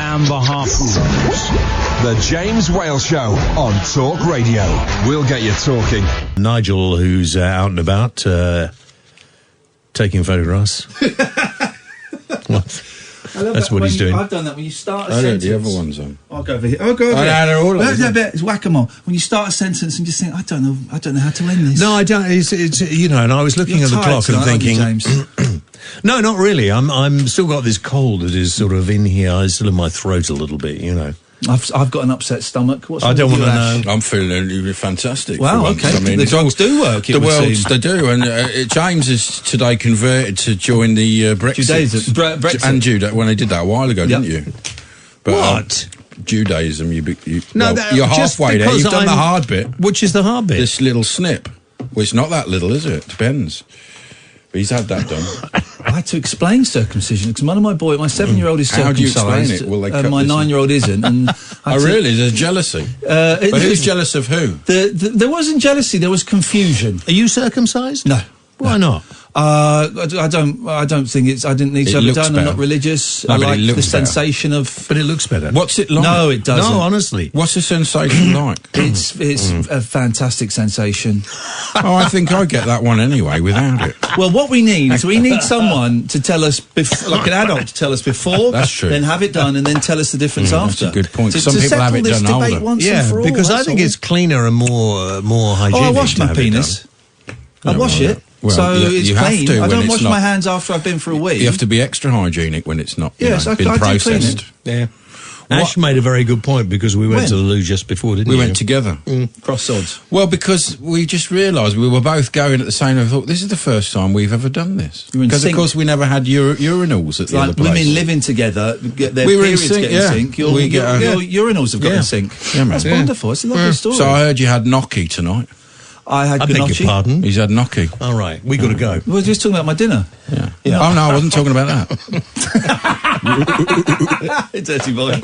Amber Half Rules. The James Whale Show on Talk Radio. We'll get you talking. Nigel, who's out and about, taking photographs. That's what he's doing. I've done that when you start a sentence. The other one's on. I'll go over here. I'll go over here. They're all It's whack-a-mole. When you start a sentence and just think, I don't know how to end this. No, I don't. It's and I was looking at the clock and thinking, James. no, not really. I'm still got this cold that is sort of in here. It's still in my throat a little bit, I've got an upset stomach. I don't want to know. I'm feeling fantastic. Wow, okay. I mean, the drugs do work. The worlds, they do. And James is today converted to join the Brexit. Brexit. And Judaism. When they did that a while ago, didn't you? But, what? Judaism, you're halfway there. You've done the hard bit. Which is the hard bit? This little snip. Well, it's not that little, is it? Depends. But he's had that done. I had to explain circumcision because my 7-year-old is circumcised. How do you explain it? Will they cut my 9-year-old isn't. And really? There's jealousy. But who's jealous of who? There wasn't jealousy. There was confusion. Are you circumcised? No. Why not? I don't think it's. I didn't need to have it done. I'm not religious. No, I like the better. sensation of. But it looks better. What's it like? No, it doesn't. No, honestly. What's the sensation like? It's a fantastic sensation. Oh, I think I get that one anyway without it. Well, what we need someone to tell us, like an adult, to tell us before. That's true. Then have it done, and then tell us the difference after. That's a good point. Some to people have it done older. Once and for all, because I think it's cleaner and more hygienic. I wash my penis. I wash it. Well, so you it's have clean. to I don't wash not, my hands after I've been for a week. You have to be extra hygienic when it's not yes, been I processed. Yeah. Ash made a very good point because we went to the loo just before, didn't we? We went together. Cross swords. Well, because we just realised we were both going at the same time. I thought, this is the first time we've ever done this. Because, of course, we never had urinals at the other place. Women living together, get their periods get in sync. Your urinals have got in sync. Yeah, that's wonderful. It's a lovely story. So I heard you had gnocchi tonight. I had gnocchi. I beg your pardon? He's had gnocchi. All right, we got to go. We were just talking about my dinner. Yeah. Oh, no, I wasn't talking about that. Dirty boy.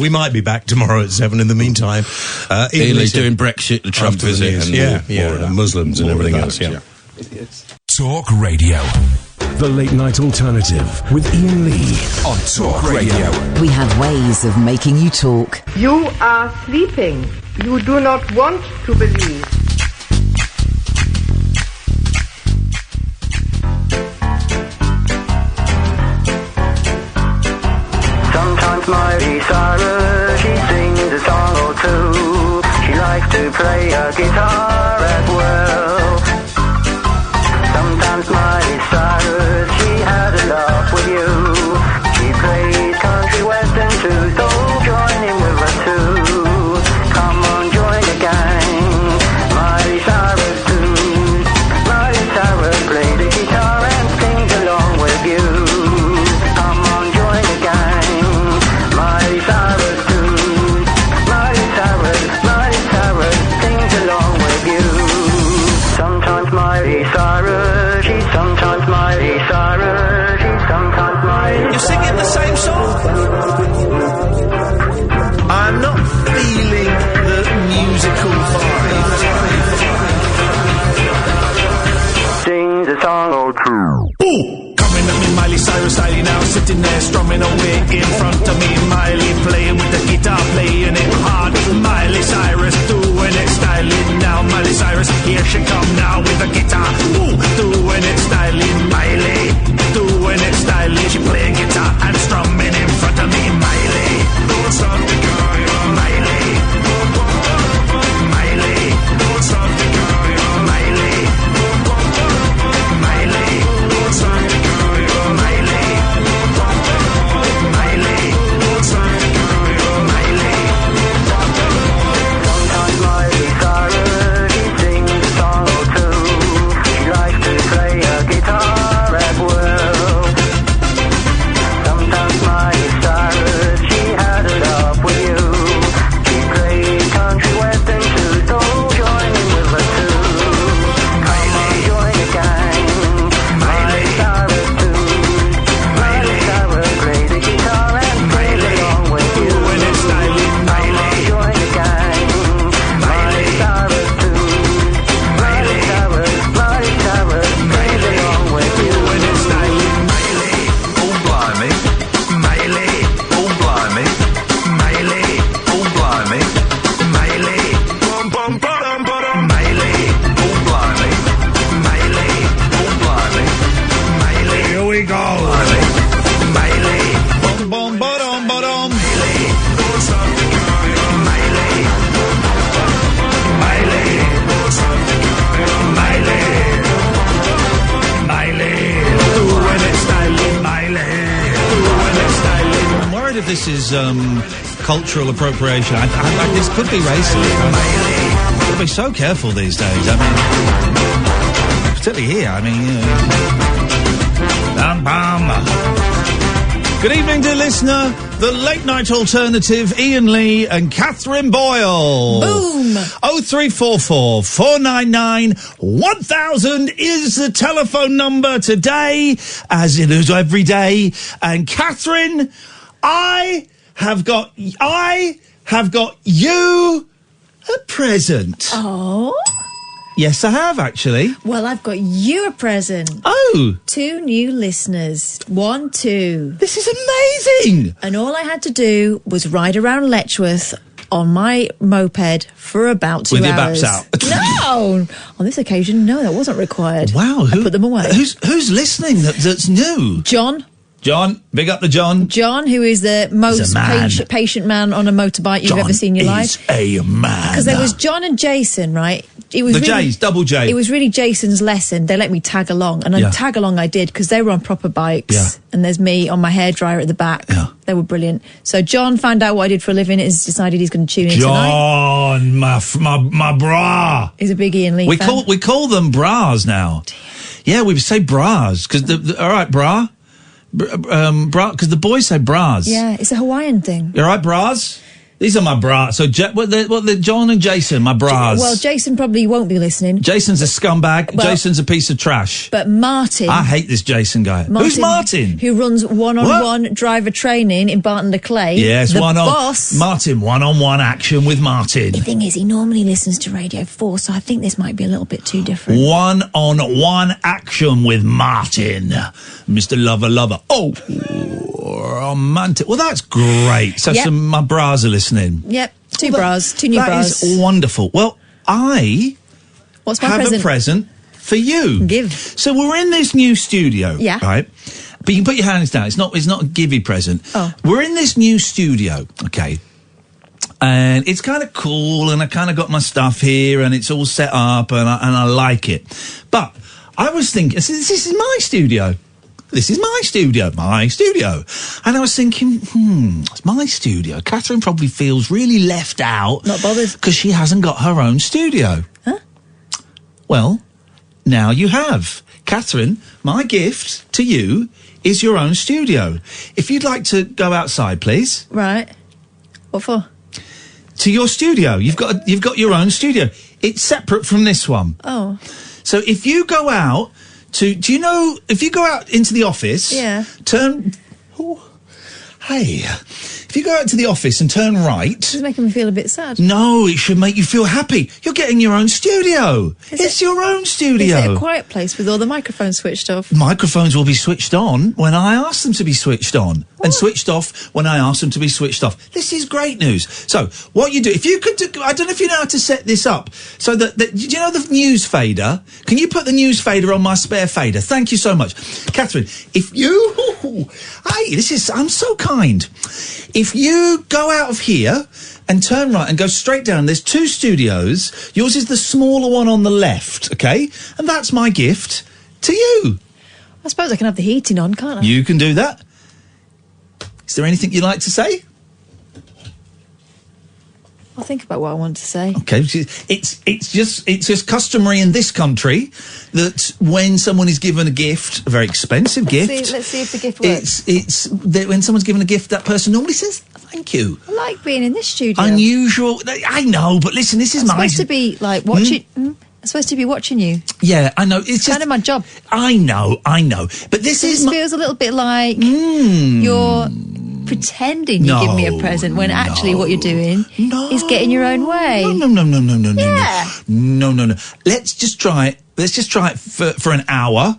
We might be back tomorrow at 7. In the meantime, Italy's doing Brexit, the Trump visit, and Muslims and everything else. Yeah. Talk Radio. The Late Night Alternative with Iain Lee on Talk Radio. We have ways of making you talk. You are sleeping. You do not want to believe. Sometimes Miley Cyrus, she sings a song or two. She likes to play a guitar as well. Sometimes Miley Cyrus, she has a laugh with you. She plays country western too, so join in with her too. Come on, join the gang. Miley Cyrus too. Miley Cyrus play the guitar and sings along with you. Come on, join the gang. Miley Cyrus too. Miley Cyrus sings along with you. Sometimes Miley Cyrus, she's sometimes Miley Cyrus, she's sometimes Miley. You're singing the same song. I'm not feeling the musical vibe. Sings a song or two. Coming at me, Miley Cyrus styling now, sitting there strumming away in front of me. Miley playing with the guitar, playing it hard. Miley Cyrus doing it styling now. Miley Cyrus, here she come now with the guitar. Ooh, doing it styling. Miley doing it styling. She playing guitar and strumming in front of me. Miley, don't stop the guy. Miley, Miley, don't stop the guy. Miley, Miley, don't stop the guy. Miley, Miley, don't stop the guy. Miley. Sometimes Miley Cyrus, she sings a song or two. She likes to play a guitar wondered if this is cultural appropriation. I like this could be racist. You've got to be so careful these days. I mean, particularly here. I mean, bam, bam. Good evening, dear listener. The late night alternative, Iain Lee and Katherine Boyle. Boom! 0344 499 1000 is the telephone number today, as it is every day. And Katherine, I have got you a present. Oh? Yes, I have, actually. Well, I've got you a present. Oh! 2 new listeners. 1, 2. This is amazing! And all I had to do was ride around Letchworth on my moped for about 2 hours. With your baps out? No! On this occasion, no, that wasn't required. Wow. I put them away. Who's listening that's new? John, big up the John. John, who is the most patient man on a motorbike you've ever seen in your life. He's a man. Because there was John and Jason, right? It was J's, double J. It was really Jason's lesson. They let me tag along, and tag along I did because they were on proper bikes. Yeah. And there's me on my hairdryer at the back. Yeah. They were brilliant. So John found out what I did for a living and has decided he's going to tune in tonight. John, my bra. He's a big Iain Lee fan. We call them bras now. Yeah, we say bras because all right, bra. Bra, because the boys say bras. Yeah, it's a Hawaiian thing. You all right, bras? These are my bras. So, what the John and Jason, my bras. Well, Jason probably won't be listening. Jason's a scumbag. Well, Jason's a piece of trash. But Martin... I hate this Jason guy. Who's Martin? Who runs one-on-one driver training in Barton-le-Clay. Yes, boss. Martin, one-on-one action with Martin. The thing is, he normally listens to Radio 4, so I think this might be a little bit too different. One-on-one action with Martin. Mr. Lover. Oh, romantic. Well, that's great. So my bras are listening. Yep, 2 bras, 2 new bras. That is wonderful. Well, What's my present? A present for you. Give. So we're in this new studio, right? But you can put your hands down. It's not a givey present. Oh. We're in this new studio, okay? And it's kind of cool, and I kind of got my stuff here, and it's all set up, and I like it. But I was thinking, this is my studio. This is my studio. And I was thinking, it's my studio. Katherine probably feels really left out. Not bothered. Because she hasn't got her own studio. Huh? Well, now you have. Katherine, my gift to you is your own studio. If you'd like to go outside, please. Right. What for? To your studio. You've got your own studio. It's separate from this one. Oh. So if you go out... if you go out into the office, if you go out to the office and turn right... This is making me feel a bit sad. No, it should make you feel happy. You're getting your own studio. It's your own studio. Is it a quiet place with all the microphones switched off? Microphones will be switched on when I ask them to be switched on. What? And switched off when I ask them to be switched off. This is great news. So, what you do, if you could do, I don't know if you know how to set this up. So, do you know the news fader? Can you put the news fader on my spare fader? Thank you so much. Katherine, if you... I'm so kind. If you go out of here and turn right and go straight down, there's 2 studios. Yours is the smaller one on the left, okay? And that's my gift to you. I suppose I can have the heating on, can't I? You can do that. Is there anything you'd like to say? I'll think about what I want to say. Okay, it's just customary in this country that when someone is given a gift, a very expensive gift. Let's see if the gift works. It's that when someone's given a gift, that person normally says thank you. I like being in this studio. Unusual. I know, but listen, this is I'm supposed to be like watching. I'm supposed to be watching you. Yeah, I know. It's kind of my job. I know. But this feels a little bit like you're pretending you give me a present when actually what you're doing is getting your own way. No. Let's just try it for an hour.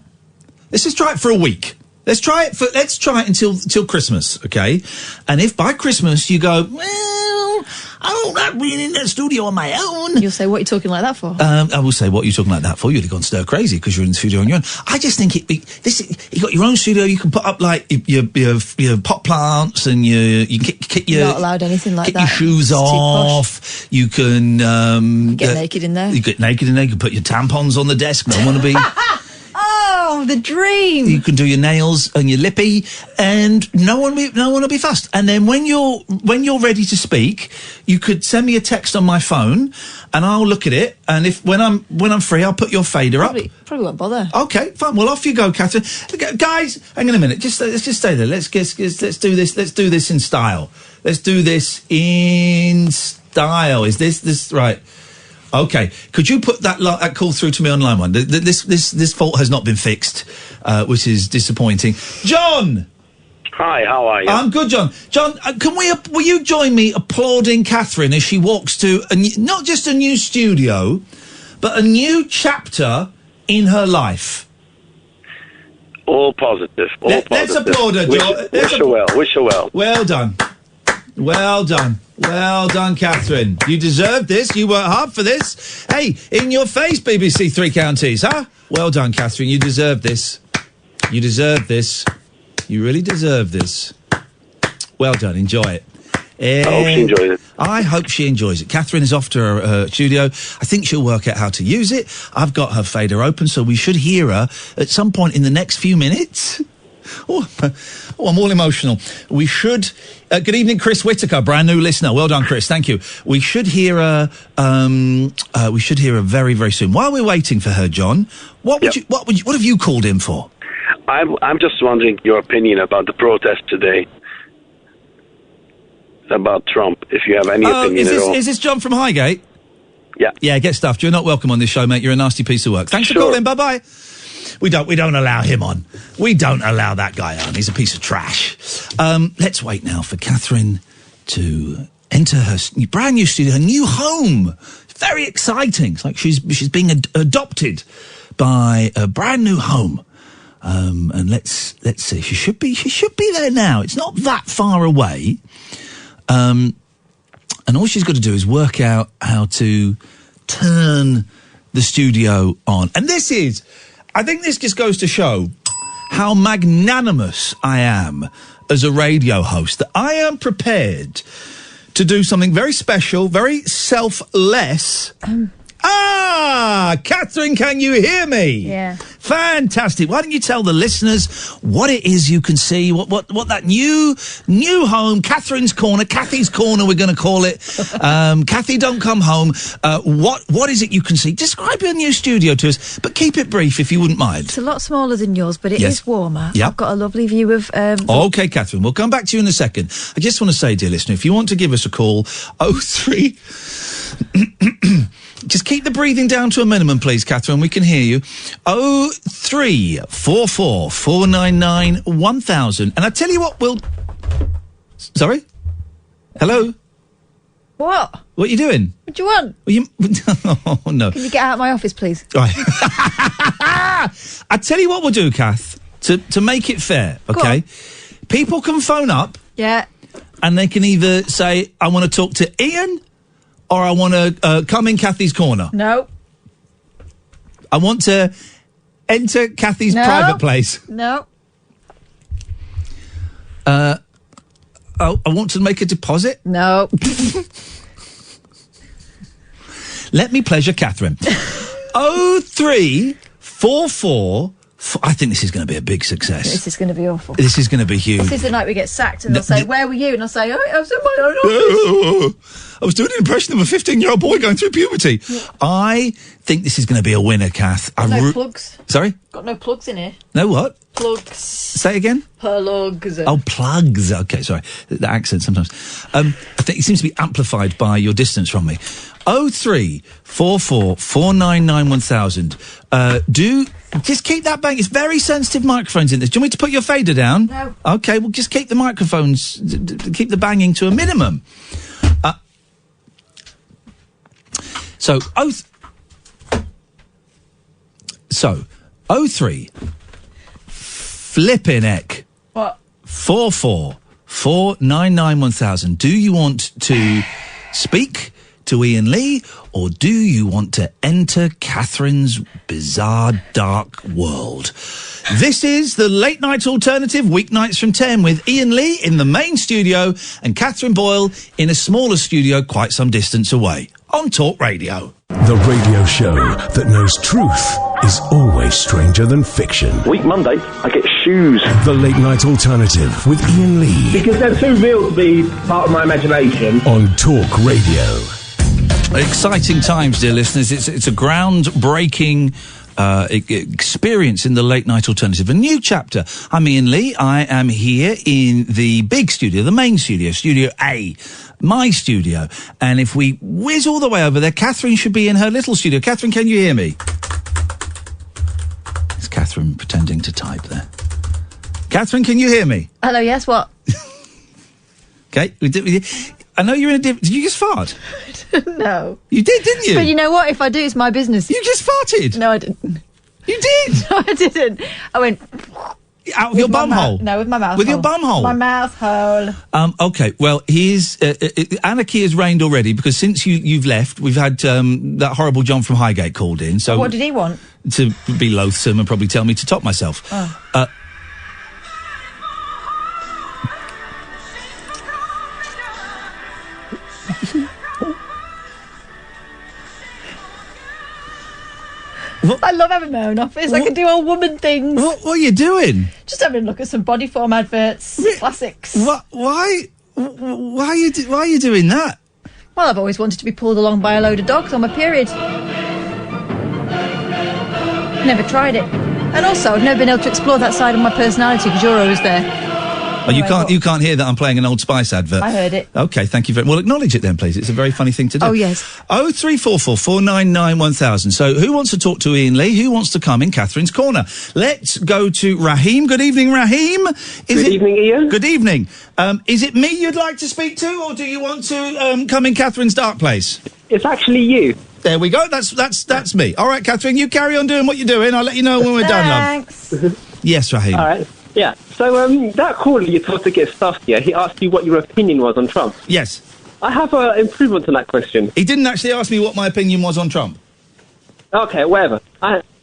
Let's just try it for a week. Let's try it until Christmas, okay? And if by Christmas you go, well, I'm not really in that studio on my own. You'll say, what are you talking like that for? I will say, what are you talking like that for? You'd have gone stir crazy because you're in the studio on your own. I just think you got your own studio. You can put up like your pot plants and you can kick your... Not allowed anything like that. Kick your shoes off. You can... get naked in there. You get naked in there. You can put your tampons on the desk. No one will be... Oh, Oh, the dream! You can do your nails and your lippy, and no one will be fussed. And then when you're ready to speak, you could send me a text on my phone, and I'll look at it. And when I'm free, I'll put your fader up. Probably won't bother. Okay, fine. Well, off you go, Katherine. Guys, hang on a minute. Let's just stay there. Let's do this. Let's do this in style. Let's do this in style. Is this right? Okay. Could you put that call through to me on line one? This fault has not been fixed, which is disappointing. John! Hi, how are you? I'm good, John. John, will you join me applauding Katherine as she walks to not just a new studio, but a new chapter in her life? All positive. Let's applaud her, John. Wish her well. Wish her well. Well done. Well done. Well done, Katherine. You deserve this. You worked hard for this. Hey, in your face, BBC Three Counties, huh? Well done, Katherine. You deserve this. You deserve this. You really deserve this. Well done. Enjoy it. I hope she enjoys it. I hope she enjoys it. Katherine is off to her studio. I think she'll work out how to use it. I've got her fader open, so we should hear her at some point in the next few minutes. Oh, I'm all emotional. We should... good evening, Chris Whitaker, brand new listener. Well done, Chris. Thank you. We should hear her... we should hear her very, very soon. While we're waiting for her, John, what have you called in for? I'm just wondering your opinion about the protest today. About Trump, if you have any opinion at all. Is this John from Highgate? Yeah. Yeah, get stuffed. You're not welcome on this show, mate. You're a nasty piece of work. Thanks for calling. Bye-bye. We don't allow him on. We don't allow that guy on. He's a piece of trash. Let's wait now for Katherine to enter her brand new studio, her new home. Very exciting. It's like she's being adopted by a brand new home. And let's see. She should be there now. It's not that far away. And all she's got to do is work out how to turn the studio on. And I think this just goes to show how magnanimous I am as a radio host, that I am prepared to do something very special, very selfless. Katherine, can you hear me? Yeah. Fantastic. Why don't you tell the listeners what it is you can see, what that new home, Katherine's Corner, Kathy's Corner, we're going to call it. Kathy, don't come home. What is it you can see? Describe your new studio to us, but keep it brief if you wouldn't mind. It's a lot smaller than yours, but it is warmer. Yep. I've got a lovely view of... OK, Katherine, we'll come back to you in a second. I just want to say, dear listener, if you want to give us a call, 03... Just keep the breathing down to a minimum, please, Katherine. We can hear you. 0344 499 1000. And I tell you what, Sorry? Hello? What? What are you doing? What do you want? Oh, no. Can you get out of my office, please? Right. I tell you what we'll do, Kath, to make it fair, OK? People can phone up. Yeah. And they can either say, I want to talk to Iain, or I want to come in Kathy's corner. No. I want to enter Kathy's private place. No. I want to make a deposit. No. Let me pleasure Katherine. 0344. I think this is going to be a big success. This is going to be awful. This is going to be huge. This is the night we get sacked and they'll say, where were you? And I'll say, I was in my own office. I was doing an impression of a 15-year-old boy going through puberty. Yeah. I think this is going to be a winner, Kath. No plugs. Sorry? Got no plugs in here. No what? Plugs. Say it again? Plugs. Oh, plugs. Okay, sorry. The accent sometimes. I think it seems to be amplified by your distance from me. 0344 499 1000. Just keep that bang. It's very sensitive microphones in this. Do you want me to put your fader down? No. Okay, well, just keep the microphones, keep the banging to a minimum. So 03 flipping heck. What? 44 499 1000. Do you want to speak to Iain Lee, or do you want to enter Katherine's bizarre, dark world? This is the Late Night Alternative, weeknights from 10, with Iain Lee in the main studio and Katherine Boyle in a smaller studio quite some distance away on Talk Radio. The radio show that knows truth is always stranger than fiction. Week Monday, I get shoes. The Late Night Alternative with Iain Lee. Because they're too real to be part of my imagination. On Talk Radio. Exciting times, dear listeners. It's a groundbreaking experience in the Late Night Alternative. A new chapter. I'm Iain Lee. I am here in the big studio, the main studio, Studio A, my studio. And if we whiz all the way over there, Katherine should be in her little studio. Katherine, can you hear me? It's Katherine pretending to type there. Katherine, can you hear me? Hello, yes, what? Okay. I know you're in a different... Did you just fart? No. You did, didn't you? But you know what? If I do, it's my business. You just farted? No, I didn't. You did? No, I didn't. I went... Out of your bum hole? No, with my mouth With hole. your bum hole? My mouth hole. Okay, well, anarchy has reigned already, because since you've left, we've had that horrible John from Highgate called in. So what did he want? To be loathsome and probably tell me to top myself. Oh. I love having my own office. I can do all woman things. What are you doing? Just having a look at some body form adverts. Classics. Why are you doing that? Well, I've always wanted to be pulled along by a load of dogs on my period. Never tried it. And also, I've never been able to explore that side of my personality because you're always there. Oh, you can't hear that I'm playing an Old Spice advert. I heard it. Okay, thank you very much. Well, acknowledge it then, please. It's a very funny thing to do. Oh, yes. 0344 499 1000. So, who wants to talk to Iain Lee? Who wants to come in Katherine's corner? Let's go to Raheem. Good evening, Raheem. Good evening, Iain. Good evening. Is it me you'd like to speak to, or do you want to come in Katherine's dark place? It's actually you. There we go. That's me. All right, Katherine, you carry on doing what you're doing. I'll let you know when we're done, love. Yes, Raheem. All right. Yeah, so that caller you told to get stuffed here, he asked you what your opinion was on Trump. Yes. I have an improvement on that question. He didn't actually ask me what my opinion was on Trump. Okay, whatever.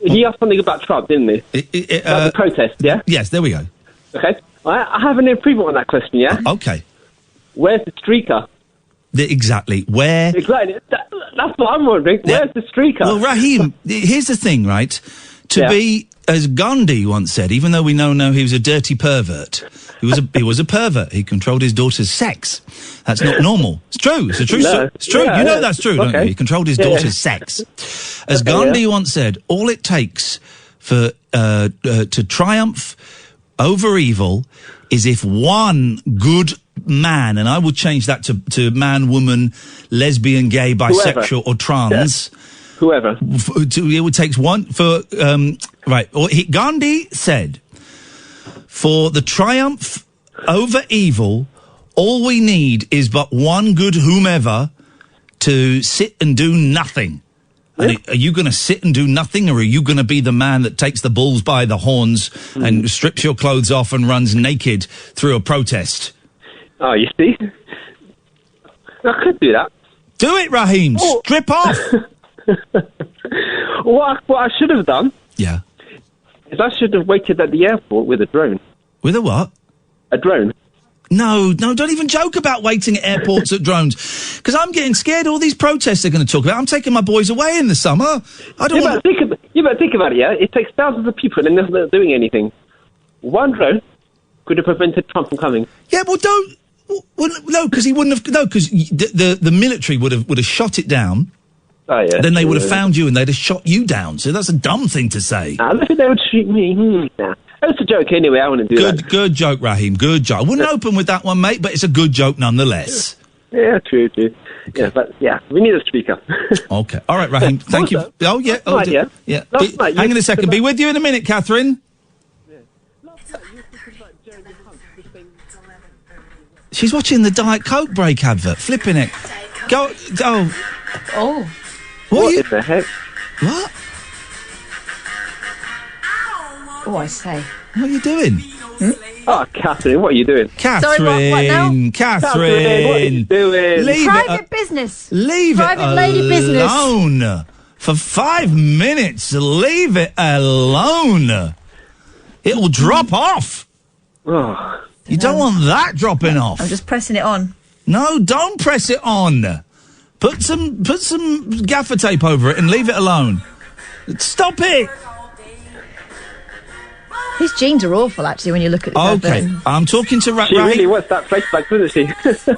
He asked something about Trump, didn't he? About the protest, yeah? Yes, there we go. Okay. I have an improvement on that question, yeah? Okay. Where's the streaker? Exactly. Where? Exactly. That's what I'm wondering. Where's the streaker? Well, Raheem, here's the thing, right? To be... As Gandhi once said, even though we know now he was a dirty pervert, he was a pervert. He controlled his daughter's sex. That's not normal. It's true. It's a true. It's true. Yeah, you know that's true, don't you? He controlled his daughter's sex. As Gandhi once said, all it takes for to triumph over evil is if one good man, and I would change that to man, woman, lesbian, gay, bisexual, or trans. Yeah. Whoever. It takes one for, right. Gandhi said, for the triumph over evil, all we need is but one good whomever to sit and do nothing. Yeah. And are you going to sit and do nothing, or are you going to be the man that takes the bulls by the horns and strips your clothes off and runs naked through a protest? Oh, you see? I could do that. Do it, Raheem. Oh. Strip off. What I should have done, is I should have waited at the airport with a drone. With a what? A drone. No, don't even joke about waiting at airports at drones, because I'm getting scared. All these protests they're going to talk about. I'm taking my boys away in the summer. I don't want. You better think about it. Yeah, it takes thousands of people and they're not doing anything. One drone could have prevented Trump from coming. Yeah, well, don't. Well, no, because he wouldn't have. No, because the military would have shot it down. Oh, yeah. Then they would have found you and they'd have shot you down. So that's a dumb thing to say. I don't think they would shoot me. Nah. It's a joke anyway. I wouldn't do that. Good joke, Raheem. Good joke. I wouldn't open with that one, mate, but it's a good joke nonetheless. Yeah, true. Yeah, but we need a speaker. Okay. All right, Raheem. Thank you. Oh, yeah. Oh, yeah. Hang on a second. Be with you in a minute, Katherine. She's watching the Diet Coke break advert. Flipping it. Go. Oh. What in the heck? What? Oh, I say. What are you doing? Oh, Katherine, what are you doing? Catherine, sorry, what now? Catherine, what are you doing? Leave Private business. Leave Private it lady business. alone. For 5 minutes, leave it alone. It will drop off. Oh. You don't want that dropping off. I'm just pressing it on. No, don't press it on. Put some gaffer tape over it and leave it alone. Stop it! His jeans are awful, actually, when you look at the Okay, I'm talking to She really was that flashback, wasn't she?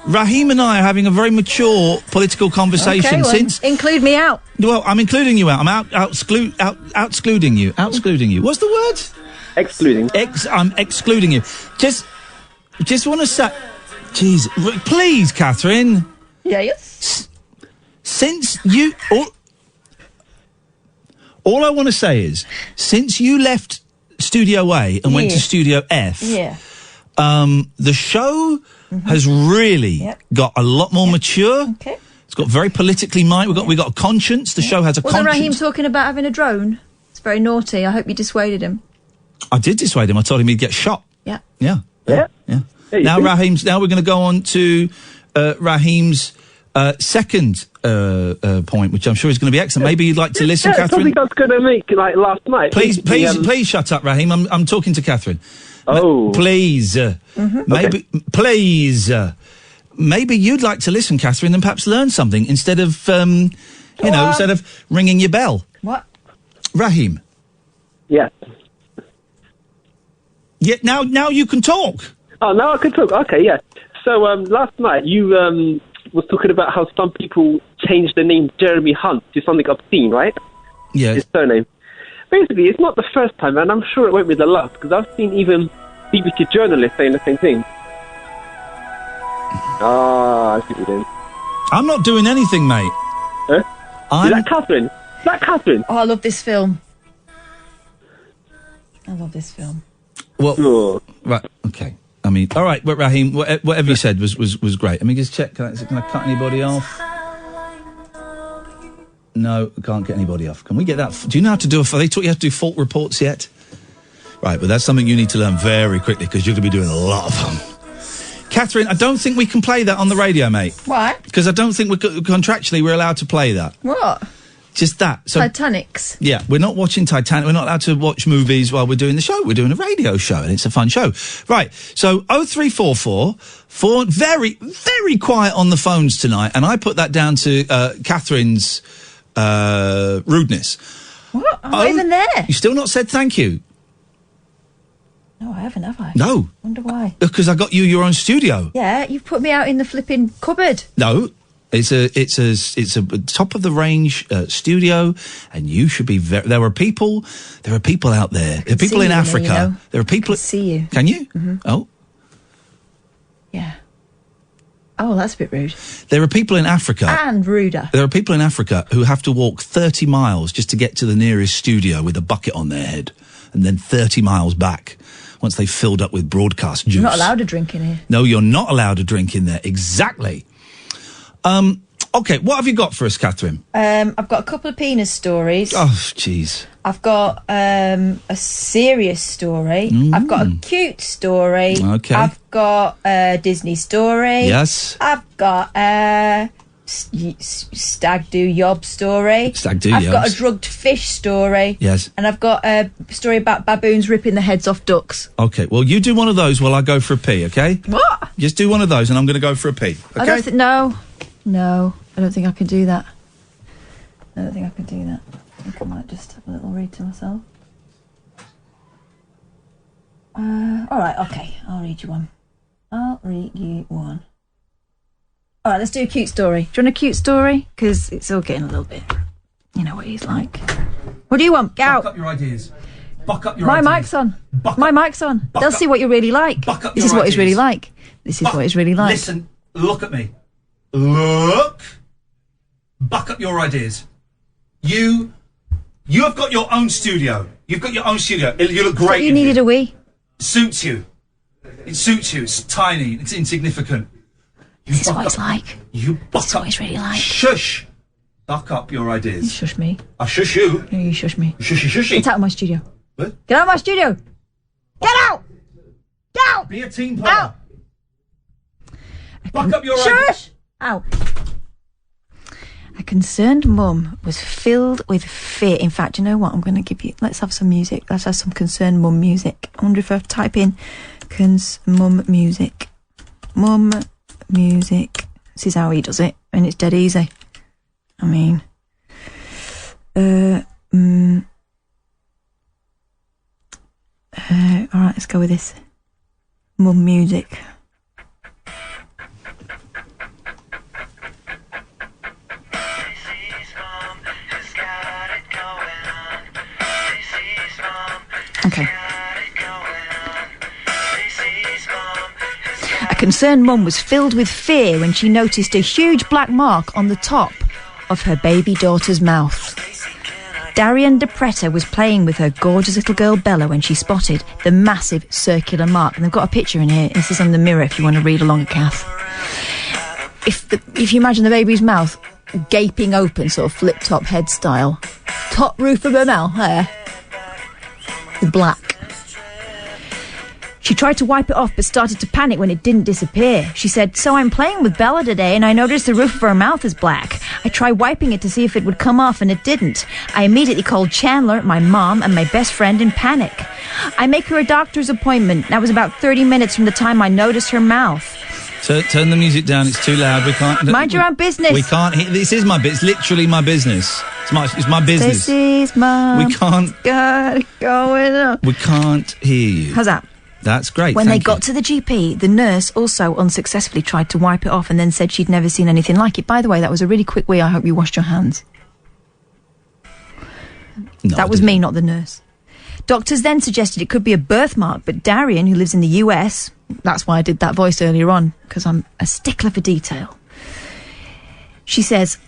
Raheem and I are having a very mature political conversation Okay, well, since... include me out. Well, I'm including you out. I'm excluding you. Excluding you. What's the word? Excluding. I'm excluding you. Just want to say... Jeez. Please, Katherine. Yeah, yes. Since you... All I want to say is, since you left Studio A and went to Studio F... Yeah. The show has really got a lot more mature. Okay. It's got very politically minded. We got a conscience. The show has a Wasn't conscience. Raheem talking about having a drone? It's very naughty. I hope you dissuaded him. I did dissuade him. I told him he'd get shot. Yeah. Yeah. Yeah. Now Now we're going to go on to Raheem's second point, which I'm sure is going to be excellent. Maybe you'd like to listen, Katherine. Something I was going to make like last night. Please shut up, Raheem. I'm talking to Katherine. Oh. Please. Maybe. Please. Maybe you'd like to listen, Katherine, and perhaps learn something instead of, instead of ringing your bell. What? Raheem. Yeah. Yeah. Now you can talk. Oh, now I can talk. Okay, yeah. So last night you was talking about how some people changed the name Jeremy Hunt to something obscene, right? Yeah. His surname. Basically, it's not the first time, and I'm sure it won't be the last, because I've seen even BBC journalists saying the same thing. I see what you're doing. I'm not doing anything, mate. Huh? Is that Katherine? Is that Katherine? Oh, I love this film. I love this film. Well, right, okay. I mean, all right, but Raheem, whatever you said was great. Let me just check. Can I cut anybody off? No, I can't get anybody off. Can we get that? Do you know how to do they taught you how to do fault reports yet? Right, but that's something you need to learn very quickly, because you're going to be doing a lot of them. Katherine, I don't think we can play that on the radio, mate. Why? Because I don't think contractually we're allowed to play that. What? Just that. So, Titanics. Yeah, we're not watching Titanic. We're not allowed to watch movies while we're doing the show. We're doing a radio show, and it's a fun show. Right, so 0344 very, very quiet on the phones tonight, and I put that down to Katherine's rudeness. What? I'm not even there. You still not said thank you? No, I haven't, have I? No. Wonder why. Because I got you your own studio. Yeah, you've put me out in the flipping cupboard. No. It's a top of the range studio, and you should be there are people out there. There are people in Africa. There are people. I can see you. Can you? Mm-hmm. Oh. Yeah. Oh, that's a bit rude. There are people in Africa. And ruder. There are people in Africa who have to walk 30 miles just to get to the nearest studio with a bucket on their head, and then 30 miles back once they've filled up with broadcast juice. You're not allowed to drink in here. No, you're not allowed to drink in there. Exactly. Okay, what have you got for us, Katherine? I've got a couple of penis stories. Oh, jeez. I've got a serious story. I've got a cute story. Okay. I've got a Disney story. Yes. I've got a stag do yob story. Stag do I've yobs. got a drugged fish story. Yes. And I've got a story about baboons ripping the heads off ducks. Okay, well, you do one of those while I go for a pee, okay? What? Just do one of those and I'm going to go for a pee, okay? No, I don't think I can do that. I don't think I can do that. I think I might just have a little read to myself. All right, okay, I'll read you one. All right, let's do a cute story. Do you want a cute story? Because it's all getting a little bit... You know what he's like. What do you want? Get out. Buck up your ideas. Buck up your My ideas. mic's on. My mic's on. They'll see what you're really like. This is what he's really like. This is what he's really like. Listen, look at me. Look. Buck up your ideas. You have got your own studio. You've got your own studio. You look great. You needed a wee. Suits you. It suits you. It's tiny. It's insignificant. This is what he's like. You buck This is up. what he's really like. Shush. Buck up your ideas. You shush me. I shush you. No, you shush me. Shushy. Get out of my studio. What? Get out of my studio. Get out. Get out. Be a team player. Out. Buck up your ideas. Shush. Out. A concerned mum was filled with fear. In fact, you know what? I'm going to give you... Let's have some music. Let's have some concerned mum music. I wonder if I type in mum music. Mum music. This is how he does it. And it's dead easy. I mean... All right, let's go with this. Mum music. Okay. A concerned mum was filled with fear when she noticed a huge black mark on the top of her baby daughter's mouth. Darian DePretta was playing with her gorgeous little girl Bella when she spotted the massive circular mark. And they've got a picture in here. This is on the mirror if you want to read along, Kath. If you imagine the baby's mouth gaping open, sort of flip-top head style. Top roof of her mouth, there. The black. She tried to wipe it off but started to panic when it didn't disappear. She said, "So I'm playing with Bella today and I noticed the roof of her mouth is black. I tried wiping it to see if it would come off and it didn't. I immediately called Chandler, my mom, and my best friend in panic. I make her a doctor's appointment. That was about 30 minutes from the time I noticed her mouth." So turn the music down, it's too loud. We can't... Mind your own business. We can't hear... This is my... It's literally my business. It's my business. This is my... We can't... Got it going on. We can't hear you. How's that? That's great. When they got to the GP, the nurse also unsuccessfully tried to wipe it off and then said she'd never seen anything like it. By the way, that was a really quick wee. I hope you washed your hands. No, that was me, not the nurse. Doctors then suggested it could be a birthmark, but Darian, who lives in the US, that's why I did that voice earlier on, because I'm a stickler for detail. She says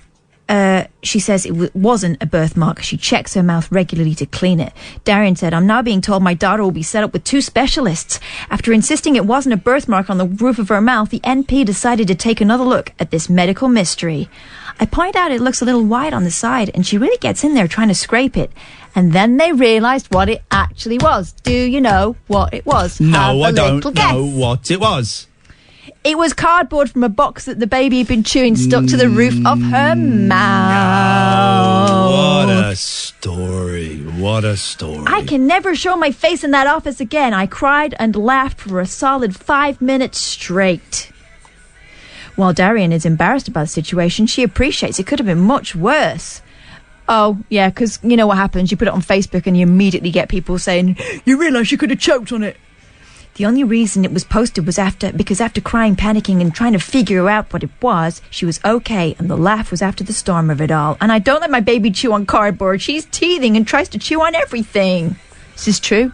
it wasn't a birthmark. She checks her mouth regularly to clean it. Darian said, "I'm now being told my daughter will be set up with 2 specialists. After insisting it wasn't a birthmark on the roof of her mouth, the NP decided to take another look at this medical mystery. I point out it looks a little wide on the side, and she really gets in there trying to scrape it. And then they realised what it actually was. Do you know what it was? No, I don't know what it was. It was cardboard from a box that the baby had been chewing stuck to the roof of her mouth. What a story. What a story. I can never show my face in that office again. I cried and laughed for a solid 5 minutes straight." While Darian is embarrassed about the situation, she appreciates it could have been much worse. Oh, yeah, because you know what happens. You put it on Facebook and you immediately get people saying, "You realise you could have choked on it." The only reason it was posted was because after crying, panicking and trying to figure out what it was, she was okay, and the laugh was after the storm of it all. "And I don't let my baby chew on cardboard. She's teething and tries to chew on everything." This is true.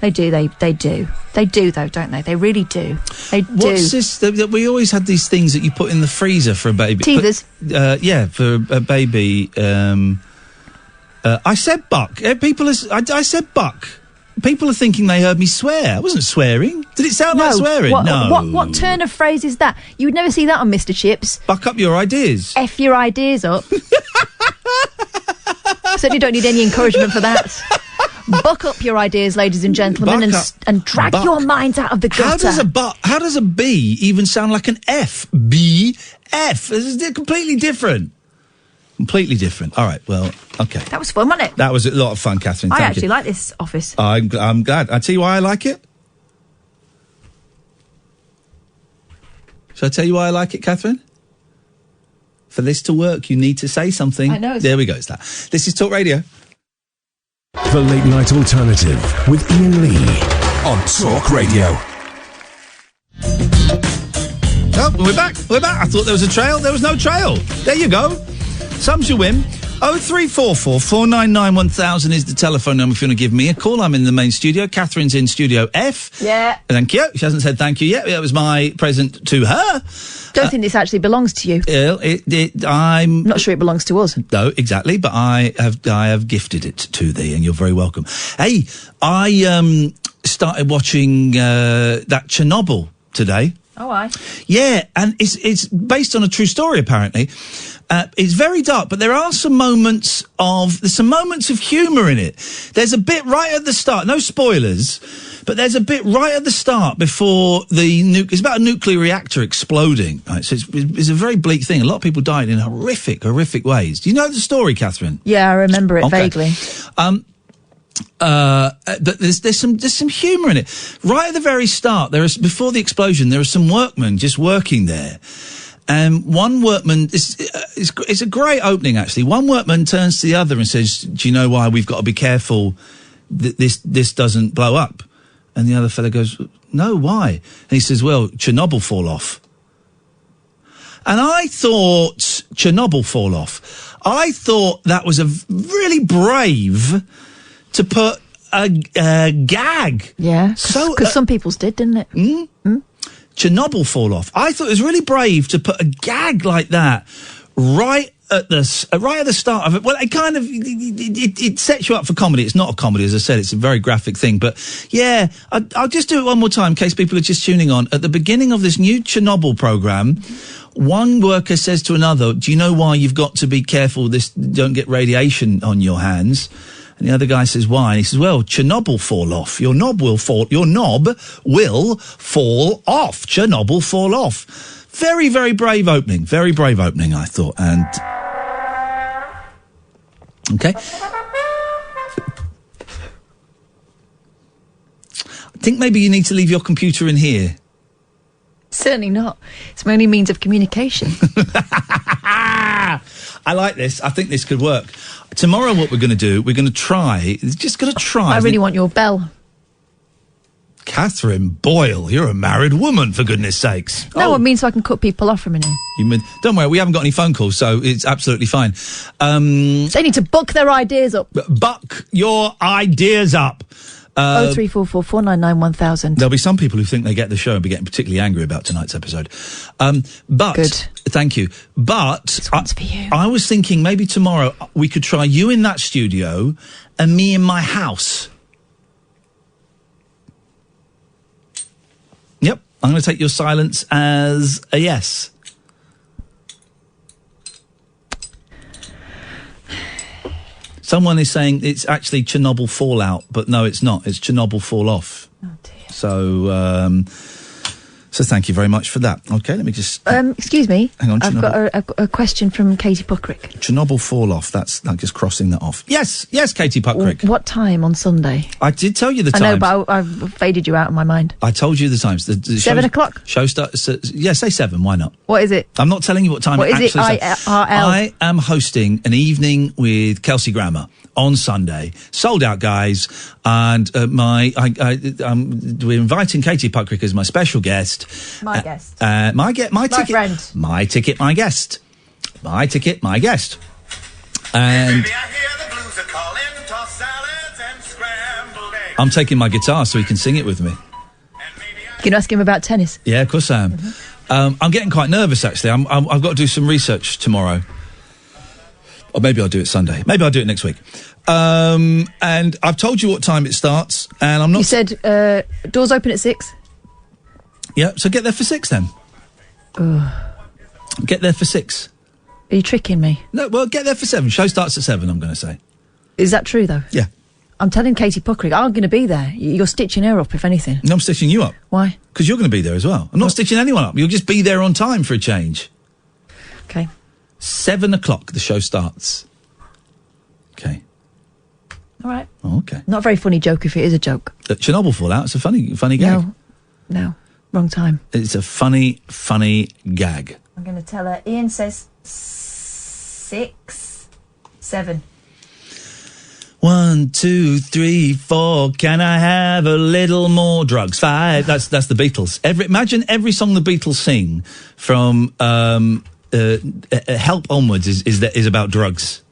They do, they do. They do, though, don't they? They really do. They do. What's this? We always had these things that you put in the freezer for a baby. Teethers. Yeah, for a baby. I said buck. I said buck. People are thinking they heard me swear. I wasn't swearing. Did it sound like swearing? No. What turn of phrase is that? You would never see that on Mr. Chips. Buck up your ideas. F your ideas up. Certainly don't need any encouragement for that. Buck up your ideas, ladies and gentlemen, and drag your minds out of the gutter. How does a B even sound like an F? B, F. This is completely different. Completely different. All right, well, okay. That was fun, wasn't it? That was a lot of fun, Katherine. I Thank actually you. like this office. I'm glad. I tell you why I like it. Shall I tell you why I like it, Katherine? For this to work, you need to say something. I know. There we go. It's that. This is Talk Radio. The Late Night Alternative with Iain Lee on Talk Radio. Oh, we're back. We're back. I thought there was a trail. There was no trail. There you go. Sums your win. 0344 499 1000 is the telephone number if you want to give me a call. I'm in the main studio. Catherine's in Studio F. Yeah. Thank you. She hasn't said thank you yet. That was my present to her. Don't think this actually belongs to you. I'm not sure it belongs to us. No, exactly. But I have gifted it to thee, and you're very welcome. Hey, I started watching that Chernobyl today. Oh, aye. Yeah, and it's based on a true story, apparently. It's very dark, but there are some moments of humour in it. There's a bit right at the start, no spoilers, but there's a bit right at the start before it's about a nuclear reactor exploding. Right? So it's a very bleak thing. A lot of people died in horrific ways. Do you know the story, Katherine? Yeah, I remember it vaguely. But there's some humour in it. Right at the very start, before the explosion, there are some workmen just working there. And one workman, it's a great opening, actually. One workman turns to the other and says, do you know why we've got to be careful that this doesn't blow up? And the other fella goes, no, why? And he says, well, Chernobyl fall off. And I thought, Chernobyl fall off. I thought that was a really brave to put a gag. Yeah, because some people's did, didn't it? Chernobyl fall off. I thought it was really brave to put a gag like that right at the start of it. Well, it kind of it sets you up for comedy. It's not a comedy, as I said. It's a very graphic thing. But yeah, I'll just do it one more time in case people are just tuning on. At the beginning of this new Chernobyl program, one worker says to another, do you know why you've got to be careful don't get radiation on your hands? And the other guy says, why? And he says, well, Chernobyl fall off. Your knob will fall off. Chernobyl fall off. Very, very brave opening. Very brave opening, I thought. And okay. I think maybe you need to leave your computer in here. Certainly not. It's my only means of communication. I like this. I think this could work. Tomorrow what we're going to do, we're going to try. Just going to try. I really want your bell. Katherine Boyle, you're a married woman, for goodness sakes. No, it means so I can cut people off from in here. Don't worry, we haven't got any phone calls, so it's absolutely fine. They need to buck their ideas up. Buck your ideas up. 0344 499 1000. There'll be some people who think they get the show and be getting particularly angry about tonight's episode. But good. Thank you. But this one's for you. I was thinking maybe tomorrow we could try you in that studio and me in my house. Yep, I'm going to take your silence as a yes. Someone is saying it's actually Chernobyl fallout, but no, it's not. It's Chernobyl fall off. Oh, dear. So thank you very much for that. Okay, let me just... excuse me. Hang on, I've got a question from Katie Puckrick. Chernobyl fall off. I'm just crossing that off. Yes, Katie Puckrick. What time on Sunday? I did tell you the times. I know, but I've faded you out of my mind. I told you the times. The 7 o'clock? Show starts... yeah, say 7. Why not? What is it? I'm not telling you what time it actually is. What is it? IRL? I am hosting an evening with Kelsey Grammer on Sunday. Sold out, guys. And we're inviting Katie Puckrick as my special guest. My guest. My ticket. Friend. My ticket, my guest. My ticket, my guest. And Baby, I hear the blues are calling, tossed salads and scrambled eggs. I'm taking my guitar so he can sing it with me. Can you ask him about tennis? Yeah, of course I am. I'm getting quite nervous, actually. I've got to do some research tomorrow. Or maybe I'll do it Sunday. Maybe I'll do it next week. And I've told you what time it starts, and I'm not... You said doors open at 6? Yeah, so get there for 6 then. Ugh. Get there for 6. Are you tricking me? No, well, get there for 7. Show starts at 7, I'm going to say. Is that true, though? Yeah. I'm telling Katie Puckrick, I'm going to be there. You're stitching her up, if anything. No, I'm stitching you up. Why? Because you're going to be there as well. I'm not stitching anyone up. You'll just be there on time for a change. Okay. 7 o'clock, the show starts. Okay. All right. Oh, okay. Not a very funny joke if it is a joke. Chernobyl fallout, it's a funny gag. No. Wrong time. It's a funny gag. I'm going to tell her. Iain says 6, 7. 1, 2, 3, 4. Can I have a little more drugs? 5. That's the Beatles. Imagine every song the Beatles sing from Help onwards is about drugs.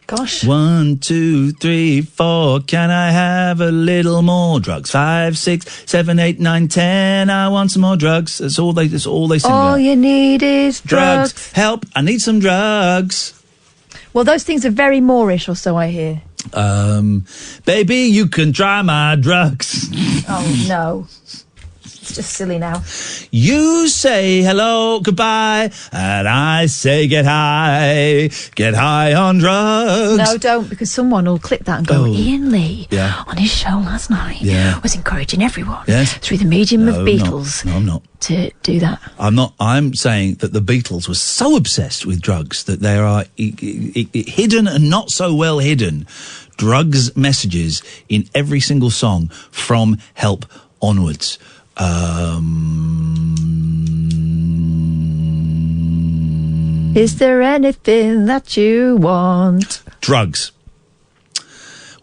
Gosh. 1, 2, 3, 4. Can I have a little more drugs? 5, 6, 7, 8, 9, 10. I want some more drugs. That's all they sing All about. you need is drugs. Help! I need some drugs. Well, those things are very Moorish, or so I hear. Baby, you can try my drugs. Oh no. It's just silly now. You say hello, goodbye, and I say get high on drugs. No, don't, because someone will clip that and go, Iain Lee, on his show last night, was encouraging everyone through the medium of Beatles. No, I'm not. To do that. I'm not. I'm saying that the Beatles were so obsessed with drugs that there are hidden and not so well hidden drugs messages in every single song from Help onwards. Is there anything that you want? Drugs.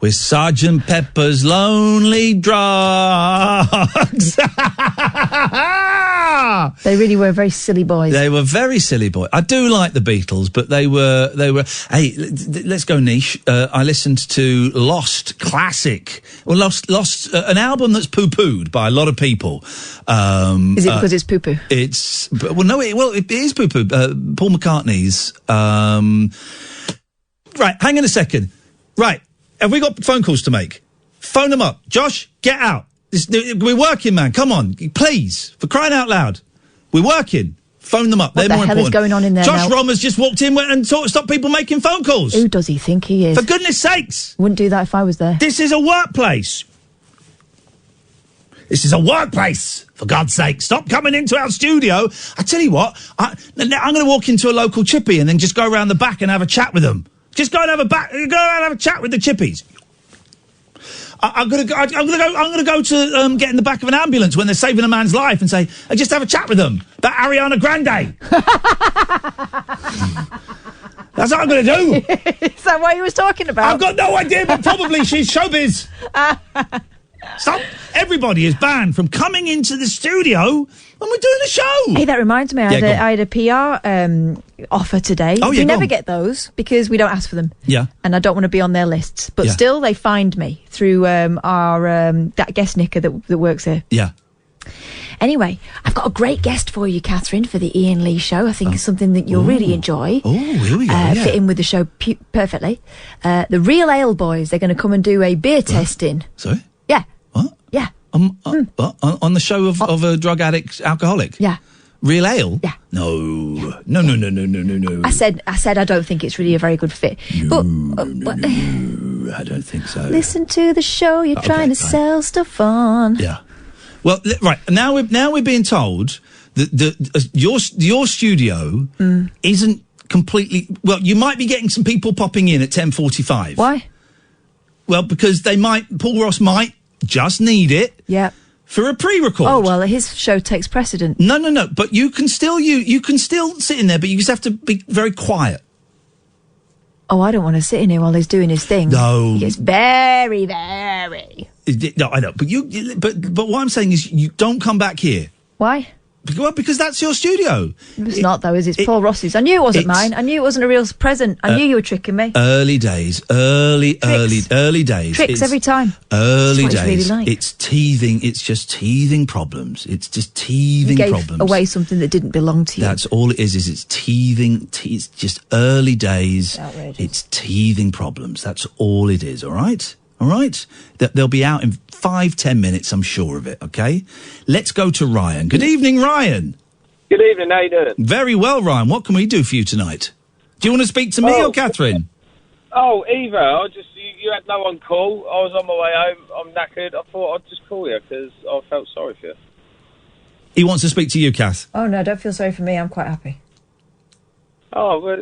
With Sergeant Pepper's Lonely Drugs. They really were very silly boys. They were very silly boys. I do like the Beatles, but they were. Hey, let's go niche. I listened to Lost Classic. Well, Lost, an album that's poo-pooed by a lot of people. Is it because it's poo-poo? It is poo-poo. Paul McCartney's. Right, hang on a second. Right. Have we got phone calls to make? Phone them up. Josh, get out. We're working, man. Come on. Please. For crying out loud. We're working. Phone them up. What They're more important. What the hell is going on in there Josh now? Romer's just walked in and stopped people making phone calls. Who does he think he is? For goodness sakes. Wouldn't do that if I was there. This is a workplace. This is a workplace. For God's sake. Stop coming into our studio. I tell you what. I'm going to walk into a local chippy and then just go around the back and have a chat with them. Just go and have a chat with the chippies. I'm gonna go to get in the back of an ambulance when they're saving a man's life and say, just have a chat with them about Ariana Grande. That's what I'm gonna do. Is that what he was talking about? I've got no idea, but probably she's showbiz. Stop! Everybody is banned from coming into the studio when we're doing a show. Hey, that reminds me, I had a PR offer today. Oh, yeah, we never get those because we don't ask for them. Yeah. And I don't want to be on their lists. But still, they find me through our that guest Nicker that works here. Yeah. Anyway, I've got a great guest for you, Katherine, for the Iain Lee show. I think it's something that you'll really enjoy. Oh, here we go. Fit in with the show perfectly. The Real Ale Boys, they're going to come and do a beer testing. Sorry? Yeah. What? Yeah. On the show of a drug addict alcoholic? Yeah. Real ale? Yeah. No. I said I don't think it's really a very good fit. No, I don't think so. Listen to the show you're trying to sell stuff on. Yeah. Well, right, now we're being told that your studio isn't completely... Well, you might be getting some people popping in at 10:45. Why? Well, because Paul Ross might just need it. Yeah. For a pre-record. Oh, well, his show takes precedent. No. But you can still sit in there, but you just have to be very quiet. Oh, I don't want to sit in here while he's doing his thing. No. He gets very, very... No, I know. But what I'm saying is you don't come back here. Why? Well, because that's your studio. It's not, though, is it? It's Paul Ross's. I knew it wasn't mine. I knew it wasn't a real present. I knew you were tricking me. Early days. Early days. Tricks every time. Early That's what days. it's really like. It's teething. It's just teething problems. It's just teething problems. You gave away something that didn't belong to you. That's all it is it's teething. It's just early days. Outrageous. It's teething problems. That's all it is, all right? All right? They'll be out in 5-10 minutes, I'm sure of it, okay? Let's go to Ryan. Good evening, Ryan. Good evening, how you doing? Very well, Ryan. What can we do for you tonight? Do you want to speak to me or Katherine? Oh, either. You had no one call. I was on my way home. I'm knackered. I thought I'd just call you because I felt sorry for you. He wants to speak to you, Kath. Oh, no, don't feel sorry for me. I'm quite happy. Oh, well,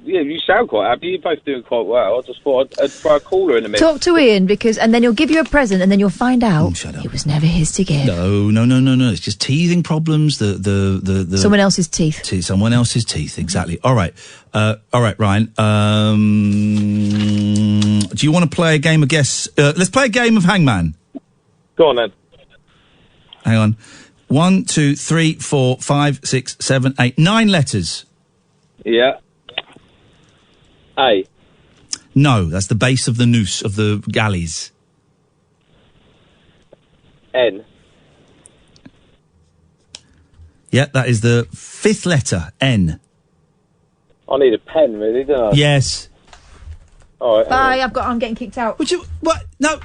yeah, you sound quite happy. You're both doing quite well. I just thought I'd try a caller in a minute. Talk to Iain, and then he'll give you a present, and then you'll find out it was never his to give. No. It's just teething problems. The someone else's teeth. Someone else's teeth, exactly. All right, Ryan. Do you want to play a game of guess? Let's play a game of Hangman. Go on, then. Hang on. 1, 2, 3, 4, 5, 6, 7, 8, 9 letters. Yeah. A. No, that's the base of the noose of the galleys. N. Yeah, that is the 5th letter, N. I need a pen, really, don't I? Yes. All right. Bye, I'm getting kicked out. What? No,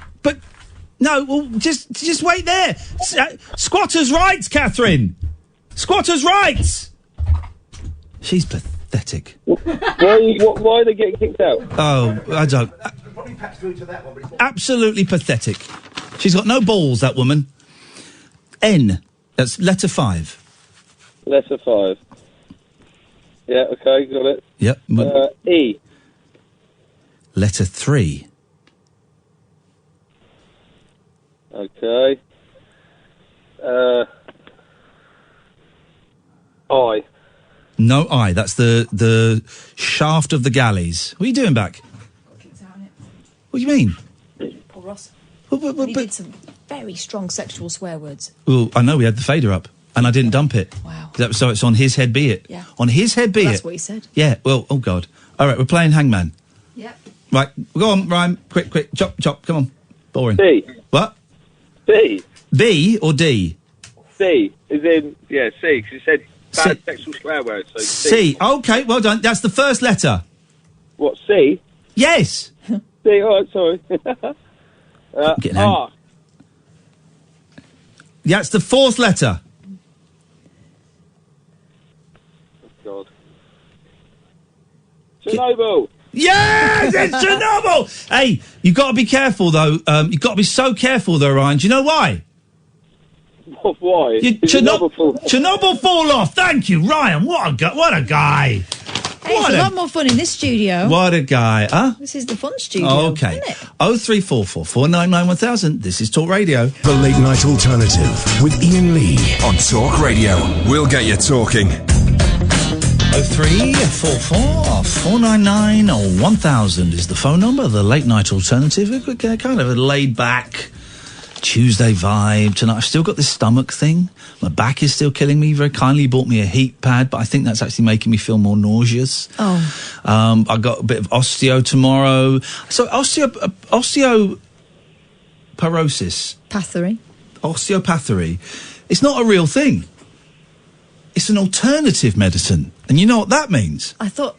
well, just wait there. Squatters' rights, Katherine. Squatters' rights. She's pathetic. Why are they getting kicked out? Oh, I don't. Absolutely pathetic. She's got no balls, that woman. N. That's letter 5. Letter 5. Yeah, okay, got it. Yep. E. Letter 3. Okay. I. No eye. That's the shaft of the galleys. What are you doing back? What do you mean? Poor Ross. But, He did some very strong sexual swear words. well, I know we had the fader up, and I didn't dump it. Wow. So it's on his head, be it. Yeah. On his head, be That's it. what he said. Yeah. Well, oh God. All right, we're playing Hangman. Yep. Right, go on, Rhyme. Quick, chop, come on. Boring. C. What? C. B or D? C. Is in, yeah, C, because you said bad C. sexual swear words. So C. Okay, well done. That's the first letter. What, C? Yes. C, oh, sorry. Getting R. Yeah, it's the fourth letter. God. Chernobyl. Yes, it's Chernobyl. Hey, you've got to be careful, though. You've got to be so careful, though, Ryan. Do you know why? Why? Chernobyl fall off. Thank you, Ryan. What a guy. Hey, it's a lot more fun in this studio. What a guy, huh? This is the fun studio. Okay. Isn't it? 0344 499 1000. This is Talk Radio. The Late Night Alternative with Iain Lee on Talk Radio. We'll get you talking. 0344 499 1000 is the phone number. The Late Night Alternative. Kind of a laid back Tuesday vibe tonight. I've still got this stomach thing. My back is still killing me. Very kindly bought me a heat pad, but I think that's actually making me feel more nauseous. Oh. I got a bit of osteo tomorrow. So osteoporosis. Osteopathy. It's not a real thing. It's an alternative medicine. And you know what that means? I thought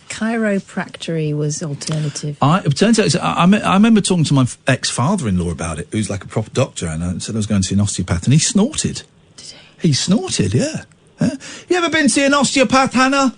chiropractic was alternative. It turns out, I remember talking to my ex-father-in-law about it, who's like a proper doctor, and I said I was going to see an osteopath, and he snorted. Did he? He snorted, yeah. You ever been to see an osteopath, Hannah?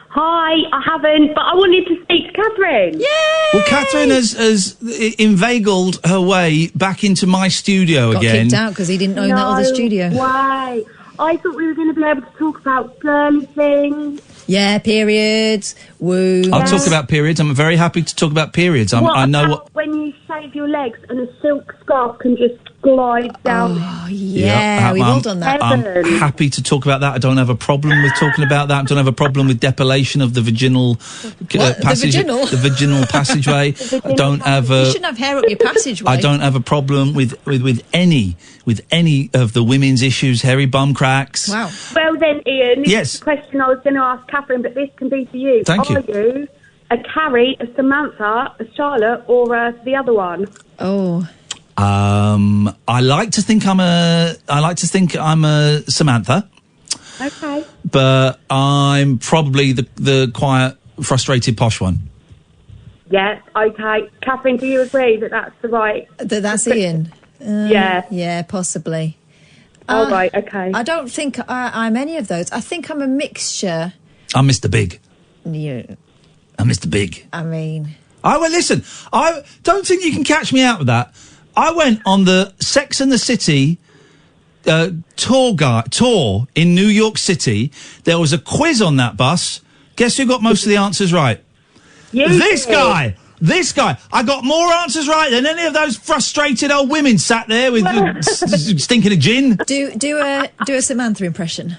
Hi, I haven't, but I wanted to speak to Katherine. Yay! Well, Katherine has inveigled her way back into my studio Got again. kicked out because he didn't own that other studio. Why? I thought we were going to be able to talk about girly things. Yeah, periods, wounds. I'll talk about periods. I'm very happy to talk about periods. I know what. When you shave your legs and a silk scarf can just glide down. Oh, yeah, we've all done that. I'm happy to talk about that. I don't have a problem with talking about that. I don't have a problem with depilation of the vaginal passage. The vaginal passageway. I don't have a. You shouldn't have hair up your passageway. I don't have a problem with any of the women's issues, hairy bum cracks. Wow. Well then, Iain, this yes. is the question I was going to ask Katherine, but this can be for you. Thank you. Are you a Carrie, a Samantha, a Charlotte, or the other one? Oh. I like to think I'm a Samantha. Okay. But I'm probably the quiet, frustrated, posh one. Yes, okay. Katherine, do you agree that that's the right... That's Iain? Yeah. Yeah, possibly. Oh, right, okay. I don't think I'm any of those. I think I'm a mixture. I'm Mr. Big. Yeah. I'm Mr. Big. I mean... Listen, I don't think you can catch me out with that. I went on the Sex and the City tour in New York City. There was a quiz on that bus. Guess who got most of the answers right? This guy. I got more answers right than any of those frustrated old women sat there with stinking of gin. Do a Samantha impression.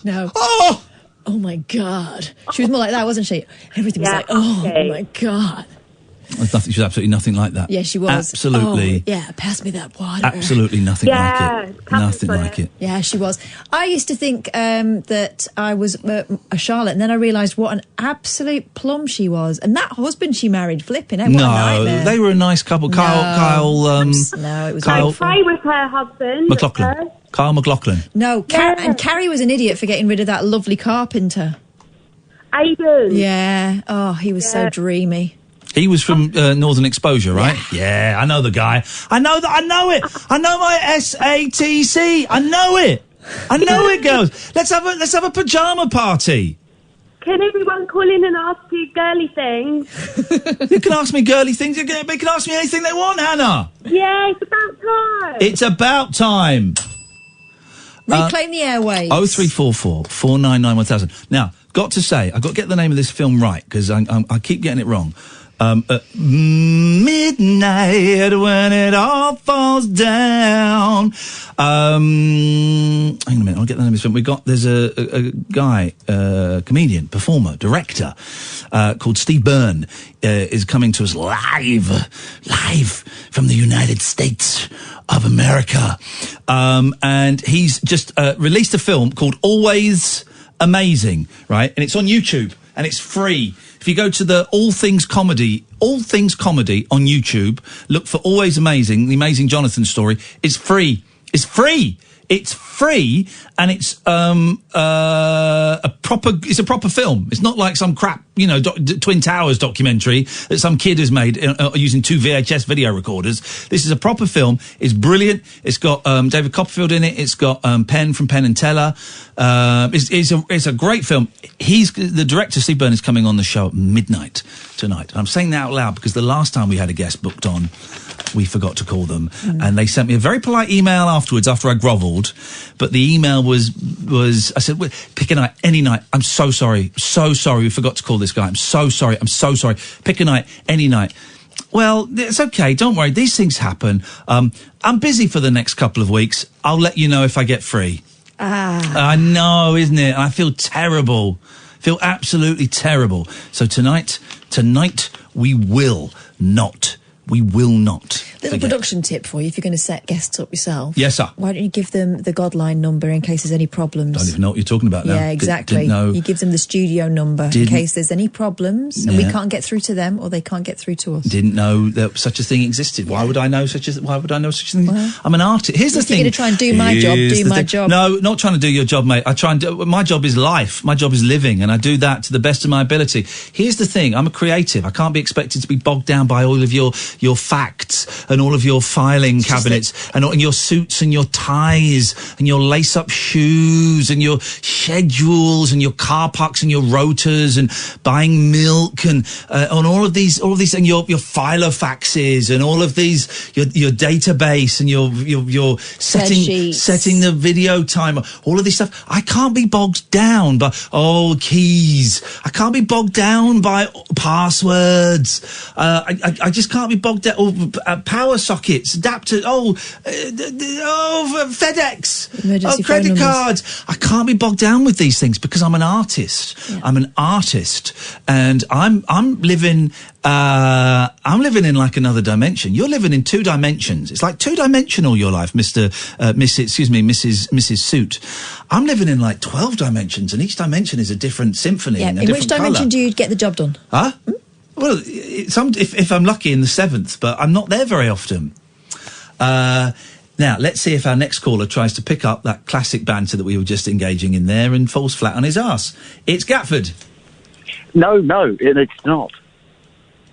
No. Oh my God. She was more like that, wasn't she? Everything was like, oh my God. She was absolutely nothing like that. Yeah, she was. Absolutely. Oh, yeah, pass me that water. Absolutely nothing like it. Nothing like it. Yeah, she was. I used to think that I was a Charlotte, and then I realised what an absolute plum she was. And that husband she married, flipping out. No, they were a nice couple. Kyle. No, it was Kyle. Trey was her husband. McLaughlin. Kyle McLaughlin. No, and Carrie was an idiot for getting rid of that lovely carpenter. Aidan. Yeah. Oh, he was so dreamy. He was from Northern Exposure, right? Yeah, I know the guy. I know it. I know my SATC. I know it, girls. Let's have a pajama party. Can everyone call in and ask you girly things? You can ask me girly things. They can ask me anything they want, Hannah. Yeah, it's about time. It's about time. Reclaim the airwaves. 0344 499 1000. Now, got to say, I've got to get the name of this film right, because I keep getting it wrong. At midnight when it all falls down. Hang on a minute, I'll get the name of this film. There's a guy, comedian, performer, director, called Steve Byrne, is coming to us live from the United States of America. And he's just released a film called Always Amazing, right? And it's on YouTube, and it's free. If you go to the All Things Comedy on YouTube, look for Always Amazing, the Amazing Johnathan story. It's free. It's free. It's free, and it's a proper film. It's not like some crap, Twin Towers documentary that some kid has made using 2 VHS video recorders. This is a proper film. It's brilliant. It's got David Copperfield in it. It's got Penn from Penn and Teller. It's a great film. The director, Steve Byrne, is coming on the show at midnight tonight. And I'm saying that out loud because the last time we had a guest booked on, we forgot to call them, and they sent me a very polite email afterwards after I grovelled, but the email was I said, pick a night, any night. I'm so sorry, we forgot to call this guy. I'm so sorry. Pick a night, any night. Well, it's okay, don't worry, these things happen. I'm busy for the next couple of weeks. I'll let you know if I get free. I know, isn't it? I feel terrible. Feel absolutely terrible. So tonight we will not. Little production tip for you if you're going to set guests up yourself. Yes, sir. Why don't you give them the Godline number in case there's any problems? Don't even know what you're talking about now. Yeah, exactly. Didn't know. You give them the studio number in case there's any problems and we can't get through to them or they can't get through to us. Didn't know that such a thing existed. Why would I know such a thing? Well, I'm an artist. Here's the thing. You're going to try and do my job, do my job. No, not trying to do your job, mate. I try and do, my job is life. My job is living, and I do that to the best of my ability. Here's the thing. I'm a creative. I can't be expected to be bogged down by all of your facts and all of your filing cabinets and your suits and your ties and your lace-up shoes and your schedules and your car parks and your rotors and buying milk and on all of these and your filofaxes and all of these your database and your setting the video timer, all of this stuff. I can't be bogged down by keys. I can't be bogged down by passwords. I just can't be bogged down. Power sockets, adapters, FedEx, emergency credit cards. I can't be bogged down with these things because I'm an artist. Yeah. I'm an artist, and I'm living in like another dimension. You're living in 2 dimensions. It's like 2-dimensional your life, Mrs. Suit. I'm living in like 12 dimensions, and each dimension is a different symphony. Yeah. And in which dimension do you get the job done? Huh? Well, if I'm lucky, in the 7th, but I'm not there very often. Now, let's see if our next caller tries to pick up that classic banter that we were just engaging in there and falls flat on his arse. It's Gatford. No, it's not.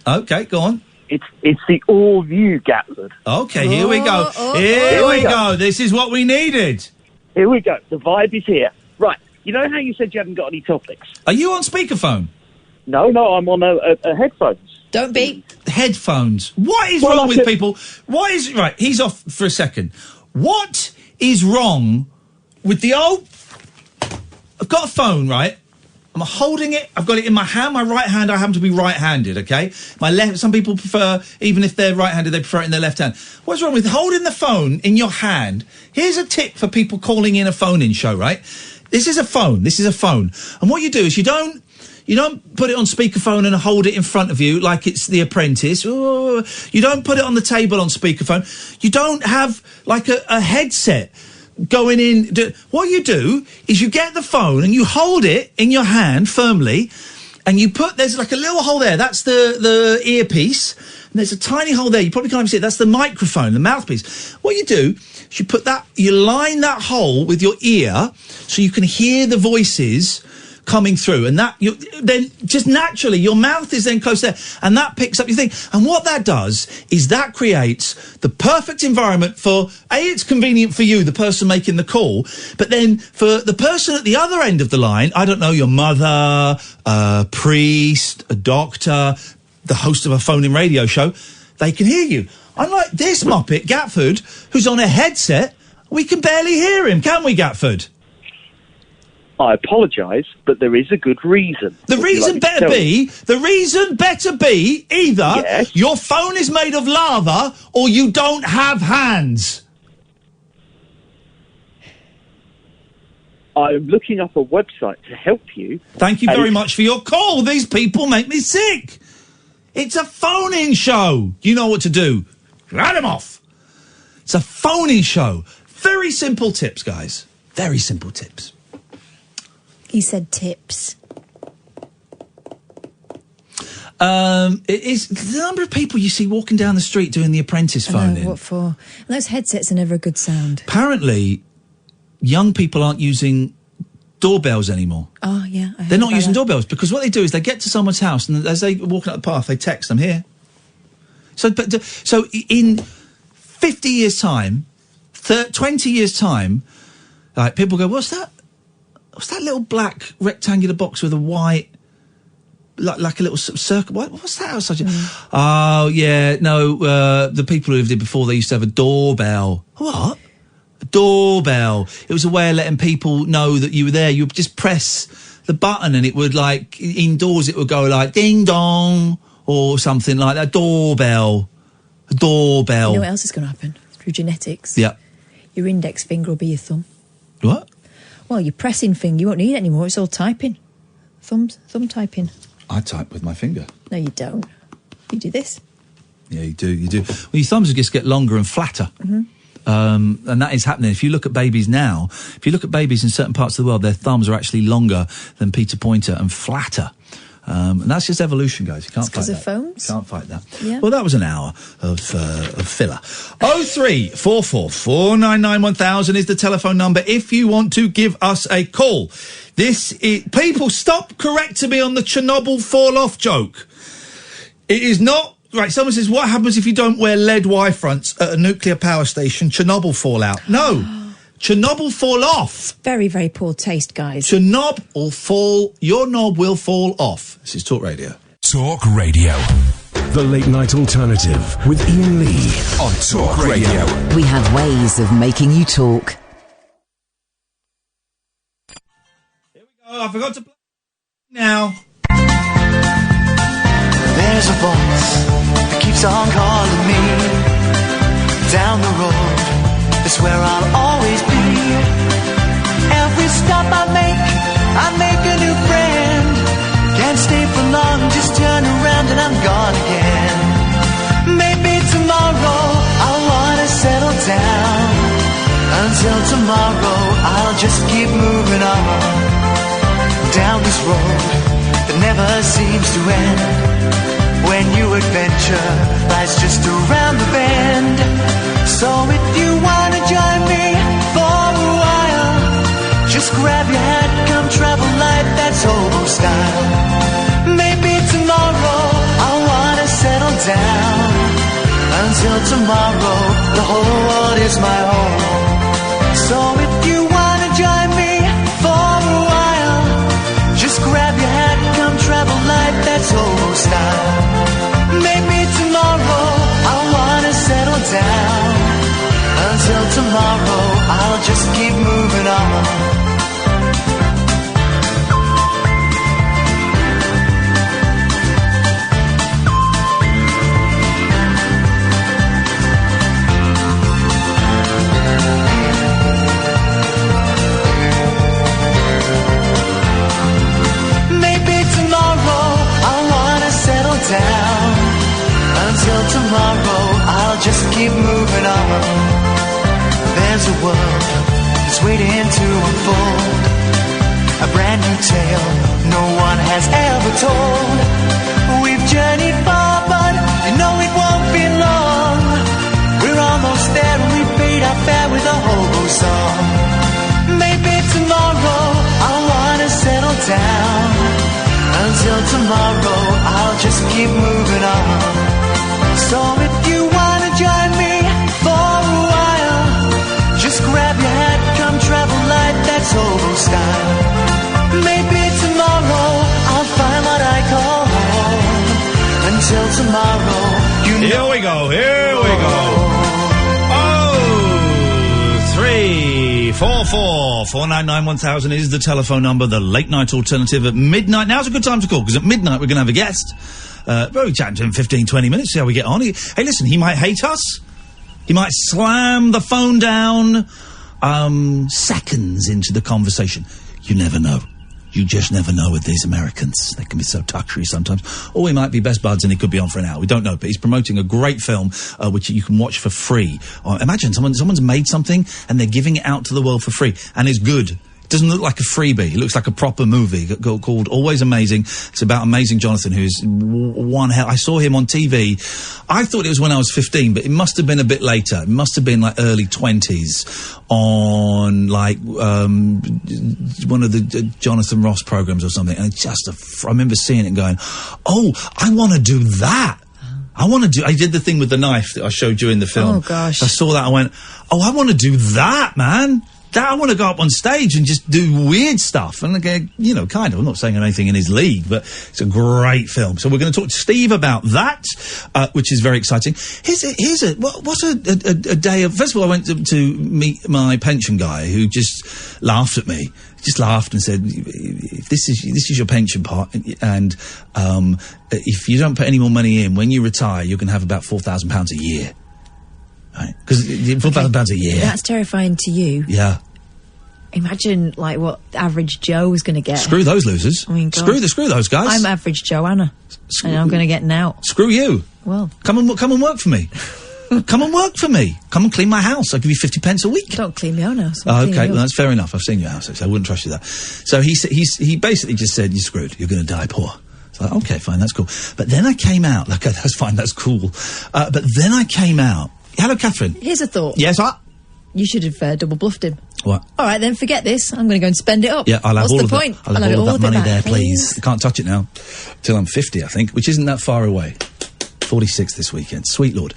Okay, go on. It's the All View Gatford. Okay, here we go. Here we go. This is what we needed. Here we go. The vibe is here. Right. You know how you said you haven't got any topics? Are you on speakerphone? No, I'm on a headphones. Don't be. Headphones. What is wrong with people? Right, he's off for a second. What is wrong with the old... I've got a phone, right? I'm holding it. I've got it in my hand, my right hand. I happen to be right-handed, okay? My left... Some people prefer, even if they're right-handed, they prefer it in their left hand. What's wrong with holding the phone in your hand? Here's a tip for people calling in a phone-in show, right? This is a phone. And what you do is you don't put it on speakerphone and hold it in front of you like it's The Apprentice. Ooh, you don't put it on the table on speakerphone. You don't have like a headset going in. What you do is you get the phone and you hold it in your hand firmly, and there's like a little hole there. That's the earpiece. And there's a tiny hole there. You probably can't even see it. That's the microphone, the mouthpiece. What you do is you line that hole with your ear so you can hear the voices coming through, and then just naturally your mouth is then close there, and that picks up your thing. And what that does is that creates the perfect environment for it's convenient for you, the person making the call, but then for the person at the other end of the line, I don't know, your mother, a priest, a doctor, the host of a phone-in radio show, they can hear you. Unlike this muppet, Gatford, who's on a headset, we can barely hear him, can we, Gatford? I apologise, but there is a good reason. The reason better be either your phone is made of lava or you don't have hands. I'm looking up a website to help you. Thank you very much for your call. These people make me sick. It's a phone-in show. You know what to do. Write them off. It's a phone-in show. Very simple tips, guys. Very simple tips. He said tips. It is the number of people you see walking down the street doing the apprentice phone-in. What for? And those headsets are never a good sound. Apparently, young people aren't using doorbells anymore. Oh, yeah. They're not using doorbells because what they do is they get to someone's house and as they walk up the path, they text them here. So in 50 years' time, 20 years' time, like people go, what's that? What's that little black rectangular box with a white, like a little circle? What's that outside? Oh, yeah, no, the people who lived here before, they used to have a doorbell. What? A doorbell. It was a way of letting people know that you were there. You would just press the button and it would, like, indoors it would go like ding dong or something like that. Doorbell. A doorbell. You know what else is going to happen? Through genetics. Yeah. Your index finger will be your thumb. What? Well, your pressing finger, you won't need it anymore. It's all typing. Thumb typing. I type with my finger. No, you don't. You do this. Yeah, you do. Well, your thumbs just get longer and flatter. Mm-hmm. And that is happening. If you look at babies now, if you look at babies in certain parts of the world, their thumbs are actually longer than Peter Pointer and flatter. And that's just evolution, guys. You can't fight that. Because of phones? Can't fight that. Yeah. Well, that was an hour of filler. 0344 499 1000 is the telephone number if you want to give us a call. People, stop correcting me on the Chernobyl fall-off joke. It is not... Right, someone says, what happens if you don't wear lead Y-fronts at a nuclear power station? Chernobyl fallout. No. Chernobyl fall off. Very, very poor taste, guys. Your knob will fall off. This is Talk Radio. Talk Radio. The Late Night Alternative with Iain Lee on Talk Radio. We have ways of making you talk. Here we go. I forgot to play now. There's a voice that keeps on calling me down the road. It's where I'll always be. Every stop I make a new friend. Can't stay for long, just turn around and I'm gone again. Maybe tomorrow I'll wanna settle down. Until tomorrow I'll just keep moving on. Down this road that never seems to end. When new adventure lies just around the bend. So if you wanna join me for a while, just grab your hat, come travel light, that's hobo style. Maybe tomorrow I'll wanna settle down. Until tomorrow, the whole world is my home. So if you wanna join me for a while, just grab your hat, come travel light, that's hobo style. Maybe tomorrow I'll wanna settle down. Until tomorrow I'll just keep moving on. Maybe tomorrow I'll wanna settle down. Until tomorrow I'll just keep moving on. There's a world that's waiting to unfold. A brand new tale no one has ever told. We've journeyed far but you know it won't be long. We're almost there and we paid our fare with a hobo song. Maybe tomorrow I'll wanna settle down. Until tomorrow I'll just keep moving on. So if you wanna join me for a while, just grab your hat, come travel light, that's hobo style. Maybe tomorrow I'll find what I call home. Until tomorrow, you know. Here we go. Oh, 3 0844 499 1000 is the telephone number, the late night alternative at midnight. Now's a good time to call, because at midnight we're going to have a guest. We'll chat to him 15, 20 minutes, see how we get on. Hey, listen, he might hate us. He might slam the phone down seconds into the conversation. You never know. You just never know with these Americans. They can be so touchy sometimes. Or we might be best buds and he could be on for an hour. We don't know. But he's promoting a great film which you can watch for free. Imagine someone's made something and they're giving it out to the world for free. And it's good. It doesn't look like a freebie. It looks like a proper movie called Always Amazing. It's about Amazing Johnathan, who's one hell. I saw him on TV. I thought it was when I was 15, but it must have been a bit later. It must have been like early 20s on like one of the Jonathan Ross programs or something. And it's just I remember seeing it and going, oh, I want to do that. I did the thing with the knife that I showed you in the film. Oh, gosh. I saw that. I went, oh, I want to do that, man. I want to go up on stage and just do weird stuff. And again, you know, kind of. I'm not saying anything in his league, but it's a great film. So we're going to talk to Steve about that, which is very exciting. What a day of... First of all, I went to meet my pension guy, who just laughed at me. Just laughed and said, if this is your pension part, and if you don't put any more money in, when you retire, you're going to have about £4,000 a year. Right, because £4,000 a year. That's terrifying to you. Yeah. Imagine, like, what average Joe was going to get. Screw those losers. I mean, God. Screw those guys. I'm average Joanna, and I'm going to get an out. Screw you. Well, come and work for me. Come and work for me. Come and clean my house. I'll give you 50 pence a week. Don't clean my own house. Okay, well, that's fair enough. I've seen your house, so I wouldn't trust you that. So he basically just said, you're screwed. You're going to die poor. So like, okay, fine, that's cool. But then I came out. Okay, that's fine, that's cool. But then I came out. Hello, Katherine. Here's a thought. Yes, what? You should have double bluffed him. What? All right, then forget this. I'm going to go and spend it up. Yeah, I'll have What's all the of point? That. I'll have all of that money there, please. I can't touch it now till I'm 50, I think, which isn't that far away. 46 this weekend. Sweet Lord.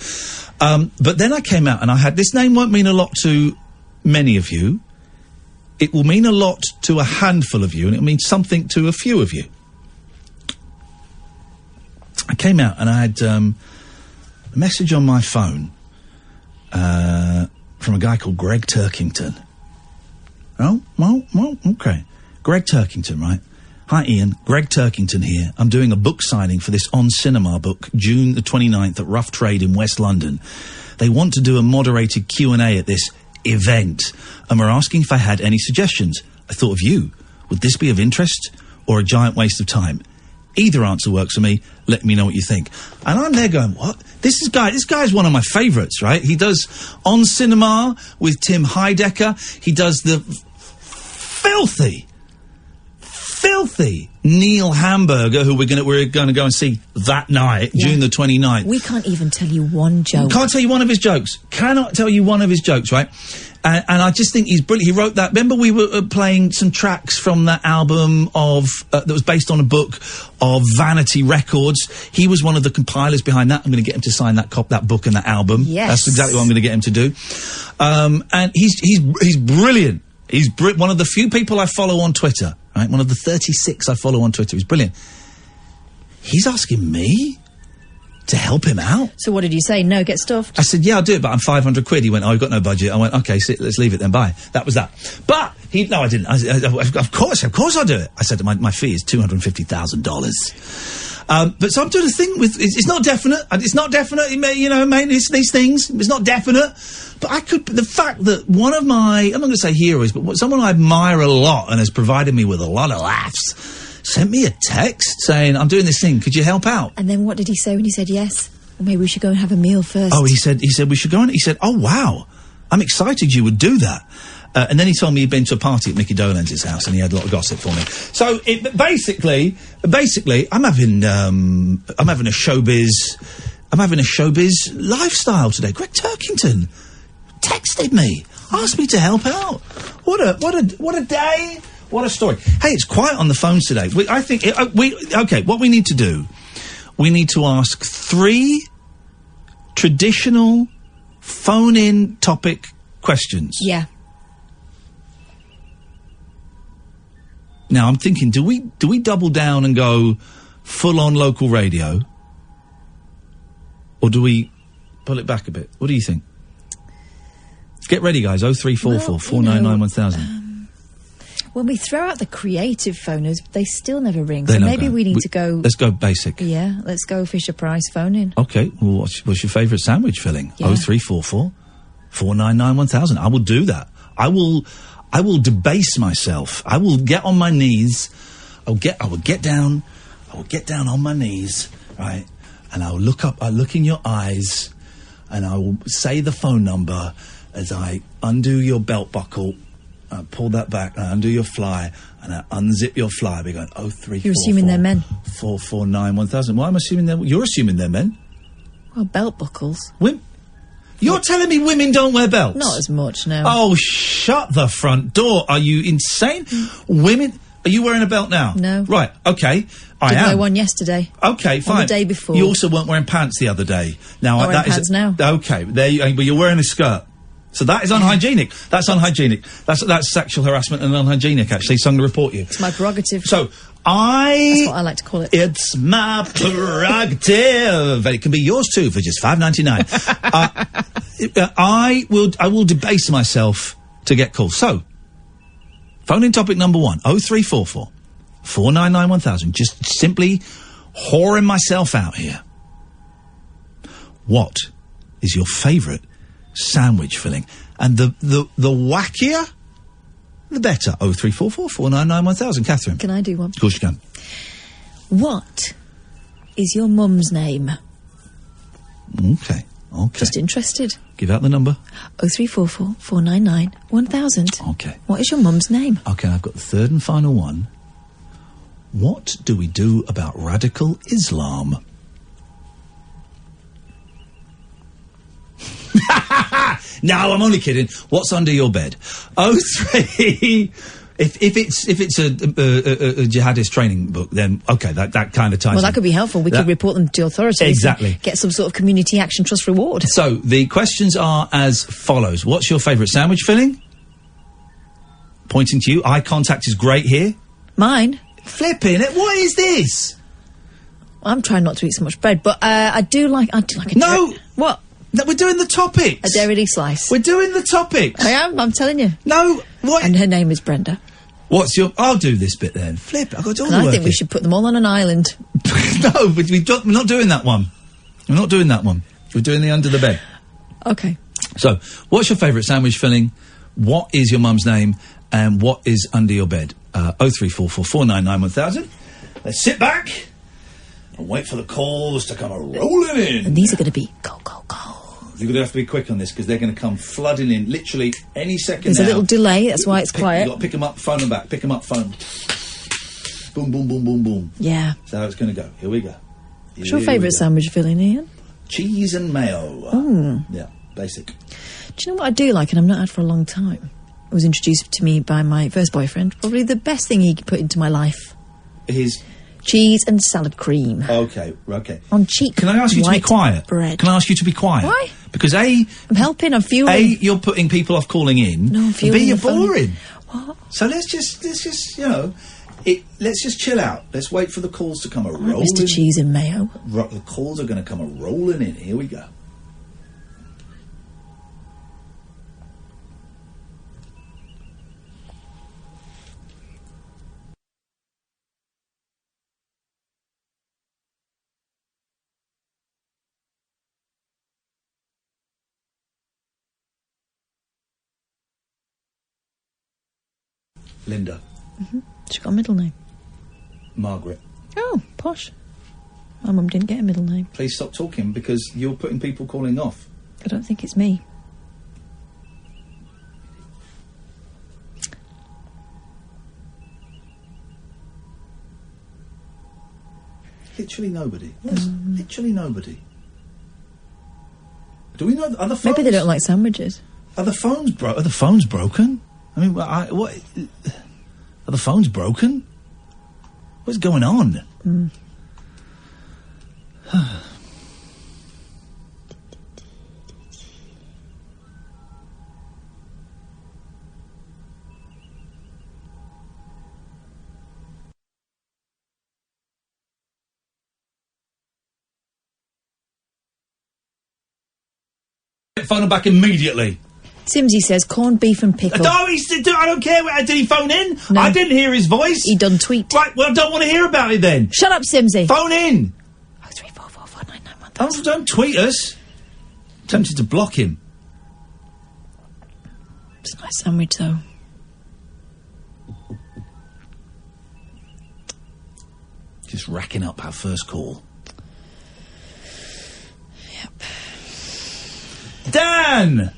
But then I came out and I had... This name won't mean a lot to many of you. It will mean a lot to a handful of you, and it'll mean something to a few of you. I came out and I had a message on my phone from a guy called Greg Turkington. Oh, well, okay. Greg Turkington, right? Hi, Iain. Greg Turkington here. I'm doing a book signing for this On Cinema book, June the 29th at Rough Trade in West London. They want to do a moderated Q&A at this event, and were asking if I had any suggestions. I thought of you. Would this be of interest or a giant waste of time? Either answer works for me. Let me know what you think. And I'm there going, what? This guy's one of my favourites, right? He does On Cinema with Tim Heidecker. He does the filthy Neil Hamburger, who we're going to go and see that night, yeah. June the 29th. We can't even tell you one joke. Can't tell you one of his jokes. Cannot tell you one of his jokes, right? And I just think he's brilliant. He wrote that. Remember, we were playing some tracks from that album of that was based on a book of Vanity Records. He was one of the compilers behind that. I'm going to get him to sign that book and that album. Yes, that's exactly what I'm going to get him to do. And he's brilliant. He's one of the few people I follow on Twitter. Right, one of the 36 I follow on Twitter. He's brilliant. He's asking me to help him out. So what did you say? No, get stuffed? I said, yeah, I'll do it, but I'm 500 quid. He went, oh, I've got no budget. I went, okay, let's leave it then, bye. That was that. But, no, I didn't. Of course I'll do it. I said, my fee is $250,000. But so I'm doing a thing with, it's not definite. It's not definite, it's these things. It's not definite. But the fact that one of my, I'm not going to say heroes, but someone I admire a lot and has provided me with a lot of laughs, sent me a text saying, I'm doing this thing, could you help out? And then what did he say when he said yes? Or maybe we should go and have a meal first. Oh, he said we should go and, he said, oh, wow, I'm excited you would do that. And then he told me he'd been to a party at Mickey Dolenz' house and he had a lot of gossip for me. So basically, I'm having a showbiz lifestyle today. Greg Turkington texted me, asked me to help out. What a day. What a story. Hey, it's quiet on the phones today. What we need to do, we need to ask 3 traditional phone-in topic questions. Yeah. Now, I'm thinking, do we double down and go full-on local radio? Or do we pull it back a bit? What do you think? Get ready, guys. 0344 499 1000. When we throw out the creative phoners, they still never ring. They So don't maybe go. we need to go... Let's go basic. Yeah, let's go Fisher-Price phoning. Okay, well, what's your favourite sandwich filling? Yeah. 0344 499 1000. I will do that. I will debase myself. I will get on my knees. I will get down on my knees, right? And I'll look in your eyes, and I will say the phone number as I undo your belt buckle. Pull that back, and I undo your fly, and I unzip your fly. We're going 0344. You're assuming they're men. 449 1000. Why am I assuming they're... You're assuming they're men. Well, belt buckles. You're telling me women don't wear belts? Not as much, no. Oh, shut the front door. Are you insane? Women... Are you wearing a belt now? No. Right, okay. I Didn't am. wear one yesterday. Okay, fine. On the day before. You also weren't wearing pants the other day. Now, Not wearing pants now. Okay, but you're wearing a skirt. So that is unhygienic. That's unhygienic. That's sexual harassment and unhygienic, actually, so I'm going to report you. It's my prerogative. So, That's what I like to call it. It's my prerogative. It can be yours too for just $5.99. I will debase myself to get calls. So, phone in topic number 1, 0344 499 1000. Just simply whoring myself out here. What is your favourite sandwich filling? And the wackier, the better. 0344 499 1000. Katherine. Can I do one? Of course you can. What is your mum's name? Okay. Just interested. Give out the number. 0344 499 1000. Okay. What is your mum's name? Okay, I've got the third and final one. What do we do about radical Islam? No, I'm only kidding. What's under your bed? 03. If it's a jihadist training book, then okay, that kind of ties. Well, that in. could be helpful. We could report them to authorities. Exactly. And get some sort of community action trust reward. So the questions are as follows: what's your favourite sandwich filling? Pointing to you. Eye contact is great here. Mine. Flipping it. What is this? I'm trying not to eat so much bread, but I do like a No. What? No, we're doing the topics. A Dairy slice. We're doing the topics. I am. I'm telling you. No. What? And her name is Brenda. What's your... I'll do this bit then. Flip. I've got to do all And the I think work we here. should put them all on an island. No, but we're not doing that one. We're not doing that one. We're doing the under the bed. Okay. So, what's your favourite sandwich filling? What is your mum's name? And what is under your bed? 0344 499 1000. Let's sit back and wait for the calls to come rolling in. And these are going to be go. You're going to have to be quick on this because they're going to come flooding in literally any second. There's now. a little delay, that's why it's quiet. You've got to pick them up, phone them back. Pick them up, phone. Boom, boom, boom, boom, boom. Yeah. That's how it's going to go. Here we go. What's your favourite sandwich filling, Ian? Cheese and mayo. Yeah, basic. Do you know what I do like and I've not had for a long time? It was introduced to me by my first boyfriend. Probably the best thing he could put into my life. His... cheese and salad cream. Okay. On cheap. Can I ask you to be quiet? Bread. Can I ask you to be quiet? Why? Because I'm helping, I'm fueling. A, you're putting people off calling in. No, I'm and fueling B, you're the phone. boring. What? So let's just let's just chill out. Let's wait for the calls to come rolling. Mr. Cheese and Mayo. The calls are going to come rolling in. Here we go. Linda. She got a middle name. Margaret. Oh, posh. My mum didn't get a middle name. Please stop talking because you're putting people calling off. I don't think it's me. Literally nobody. Yes, literally nobody. Do we know other phones? Maybe they don't like sandwiches. Are the phones broken? I mean, what? Are the phones broken? What's going on? Phone them back immediately. Simsy says corned beef and pickle. No, I don't care. Did he phone in? No. I didn't hear his voice. He done tweet. Right, well, I don't want to hear about it then. Shut up, Simsy. Phone in. 03444991000. Don't tweet us. Tempted to block him. It's a nice sandwich, though. Just racking up our first call. Yep. Dan!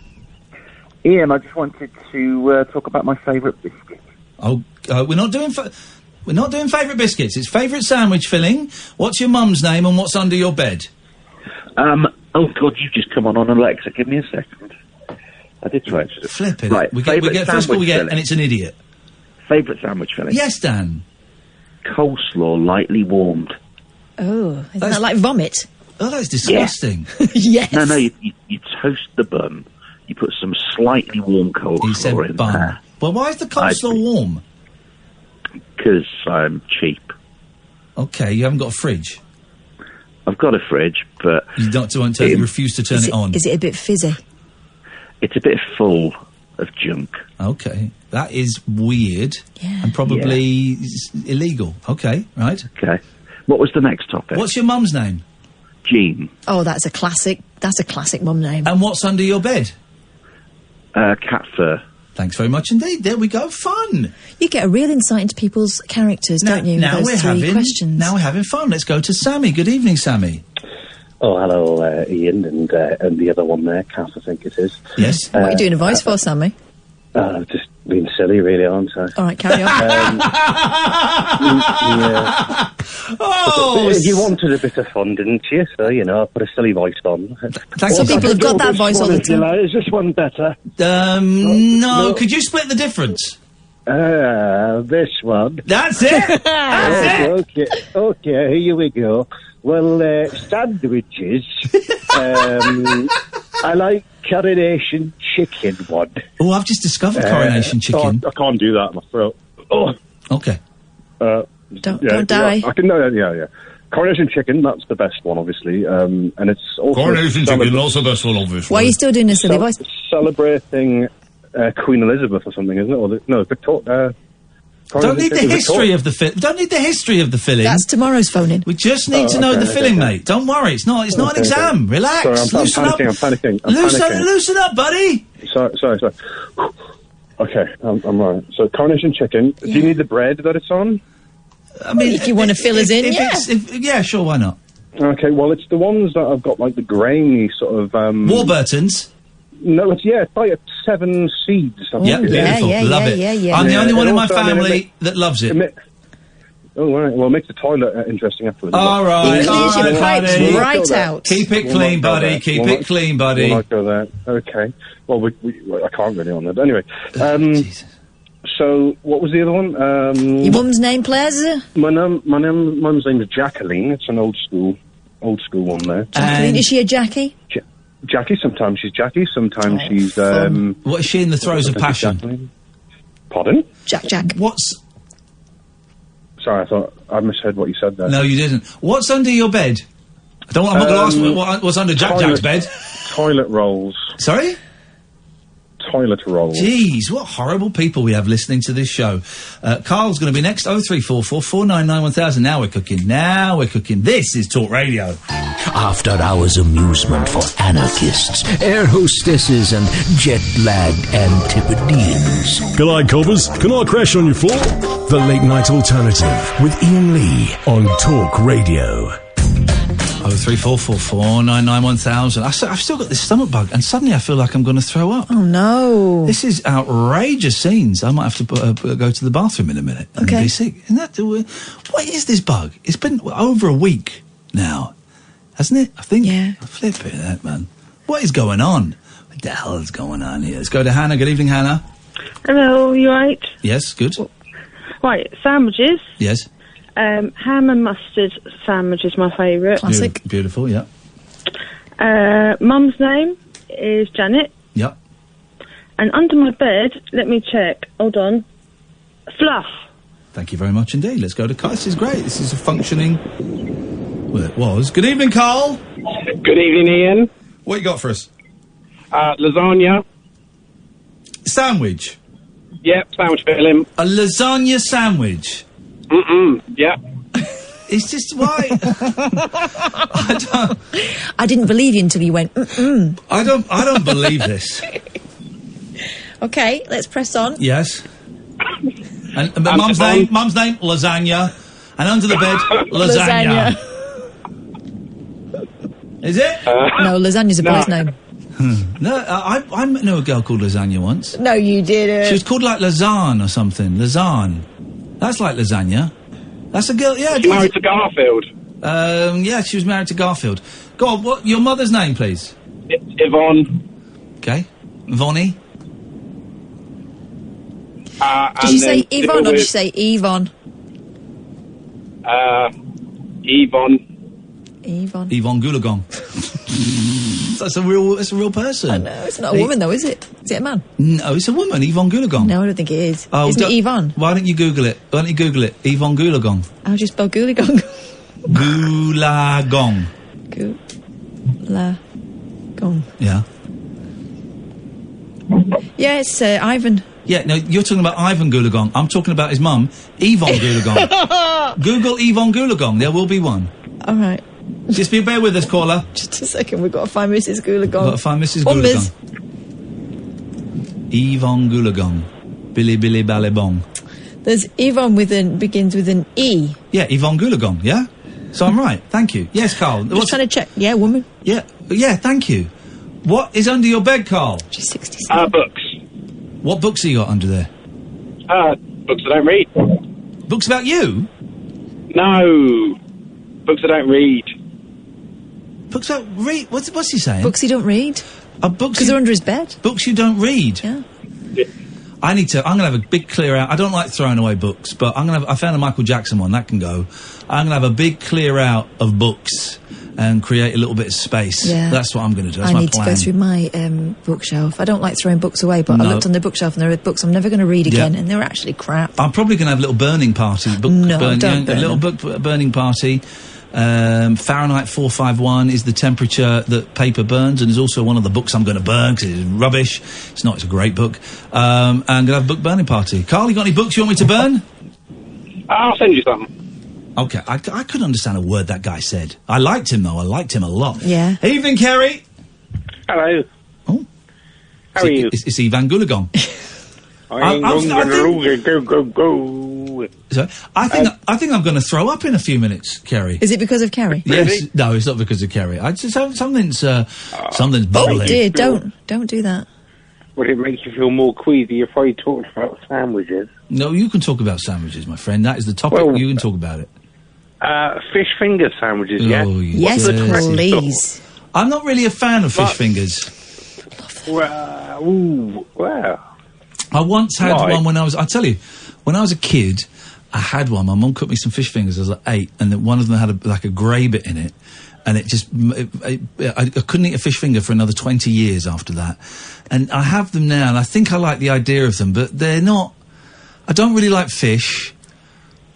Ian, I just wanted to talk about my favourite biscuit. We're not doing favourite biscuits. It's favourite sandwich filling. What's your mum's name and what's under your bed? Oh God, you've just come on Alexa. Give me a second. I did try to flip it. Right, we get first call we get, filling. and it's an idiot. Favourite sandwich filling? Yes, Dan. Coleslaw, lightly warmed. Oh, isn't that like vomit? Oh, that's disgusting. Yes. No, you toast the bun. You put some slightly warm coleslaw in there. Well, why is the coleslaw warm? Because I'm cheap. Okay, you haven't got a fridge. I've got a fridge, but you refuse to turn it on. Is it a bit fizzy? It's a bit full of junk. Okay, that is weird and probably illegal. Okay, right. Okay. What was the next topic? What's your mum's name? Jean. Oh, that's a classic mum name. And what's under your bed? Cat fur. Thanks very much indeed. There we go. Fun. You get a real insight into people's characters, don't you? Now Those three questions. Now we're having fun. Let's go to Sammy. Good evening, Sammy. Oh, hello, Ian, and the other one there, Kath, I think it is. Yes. What are you doing a voice for, Sammy? Just being silly, really, aren't I? All right, carry on. Yeah. Oh, you wanted a bit of fun, didn't you? So, I put a silly voice on. Some people have got that voice all the time. Is this one better? No. Could you split the difference? This one. That's it. That's it. Okay, here we go. Well, sandwiches. I like Coronation Chicken one. Oh, I've just discovered Coronation Chicken. I can't do that in my throat. Oh. Okay. Don't die. I can. Yeah. Coronation Chicken, that's the best one, obviously. And it's also Coronation Chicken, that's the best one, obviously. Why are you still doing a silly voice? Celebrating Queen Elizabeth or something, isn't it? Or Victoria. Don't need the history of the filling. That's tomorrow's phone-in. We just need to know the filling, mate. Don't worry, it's not an exam. Relax. Sorry, I'm panicking. Loosen up, buddy. Sorry. Okay, I'm right. So Coronation Chicken. Do you need the bread that it's on? I mean, if you want to fill us in, yeah, sure, why not? Okay, well, it's the ones that have got like the grainy sort of. Warburtons. No, it's like 7 seeds. Yeah, beautiful. Love it. Yeah. I'm the only one in my family that loves it. Oh, right. Well, it makes the toilet interesting afterwards. All right. It clears your pipes right out. Keep it clean, buddy. Keep it clean, buddy. We'll not go there. Okay. Well, I can't really on that. Anyway. So, what was the other one? Your mum's name, please? My mum's name is Jacqueline. It's an old school one there. Jacqueline, is she a Jackie? Jackie, sometimes she's Jackie, sometimes she's... what is she in the throes of passion? Jacqueline. Pardon? Jack. Sorry, I thought I misheard what you said there. No, you didn't. What's under your bed? I'm not going to ask what's under Jack's bed. Toilet rolls. Sorry? Toilet rolls. Jeez, what horrible people we have listening to this show. Carl's going to be next. 0344 499 1000. Now we're cooking. This is Talk Radio. After hours amusement for anarchists, air hostesses, and jet-lagged Antipodeans. G'day, coppers. Can I crash on your floor? The Late Night Alternative with Iain Lee on Talk Radio. 0344 499 1000. I've still got this stomach bug, and suddenly I feel like I'm going to throw up. Oh, no. This is outrageous scenes. I might have to go to the bathroom in a minute and be sick. Isn't that what is this bug? It's been over a week now, hasn't it? I think. Yeah. Flip it, man. What is going on? What the hell is going on here? Let's go to Hannah. Good evening, Hannah. Hello, you right? Yes, good. Right, sandwiches. Yes. Ham and mustard sandwich is my favourite. Classic. Beautiful, yeah. Mum's name is Janet. Yep. And under my bed, let me check. Hold on. Fluff. Thank you very much indeed. Let's go to Carl. This is great. This is a functioning... Well, it was. Good evening, Carl. Good evening, Ian. What you got for us? Lasagna. sandwich? Yep, sandwich filling. A lasagna sandwich? Yep. It's just, why? I didn't believe you until you went, I don't believe this. Okay, let's press on. Yes. And mum's name, lasagna. And under the bed, lasagna. Is it? No, lasagna's a boy's name. No, I knew a girl called Lasagna once. No, you didn't. She was called like Lazan or something. Lazan. That's like lasagna. That's a girl, yeah. She's married to Garfield. Yeah, she was married to Garfield. Go on, what, your mother's name, please? Yvonne. Okay. Vonnie? Did you say Yvonne or did you say Yvonne? Yvonne. Yvonne. Yvonne Goolagong. That's a real person. I know, it's not a woman though, is it? Is it a man? No, it's a woman, Yvonne Goolagong. No, I don't think it is. Oh, Isn't it Yvonne? Why don't you Google it? Yvonne Goolagong. How do you spell Goolagong? Goolagong. Goolagong. Yeah. Yeah, it's Ivan. Yeah, no, you're talking about Ivan Goolagong. I'm talking about his mum, Yvonne Goolagong. Google Yvonne Goolagong. There will be one. All right. Just bear with us, caller. Just a second, we've got to find Mrs. Goolagong. Got to find Mrs. Goolagong. Yvonne Goolagong. Billy Ballybong. There's Yvonne begins with an E. Yeah, Yvonne Goolagong, yeah? So I'm right, thank you. Yes, Carl. Just trying to check. Yeah, woman. Yeah, thank you. What is under your bed, Carl? She's 67. Books. What books have you got under there? Books I don't read. Books about you? No. Books I don't read. Books about read? What's he saying? Books he don't read? Books because they're under his bed. Books you don't read? Yeah. I'm going to have a big clear out. I don't like throwing away books, but I found a Michael Jackson one, that can go. I'm going to have a big clear out of books and create a little bit of space. Yeah. That's what I'm going to do. That's I my need plan. to go through my bookshelf. I don't like throwing books away, but I looked on the bookshelf and there are books I'm never going to read again, and they're actually crap. I'm probably going to have a little burning party. Don't a burn little book burning party. Fahrenheit 451 is the temperature that paper burns, and is also one of the books I'm going to burn because it's rubbish. It's not. It's a great book. I'm going to have a book burning party. Carl, you got any books you want me to burn? I'll send you some. Okay, I couldn't understand a word that guy said. I liked him though. I liked him a lot. Yeah. Evening, Kerry. Hello. Oh. How are you? It's Ivan Goolagong. So, I think I'm going to throw up in a few minutes, Kerry. Is it because of Kerry? Yes. Really? No, it's not because of Kerry. something's bubbling. Oh dear, don't do that. Would it make you feel more queasy if I talked about sandwiches? No, you can talk about sandwiches, my friend. That is the topic. Well, you can talk about it. Fish finger sandwiches, yeah? Oh, yes, please. I'm not really a fan of fish fingers. Well. I once had one when I was a kid, I had one. My mum cooked me some fish fingers. I was like 8, and then one of them had a grey bit in it, and I couldn't eat a fish finger for another 20 years after that. And I have them now, and I think I like the idea of them, but they're not. I don't really like fish.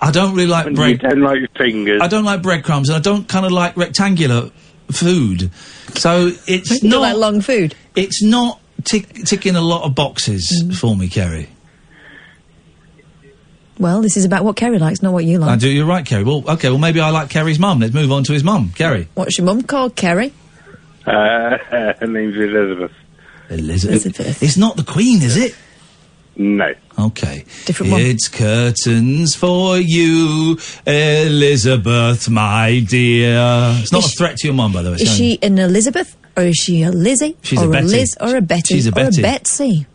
I don't really like bread. You don't like fingers. I don't like breadcrumbs, and I don't kind of like rectangular food. So it's you not don't like long food. It's not ticking a lot of boxes for me, Kerry. Well, this is about what Kerry likes, not what you like. You're right, Kerry. Well, okay, maybe I like Kerry's mum. Let's move on to his mum. Kerry. What's your mum called, Kerry? Her name's Elizabeth. Elizabeth. It's not the Queen, is it? No. Okay. Different one. It's curtains for you, Elizabeth, my dear. It's not a threat to your mum, by the way. Is she an Elizabeth, or is she a Lizzie? She's or a Betty. Liz, or a Betty? She's a Betty. Or a Betsy?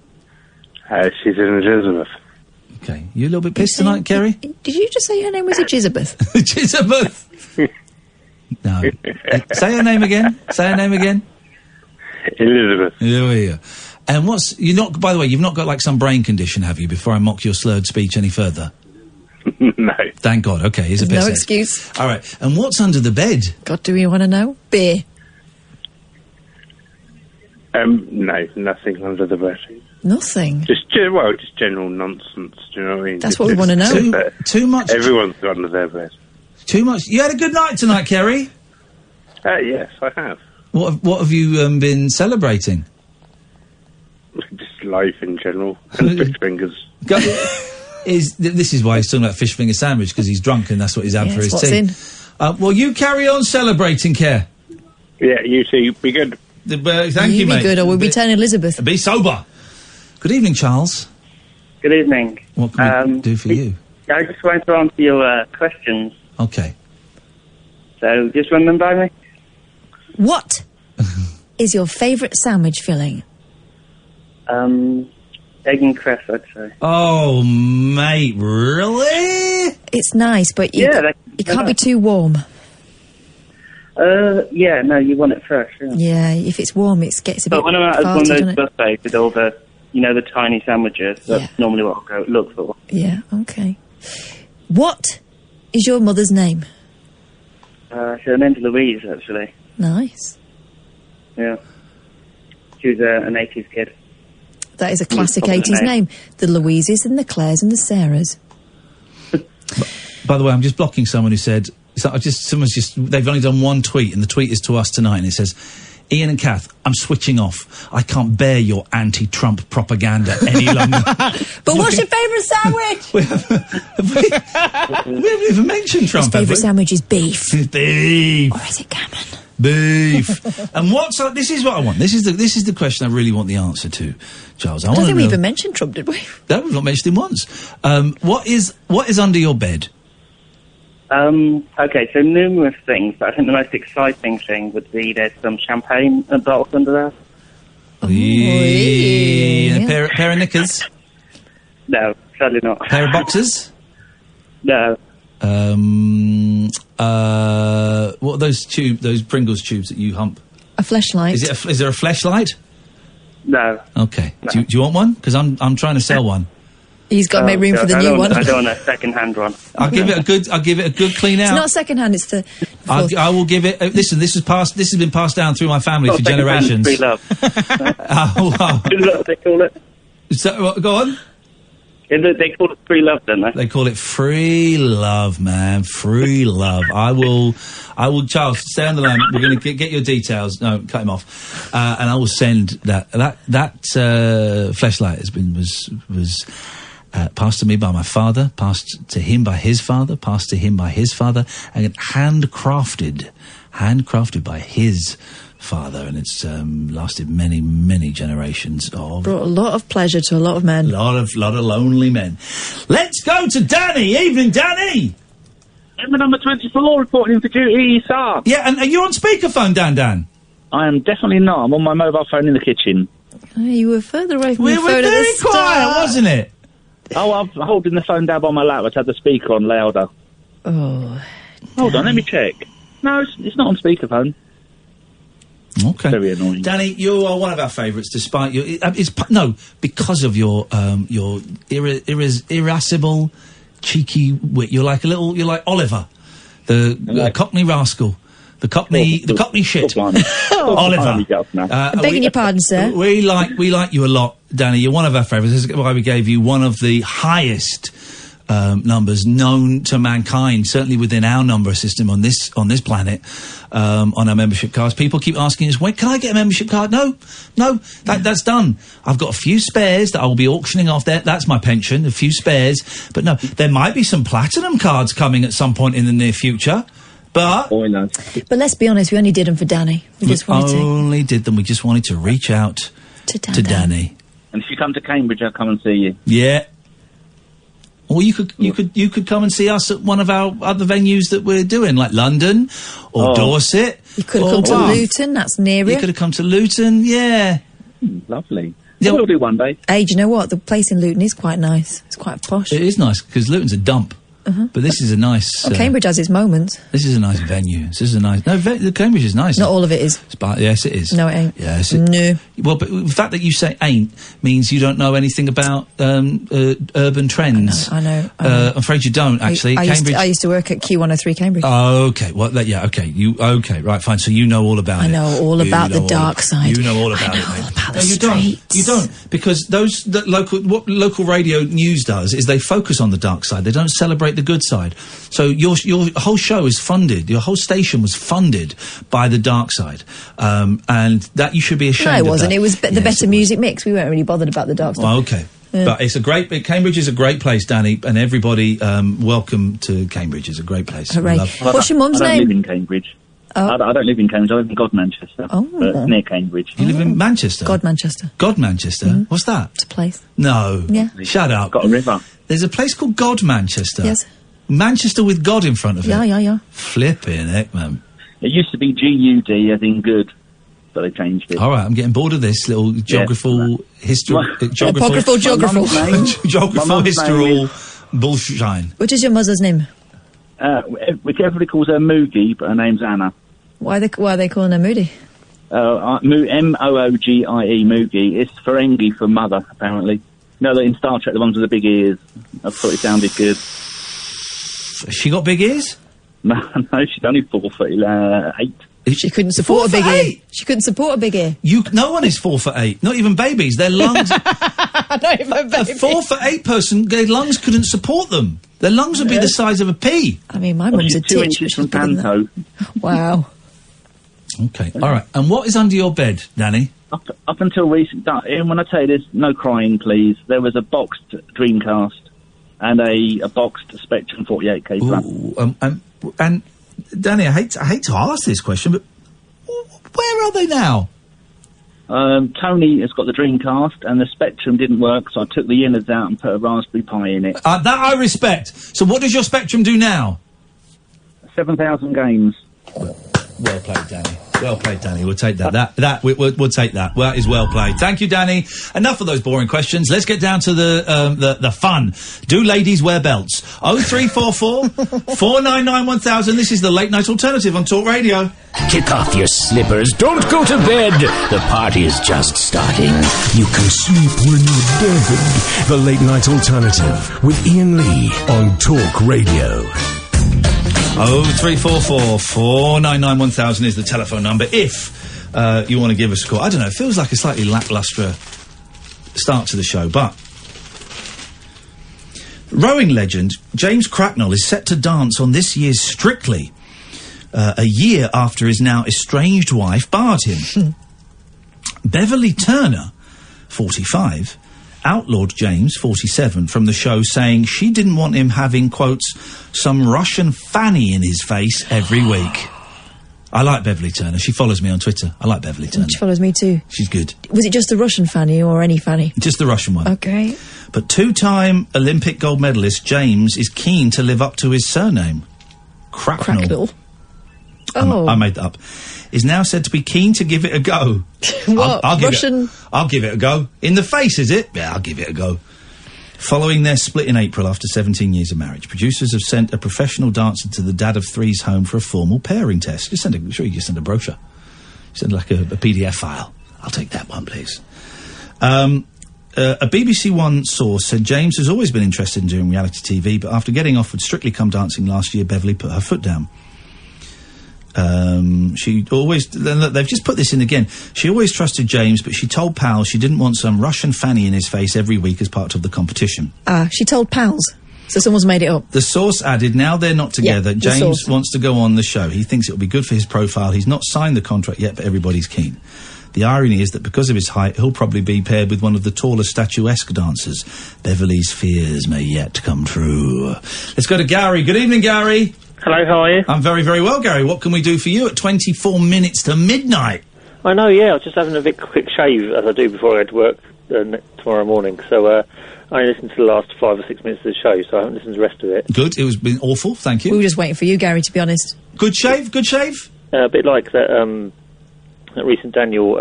She's an Elizabeth. Okay. You a little bit pissed tonight, Kerry? Did you just say her name was Elizabeth? Elizabeth. No. Say her name again. Say her name again. Elizabeth. Yeah. And by the way, you've not got like some brain condition, have you, before I mock your slurred speech any further? No. Thank God. Okay, here's a bit. No excuse. All right. And what's under the bed? God, do we want to know? Beer. No, nothing under the bed. Nothing? Just general nonsense, do you know what I mean? That's what we want to know. Too much? Everyone's got under their bed. Too much? You had a good night tonight, Kerry? Yes, I have. What have you been celebrating? Just life in general, and fish fingers. This is why he's talking about fish finger sandwich, because he's drunk and that's what he's had for his what's tea. in. Well, you carry on celebrating, Care. Yeah, you too. Be good. Thank you, mate. Be good, or we'll be telling Elizabeth. Be sober. Good evening, Charles. Good evening. What can we do for you? I just wanted to answer your questions. Okay. So, just run them by me. What is your favourite sandwich filling? Egg and cress, I'd say. Oh, mate, really? It's nice, but you can't be too warm. Yeah, no, you want it fresh. Yeah, if it's warm, it gets a bit. But when I'm out at one of farty, those buffets with all the, the tiny sandwiches, that's normally what I'll go look for. Yeah, okay. What is your mother's name? Her name's Louise, actually. Nice. Yeah. She was an 80s kid. That is a classic 80s name. The Louises and the Claires and the Sarahs. By the way, I'm just blocking someone who said, they've only done one tweet, and the tweet is to us tonight, and it says, Iain and Kath, I'm switching off. I can't bear your anti-Trump propaganda any longer. But what's your favourite sandwich? We haven't even mentioned Trump, His favourite sandwich is beef. Beef. Or is it gammon? Beef. And this is what I want. This is the question I really want the answer to, Charles. I don't think we even mentioned Trump, did we? No, we've not mentioned him once. What is under your bed? Okay, so numerous things, but I think the most exciting thing would be there's some champagne bottles under there. And a pair of knickers? No, sadly not. A pair of boxers? No. What are those Pringles tubes that you hump? A fleshlight. Is there a fleshlight? No. Okay. No. Do you want one? Because I'm trying to sell one. He's got to make room for the new one. I don't want a second-hand one. I'll give it a good clean out. It's not second-hand. It's the. I will give it. Listen, this has been passed down through my family for generations. Free love. Free love, they call it. Go on. They call it free love, don't they? They call it free love, man. Free love. I will, Charles, stay on the line. We're going to get your details. No, cut him off. And I will send that fleshlight was passed to me by my father, passed to him by his father, passed to him by his father, and handcrafted by his father, and it's lasted many generations of. Brought a lot of pleasure to a lot of men. Lot of lonely men. Let's go to Danny. Evening, Danny. Emma number 24 reporting for duty, sir. Yeah, and are you on speakerphone, Dan? I am definitely not. I'm on my mobile phone in the kitchen. Oh, you were further away from we the were phone at very the start. quiet, wasn't it? Oh, I'm holding the phone down by my lap. I had the speaker on louder. Oh. Hold on, let me check. No, it's not on speakerphone. Okay. Very annoying. Danny, you are one of our favourites, despite your... because of your irascible, cheeky wit. You're like Oliver, the Cockney rascal. The Cockney shit. Oliver. I'm begging your pardon, sir. We like you a lot, Danny. You're one of our favourites. This is why we gave you one of the highest numbers known to mankind, certainly within our number system on this planet, on our membership cards. People keep asking us, "When can I get a membership card?" No, that's done. I've got a few spares that I will be auctioning off. There, that's my pension. A few spares, but no, there might be some platinum cards coming at some point in the near future. But let's be honest, we only did them for Danny. We just wanted did them. We just wanted to reach out to Danny. And if you come to Cambridge, I'll come and see you. Yeah. Or you could come and see us at one of our other venues that we're doing, like London or Dorset. You could have come to Luton. That's near you. You could have come to Luton. Yeah. Lovely. Yeah, we'll do one day. Hey, do you know what? The place in Luton is quite nice. It's quite posh. It is nice because Luton's a dump. But this is a nice... Cambridge has its moments. This is a nice venue. This is a nice... No, Cambridge is nice. Not all of it is. Yes, it is. No, it ain't. Yes, No. Well, but the fact that you say ain't means you don't know anything about urban trends. I know. I'm afraid you don't, actually. I used to work at Q103 Cambridge. Oh, okay. Well, okay. Okay, right, fine. So you know all about it. I know all about the dark side. You know all about it, mate. All about the streets. You don't. Because what local radio news does is they focus on the dark side. They don't celebrate the good side. So your whole show is funded, your whole station was funded by the dark side. And that you should be ashamed of. No, it wasn't. That. It was the better music mix. We weren't really bothered about the dark stuff. Oh, okay. But it's Cambridge is a great place, Danny, and everybody, welcome to Cambridge. It's a great place. Hooray. What's your mum's I name? don't live in Cambridge. Oh. I don't live in Cambridge, I live in Godmanchester. Oh. But near Cambridge. You live in Manchester? Godmanchester. Godmanchester? What's that? It's a place. No. Yeah. Shut up. Got a river. There's a place called Godmanchester. Yes. Manchester with God in front of it. Yeah. Flipping heck, man. It used to be G-U-D, as in good, but they changed it. All right, I'm getting bored of this little geographical history. Geographical. Geographical Mum's historical bullshine. What is your mother's name? Which everybody calls her Moogie, but her name's Anna. Why are they calling her Moody? M-O-O-G-I-E, Moogie. It's Ferengi for mother, apparently. No, in Star Trek, the ones with the big ears. I thought it sounded good. She got big ears? No, she's only 4'8". She couldn't support a big ear. She couldn't support a big ear. No one is 4'8". Not even babies. Their lungs. Not even a baby. A 4'8" person, their lungs couldn't support them. Their lungs would be the size of a pea. I mean, my mum's a She's 2 titch. inches from Panto. Wow. Okay, all right. And what is under your bed, Danny? Up until recent, Ian, when I tell you this, no crying, please. There was a boxed Dreamcast and a boxed Spectrum 48K Plus. And Danny, I hate to ask this question, but where are they now? Tony has got the Dreamcast and the Spectrum didn't work, so I took the innards out and put a Raspberry Pi in it. That I respect. So what does your Spectrum do now? 7,000 games. Well played, Danny. Well played, Danny. We'll take that. We'll take that. Well, that is well played. Thank you, Danny. Enough of those boring questions. Let's get down to the fun. Do ladies wear belts? 0344 499 1000. This is the Late Night Alternative on Talk Radio. Kick off your slippers. Don't go to bed. The party is just starting. You can sleep when you're dead. The Late Night Alternative with Iain Lee on Talk Radio. 0344 499 1000 is the telephone number if you want to give us a call. I don't know, it feels like a slightly lacklustre start to the show, but rowing legend James Cracknell is set to dance on this year's Strictly, a year after his now estranged wife barred him. Beverly Turner, 45, outlawed James, 47, from the show, saying she didn't want him having, quotes, some Russian fanny in his face every week. I like Beverly Turner. She follows me on Twitter. I like Beverly Turner. She follows me too. She's good. Was it just the Russian fanny or any fanny? Just the Russian one. Okay. But two-time Olympic gold medalist James is keen to live up to his surname. Cracknell. Oh. I made that up. Is now said to be keen to give it a go. What? I'll give Russian? I'll give it a go. In the face, is it? Yeah, I'll give it a go. Following their split in April after 17 years of marriage, producers have sent a professional dancer to the dad of three's home for a formal pairing test. Sure, you can send a brochure. Send like a PDF file. I'll take that one, please. A BBC One source said James has always been interested in doing reality TV, but after getting offered Strictly Come Dancing last year, Beverly put her foot down. She always, they've just put this in again. She always trusted James, but she told pals she didn't want some Russian fanny in his face every week as part of the competition. She told pals. So someone's made it up. The source added, now they're not together, James wants to go on the show. He thinks it'll be good for his profile. He's not signed the contract yet, but everybody's keen. The irony is that because of his height, he'll probably be paired with one of the taller statuesque dancers. Beverly's fears may yet come true. Let's go to Gary. Good evening, Gary. Hello, how are you? I'm very, very well, Gary. What can we do for you at 24 minutes to midnight? I know, yeah. I was just having a quick shave, as I do before I go to work tomorrow morning. So I only listened to the last 5 or 6 minutes of the show, so I haven't listened to the rest of it. Good. It was been awful. Thank you. We were just waiting for you, Gary, to be honest. Good shave? Good shave? A bit like that recent Daniel,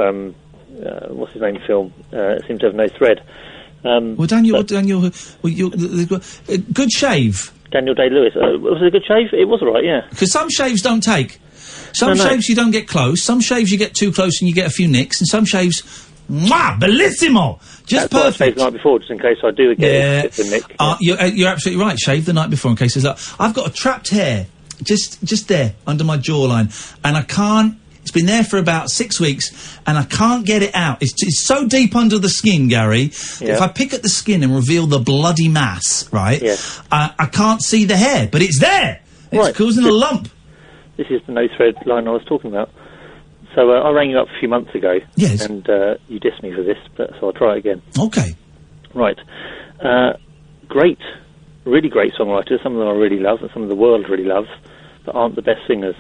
what's his name, film, seemed to have no thread. Good shave? Daniel Day-Lewis. Was it a good shave? It was all right, yeah. Because some shaves don't take. Some shaves you don't get close. Some shaves you get too close and you get a few nicks. And some shaves, mwah, bellissimo! Just That's perfect. I shaved the night before, just in case I do get a nick. You're absolutely right. Shave the night before in case there's that. I've got a trapped hair just there under my jawline, and I can't. It's been there for about 6 weeks, and I can't get it out. It's so deep under the skin, Gary. Yeah. If I pick at the skin and reveal the bloody mass, right, Yes. I can't see the hair, but it's there. It's causing a lump. This is the no thread line I was talking about. So I rang you up a few months ago. Yes. And you dissed me for this, so I'll try it again. Okay. Right. Great, really great songwriters. Some of them I really love, and some of the world really loves, but aren't the best singers.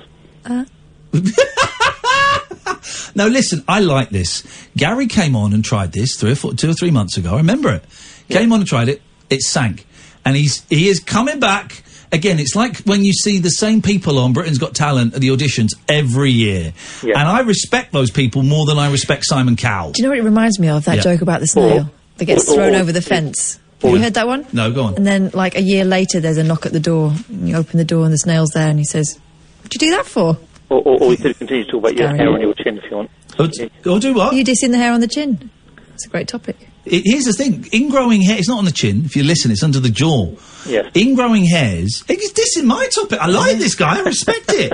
No, listen, I like this. Gary came on and tried this 2 or 3 months ago. I remember it. Came on and tried it. It sank. And he is coming back. Again, it's like when you see the same people on Britain's Got Talent at the auditions every year. Yeah. And I respect those people more than I respect Simon Cowell. Do you know what it reminds me of? That Yeah. joke about the snail that gets thrown over the fence. Have you heard that one? No, go on. And then, like, a year later, there's a knock at the door. And you open the door and the snail's there, and he says, "What'd you do that for?" Or we could continue to talk about your Gary. hair on your chin if you want. Or do what? You dissing the hair on the chin. It's a great topic. Here's the thing. Ingrowing hair, it's not on the chin. If you listen, it's under the jaw. Yes. Ingrowing hairs, it's dissing my topic. I like this guy. I respect it.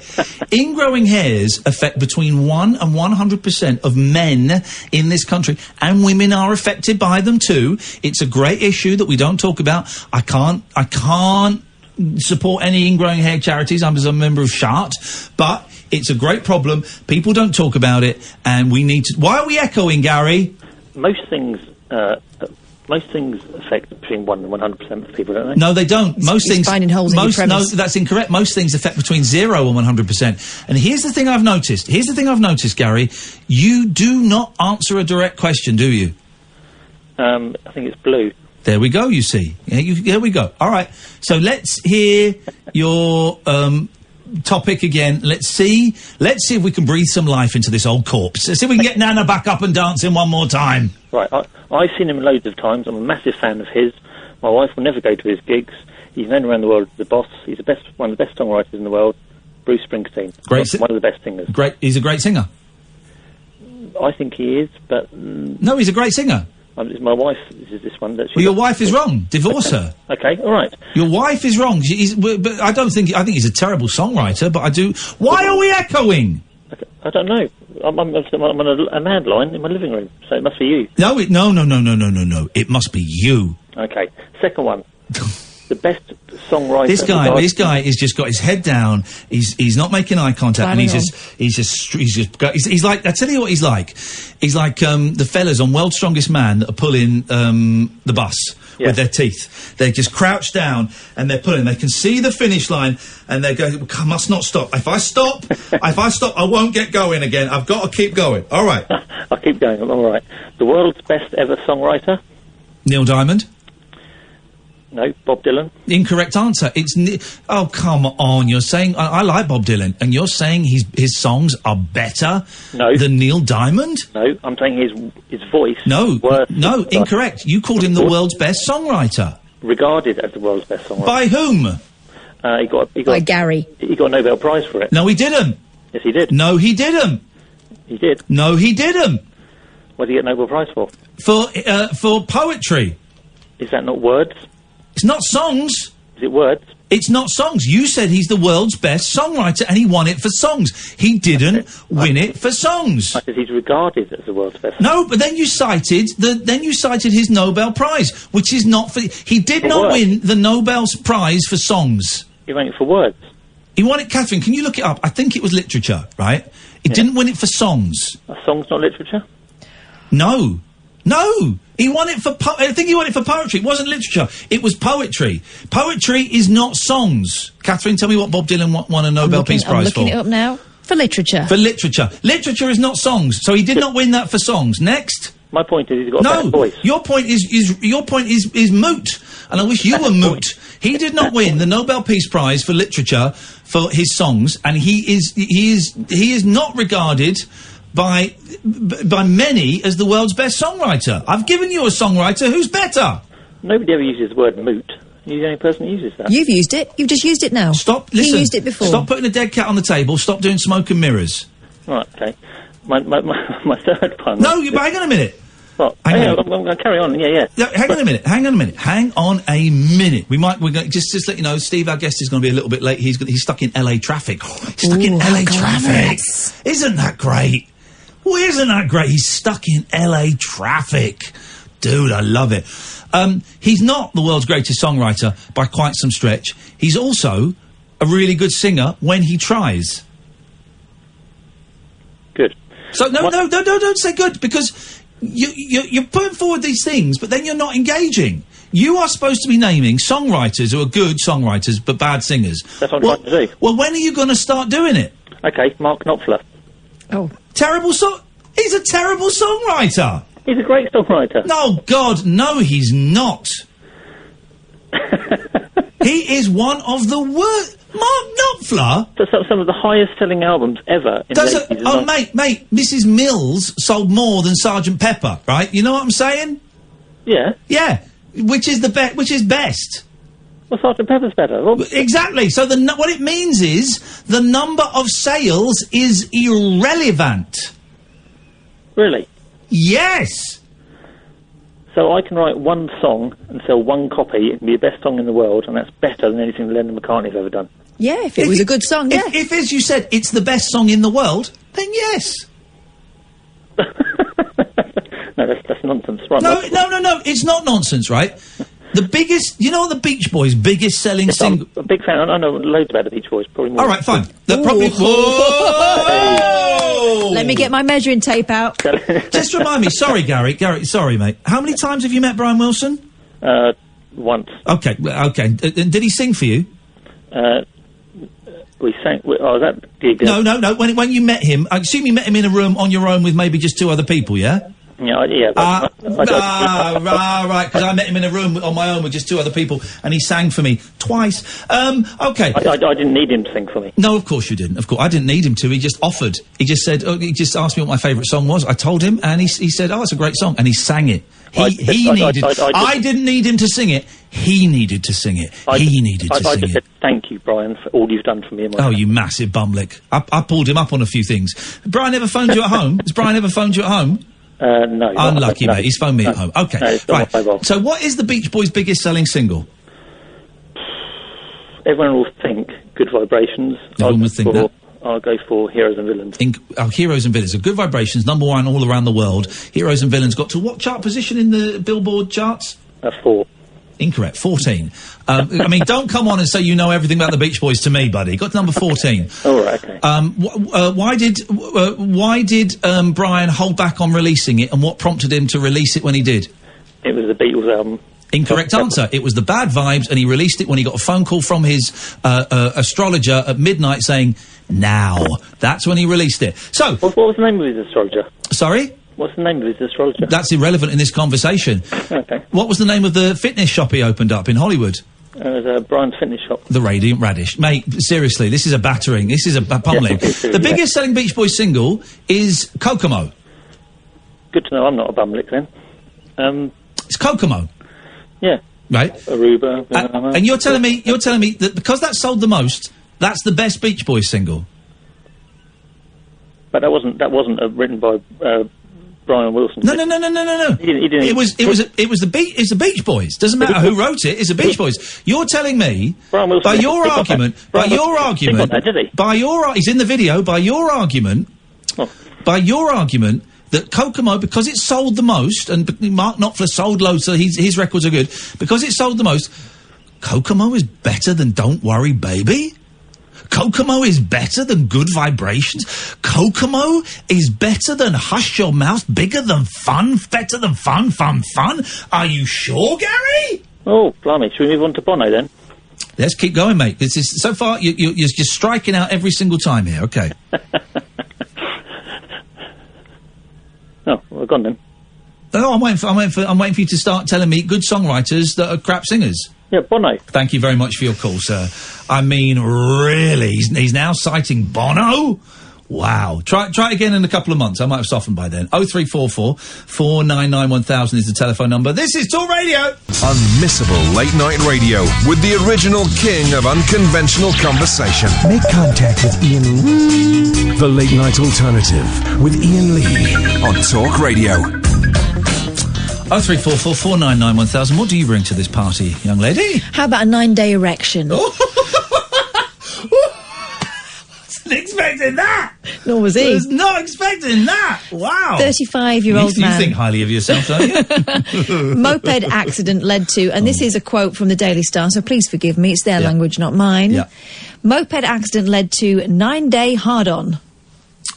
Ingrowing hairs affect between 1 and 100% of men in this country, and women are affected by them too. It's a great issue that we don't talk about. I can't support any ingrowing hair charities. I'm a member of SHART, but it's a great problem. People don't talk about it, and we need to... Why are we echoing, Gary? Most things affect between 1 and 100% of people, don't they? No, they don't. Most He's things... finding holes in your No, premise. that's incorrect. Most things affect between 0 and 100%. And here's the thing I've noticed. Gary. You do not answer a direct question, do you? I think it's blue. There we go, you see. There we go. All right. So let's hear your topic again. Let's see if we can breathe some life into this old corpse. Let's see if we can get Nana back up and dancing one more time. Right, I've seen him loads of times. I'm a massive fan of his. My wife will never go to his gigs. He's known around the world as the boss. He's one of the best songwriters in the world. Bruce Springsteen. One of the best singers. Great. He's a great singer. I think he is, but... No, he's a great singer. My wife is this one. Well, your wife is wrong. Divorce her. Okay, all right. Your wife is wrong. But I think he's a terrible songwriter, but I do... Why are we echoing? I don't know. I'm on a landline in my living room, so it must be you. No. It must be you. Okay. Second one. The best songwriter... This guy has just got his head down. He's not making eye contact, and he's like, I tell you what he's like. He's like the fellas on World's Strongest Man that are pulling the bus with their teeth. They just crouch down and they're pulling. They can see the finish line and they go, I must not stop. If I stop, I won't get going again. I've got to keep going. All right. I'll keep going. All right. The world's best ever songwriter? Neil Diamond. No, Bob Dylan. Incorrect answer. Oh, come on. You're saying... I like Bob Dylan, and you're saying his songs are better than Neil Diamond? No, I'm saying his voice... No, incorrect. You called him the world's best songwriter. Regarded as the world's best songwriter. By whom? He got By Gary. He got a Nobel Prize for it. No, he didn't. Yes, he did. No, he didn't. He did. No, he didn't. What did he get a Nobel Prize for? For poetry. Is that not words? It's not songs. Is it words? It's not songs. You said he's the world's best songwriter, and he won it for songs. He didn't win it for songs. I said he's regarded as the world's best. No, but then you cited his Nobel Prize, which is not for. He did not win the Nobel Prize for songs. He won it for words. He won it, Katherine. Can you look it up? I think it was literature, right? He didn't win it for songs. A song's not literature? No. He won it for... I think he won it for poetry. It wasn't literature. It was poetry. Poetry is not songs. Katherine, tell me what Bob Dylan won a Nobel Peace Prize for. I'm looking it up now. For literature. For literature. Literature is not songs. So he did not win that for songs. Next. My point is he's got a better voice. Your point is moot. And I wish you were moot. He did not win the Nobel Peace Prize for literature for his songs, and he is not regarded by many as the world's best songwriter. I've given you a songwriter who's better. Nobody ever uses the word moot. You're the only person who uses that. You've used it. You've just used it now. Stop. Listen. He used it before. Stop putting a dead cat on the table. Stop doing smoke and mirrors. Right. Okay. My third one. No, hang on a minute. What? Hang on. I'm going to carry on. Yeah. No, hang on a minute. We're going just let you know, Steve, our guest, is going to be a little bit late. He's stuck in LA traffic. He's stuck in LA traffic. Isn't that great? Well, isn't that great? He's stuck in LA traffic. Dude, I love it. He's not the world's greatest songwriter by quite some stretch. He's also a really good singer when he tries. Good. So don't say good, because you're putting forward these things, but then you're not engaging. You are supposed to be naming songwriters who are good songwriters but bad singers. That's what I'm trying to do. Well, when are you going to start doing it? Okay, Mark Knopfler. Oh, terrible song. He's a terrible songwriter. He's a great songwriter. No, God, no, he's not. He is one of the worst. Mark Knopfler? That's some of the highest selling albums ever. In the 80s and 90s. Mate, Mrs. Mills sold more than Sgt. Pepper, right? You know what I'm saying? Yeah. Yeah. Which is best? Well, Sgt. Pepper's better. Well, exactly. So what it means is the number of sales is irrelevant. Really? Yes. So I can write one song and sell one copy. It can be the best song in the world, and that's better than anything Lennon McCartney's ever done. Yeah, if it was a good song, yeah. If, as you said, it's the best song in the world, then yes. No, that's nonsense. Right, No, it's not nonsense, right? The biggest, you know what the Beach Boys' biggest selling single... I'm a big fan. I know loads about the Beach Boys. Probably more. All right, fine. Whoa! Let me get my measuring tape out. Just remind me. Sorry, Gary. Sorry, mate. How many times have you met Brian Wilson? Once. Okay. Did he sing for you? We sang... that gig... No. When you met him, I assume you met him in a room on your own with maybe just two other people, yeah? Yeah. Right, because I met him in a room on my own with just two other people, and he sang for me twice. Okay. I didn't need him to sing for me. No, of course you didn't. Of course, I didn't need him to. He just offered. He just said. He just asked me what my favourite song was. I told him, and he said, "Oh, it's a great song," and he sang it. I didn't need him to sing it. He needed to sing it. He needed to sing just it. said, thank you, Brian, for all you've done for me. Oh, you massive bumlick! I pulled him up on a few things. Brian ever phoned you at home? Has Brian ever phoned you at home? No. Unlucky, no. mate. He's phoned me at home. Okay, no, right. So what is the Beach Boys' biggest selling single? Everyone will think Good Vibrations. Everyone would think that. I'll go for Heroes and Villains. Heroes and Villains. Good Vibrations, #1 all around the world. Heroes and Villains got to what chart position in the Billboard charts? 4. Incorrect. 14. I mean, don't come on and say you know everything about the Beach Boys to me, buddy. Got to number 14. All right, okay. Why did Brian hold back on releasing it, and what prompted him to release it when he did? It was the Beatles album. Incorrect answer. It was the Bad Vibes, and he released it when he got a phone call from his astrologer at midnight saying, now. That's when he released it. So... What was the name of his astrologer? Sorry? What's the name of his astrologer? That's irrelevant in this conversation. Okay. What was the name of the fitness shop he opened up in Hollywood? It was Brian's Fitness Shop. The Radiant Radish. Mate, seriously, this is a battering. This is a pummeling. The biggest selling Beach Boys single is Kokomo. Good to know I'm not a bumlick then. It's Kokomo. Yeah. Right. Aruba. And you're telling me that because that sold the most, that's the best Beach Boys single. But that wasn't written by Brian Wilson. No. He didn't. It was the Beach Boys. Doesn't matter who wrote it. It's the Beach Boys. You're telling me by your argument, he's in the video. By your argument, that Kokomo, because it sold the most, and Mark Knopfler sold loads, so his records are good. Because it sold the most, Kokomo is better than Don't Worry Baby? Kokomo is better than Good Vibrations? Kokomo is better than Hush Your Mouth, bigger than fun, better than fun? Are you sure, Gary? Oh, blimey. Should we move on to Bono then? Let's keep going, mate. This is, so far, you're just striking out every single time here, okay. Oh, well, gone then. No, I'm waiting for you to start telling me good songwriters that are crap singers. Yeah, Bono. Thank you very much for your call, sir. I mean, really? He's now citing Bono? Wow. Try it again in a couple of months. I might have softened by then. 0344 499 1000 is the telephone number. This is Talk Radio. Unmissable late night radio with the original king of unconventional conversation. Make contact with Iain Lee. The Late Night Alternative with Iain Lee on Talk Radio. 0344 499 1000. What do you bring to this party, young lady? How about a 9-day erection? Wasn't expecting that. Nor was he. Was not expecting that. Wow. 35-year-old man. You think highly of yourself, don't you? Moped accident led to, and this is a quote from the Daily Star, so please forgive me, it's their language, not mine. Yeah. Moped accident led to 9-day hard-on.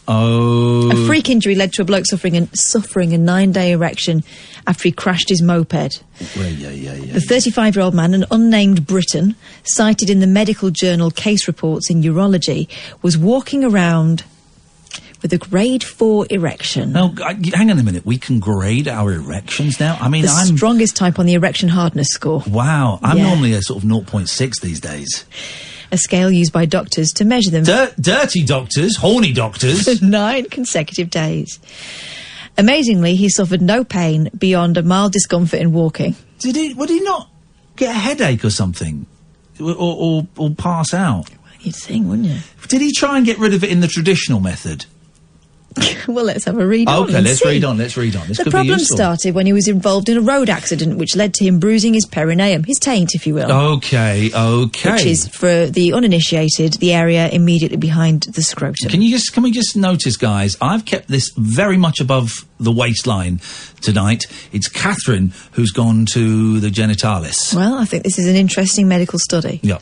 Oh. A freak injury led to a bloke suffering a 9-day erection after he crashed his moped. The 35-year-old man, an unnamed Briton, cited in the medical journal Case Reports in Urology, was walking around with a grade 4 erection. Now, hang on a minute. We can grade our erections now? I mean, the strongest type on the erection hardness score. Wow. I'm normally a sort of 0.6 these days. A scale used by doctors to measure them. Dirty doctors, horny doctors. For 9 consecutive days. Amazingly, he suffered no pain beyond a mild discomfort in walking. Would he not get a headache or something? Or pass out? You'd think, wouldn't you? Did he try and get rid of it in the traditional method? Well, let's have a read on. Okay, let's read on. This The problem started when he was involved in a road accident, which led to him bruising his perineum, his taint, if you will. Okay. Which is, for the uninitiated, the area immediately behind the scrotum. Can we just notice, guys, I've kept this very much above the waistline tonight. It's Katherine who's gone to the genitalis. Well, I think this is an interesting medical study. Yeah.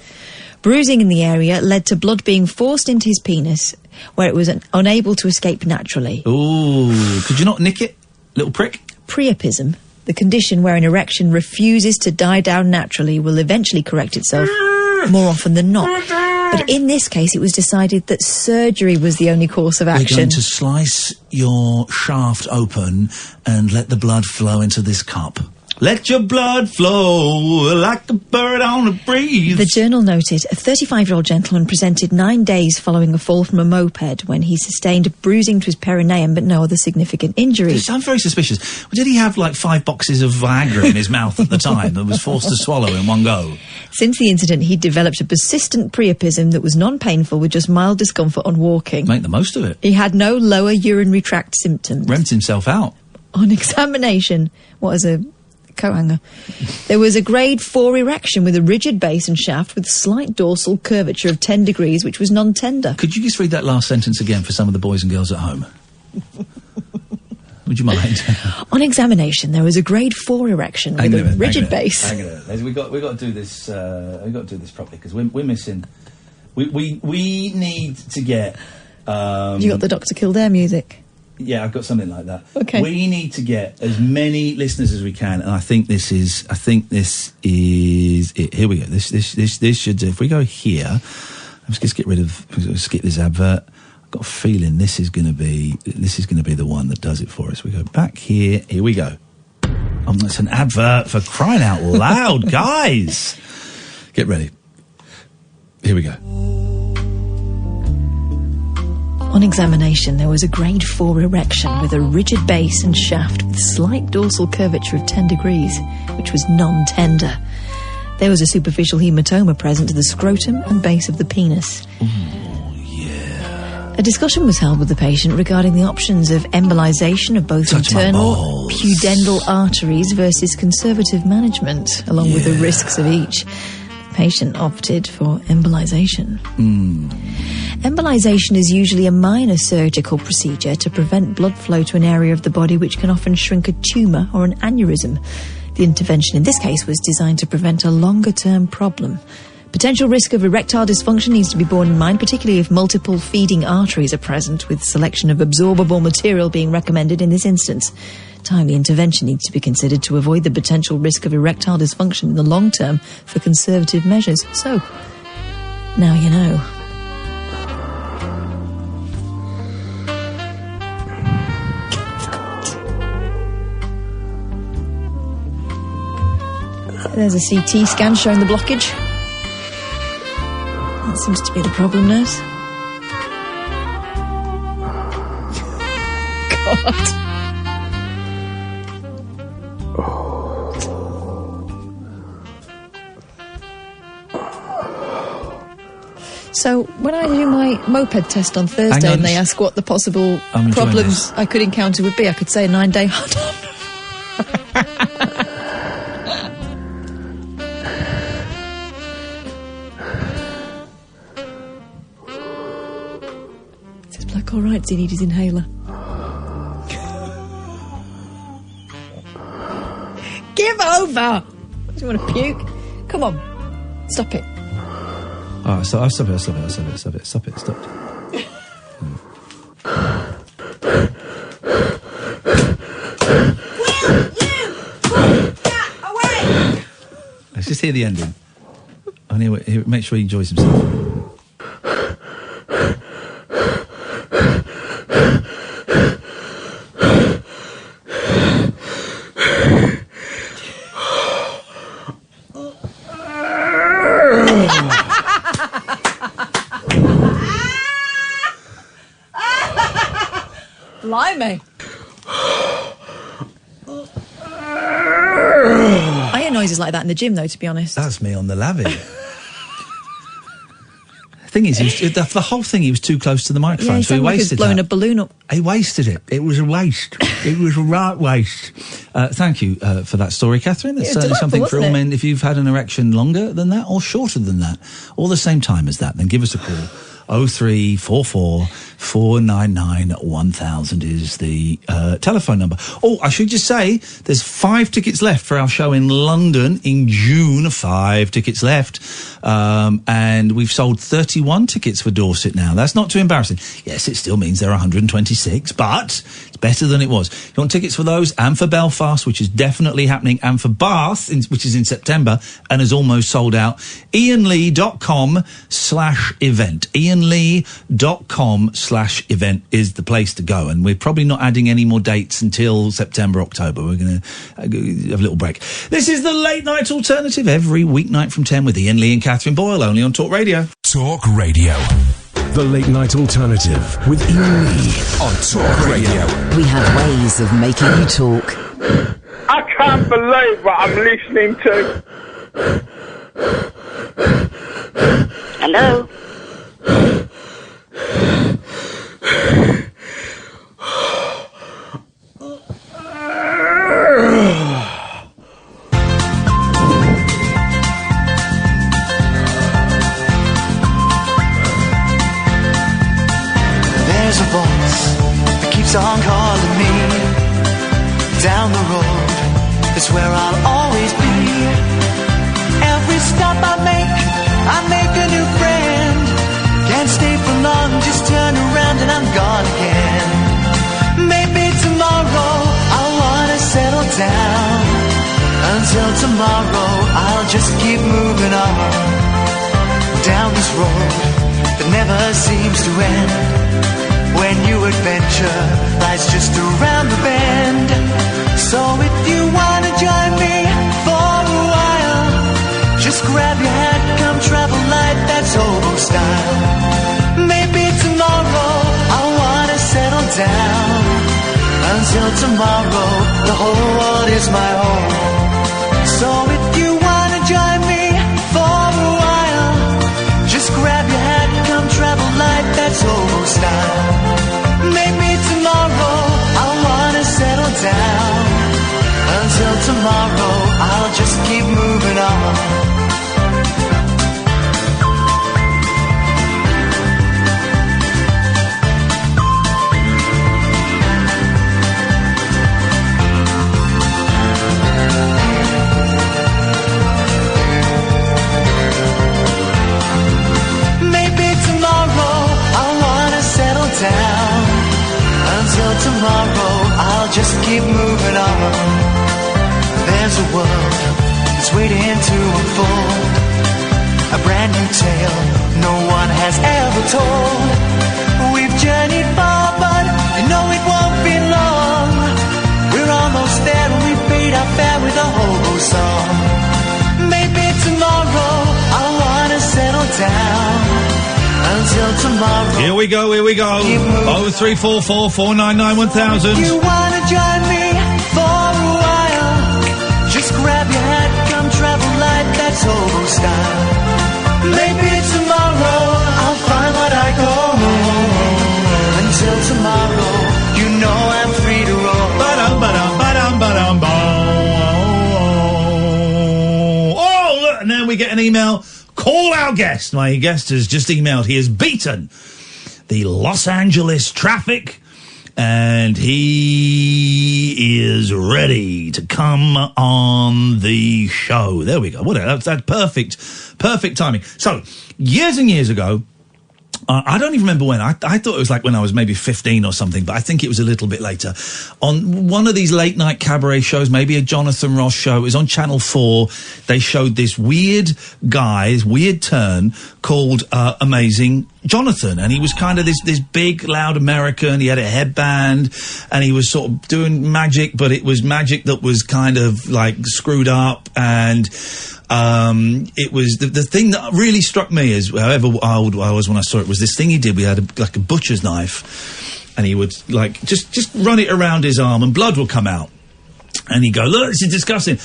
Bruising in the area led to blood being forced into his penis, where it was unable to escape naturally. Ooh, could you not nick it? Little prick? Priapism, the condition where an erection refuses to die down naturally, will eventually correct itself more often than not. But in this case, it was decided that surgery was the only course of action. We're going to slice your shaft open and let the blood flow into this cup. Let your blood flow like a bird on a breeze. The journal noted a 35-year-old gentleman presented 9 days following a fall from a moped when he sustained bruising to his perineum but no other significant injuries. I'm very suspicious. Did he have like 5 boxes of Viagra in his mouth at the time that was forced to swallow in one go? Since the incident, he developed a persistent priapism that was non-painful with just mild discomfort on walking. Make the most of it. He had no lower urinary tract symptoms. Remped himself out. On examination, what is a co-hanger? There was a grade 4 erection with a rigid base and shaft with slight dorsal curvature of 10 degrees, which was non-tender. Could you just read that last sentence again for some of the boys and girls at home? Would you mind? On examination, there was a grade 4 erection with a rigid base. Hang on. We've got to do this. We've got to do this properly because we're missing. We need to get. You got the Dr. Kildare music. Yeah, I've got something like that. Okay. We need to get as many listeners as we can, and I think this is it. Here we go. This should do. If we go here, let's just get rid of. Skip this advert. I've got a feeling this is going to be the one that does it for us. We go back here. Here we go. Oh, that's an advert for crying out loud, guys. Get ready. Here we go. On examination, there was a grade 4 erection with a rigid base and shaft with slight dorsal curvature of 10 degrees, which was non-tender. There was a superficial hematoma present to the scrotum and base of the penis. Oh, yeah. A discussion was held with the patient regarding the options of embolization of both internal pudendal arteries versus conservative management, along with the risks of each. The patient opted for embolization. Embolization is usually a minor surgical procedure to prevent blood flow to an area of the body which can often shrink a tumour or an aneurysm. The intervention in this case was designed to prevent a longer-term problem. Potential risk of erectile dysfunction needs to be borne in mind, particularly if multiple feeding arteries are present, with selection of absorbable material being recommended in this instance. Timely intervention needs to be considered to avoid the potential risk of erectile dysfunction in the long term for conservative measures. So, now you know. There's a CT scan showing the blockage. That seems to be the problem, nurse. God. So, when I do my moped test on Thursday and they ask what the possible problems I could encounter would be, I could say a 9-day hard-on. Is this bloke all right? Does he need his inhaler? Give over! Do you want to puke? Come on. Stop it. All right, stop it. Let's just hear the ending. Anyway, make sure he enjoys himself. Blimey. I hear noises like that in the gym, though, to be honest. That's me on the lavvy. Thing is, the whole thing, he was too close to the microphone, Yeah, so he wasted blowing that. a balloon up. He wasted it. It was a waste. It was a right waste. Thank you for that story, Catherine. That's Yeah, certainly delightful, something for all wasn't it? men. If you've had an erection longer than that or shorter than that, or the same time as that, then give us a call. 0344 499 1000 is the telephone number. Oh, I should just say, there's 5 tickets left for our show in London in June. 5 tickets left. And we've sold 31 tickets for Dorset now. That's not too embarrassing. Yes, it still means there are 126, but it's better than it was. You want tickets for those and for Belfast, which is definitely happening, and for Bath, which is in September and is almost sold out. IainLee.com/event. IainLee.com/event is the place to go, and we're probably not adding any more dates until September, October. We're going to have a little break. This is the Late Night Alternative every weeknight from 10 with Iain Lee and Katherine Boyle, only on Talk Radio. Talk Radio. The Late Night Alternative with Iain Lee on Talk Radio. We have ways of making you talk. I can't believe what I'm listening to. Hello? There's a voice that keeps on calling me. Down the road is where I'll always be. Every stop I make a new friend. Can't stay for long, just turn around and I'm gone again. Maybe tomorrow I'll wanna settle down. Until tomorrow I'll just keep moving on. Down this road that never seems to end. When new adventure lies just around the bend. So if you wanna join me for a while, just grab your hat, come travel light, that's hobo style. Maybe tomorrow I'll wanna settle down. Until tomorrow, the whole world is my home. So if you wanna join me for a while, just grab your hat, come travel light, that's hobo style. Maybe tomorrow I'll wanna settle down. Until tomorrow, I'll just keep moving on. Maybe tomorrow I'll wanna settle down. Until tomorrow, I'll just keep moving on. There's a world that's waiting to unfold. A brand new tale no one has ever told. We've journeyed far, but you know it won't be long. We're almost there and we paid our fare with a hobo song. Maybe tomorrow I'll wanna settle down. Until tomorrow. Here we go. 0344 499 1000. You wanna join me for a while? Just grab your hat, come travel light, that's hobo style. Maybe tomorrow I'll find what I call home. Until tomorrow, you know I'm free to roll. Ba-dum, ba-dum, ba-dum, ba-dum, ba-dum. email. Call our guest. My guest has just emailed. He has beaten the Los Angeles traffic, and he is ready to come on the show. There we go. That's perfect timing. So, years and years ago, I don't even remember when. I thought it was like when I was maybe 15 or something, but I think it was a little bit later. On one of these late night cabaret shows, maybe a Jonathan Ross show, it was on Channel 4, they showed this weird guy, this weird turn called Amazing Johnathan, and he was kind of this big, loud American. He had a headband, and he was sort of doing magic, but it was magic that was kind of like screwed up, and it was the thing that really struck me is, however old I was when I saw it, was this thing he did. We had like a butcher's knife, and he would like just run it around his arm, and blood would come out. And he'd go, look, this is disgusting.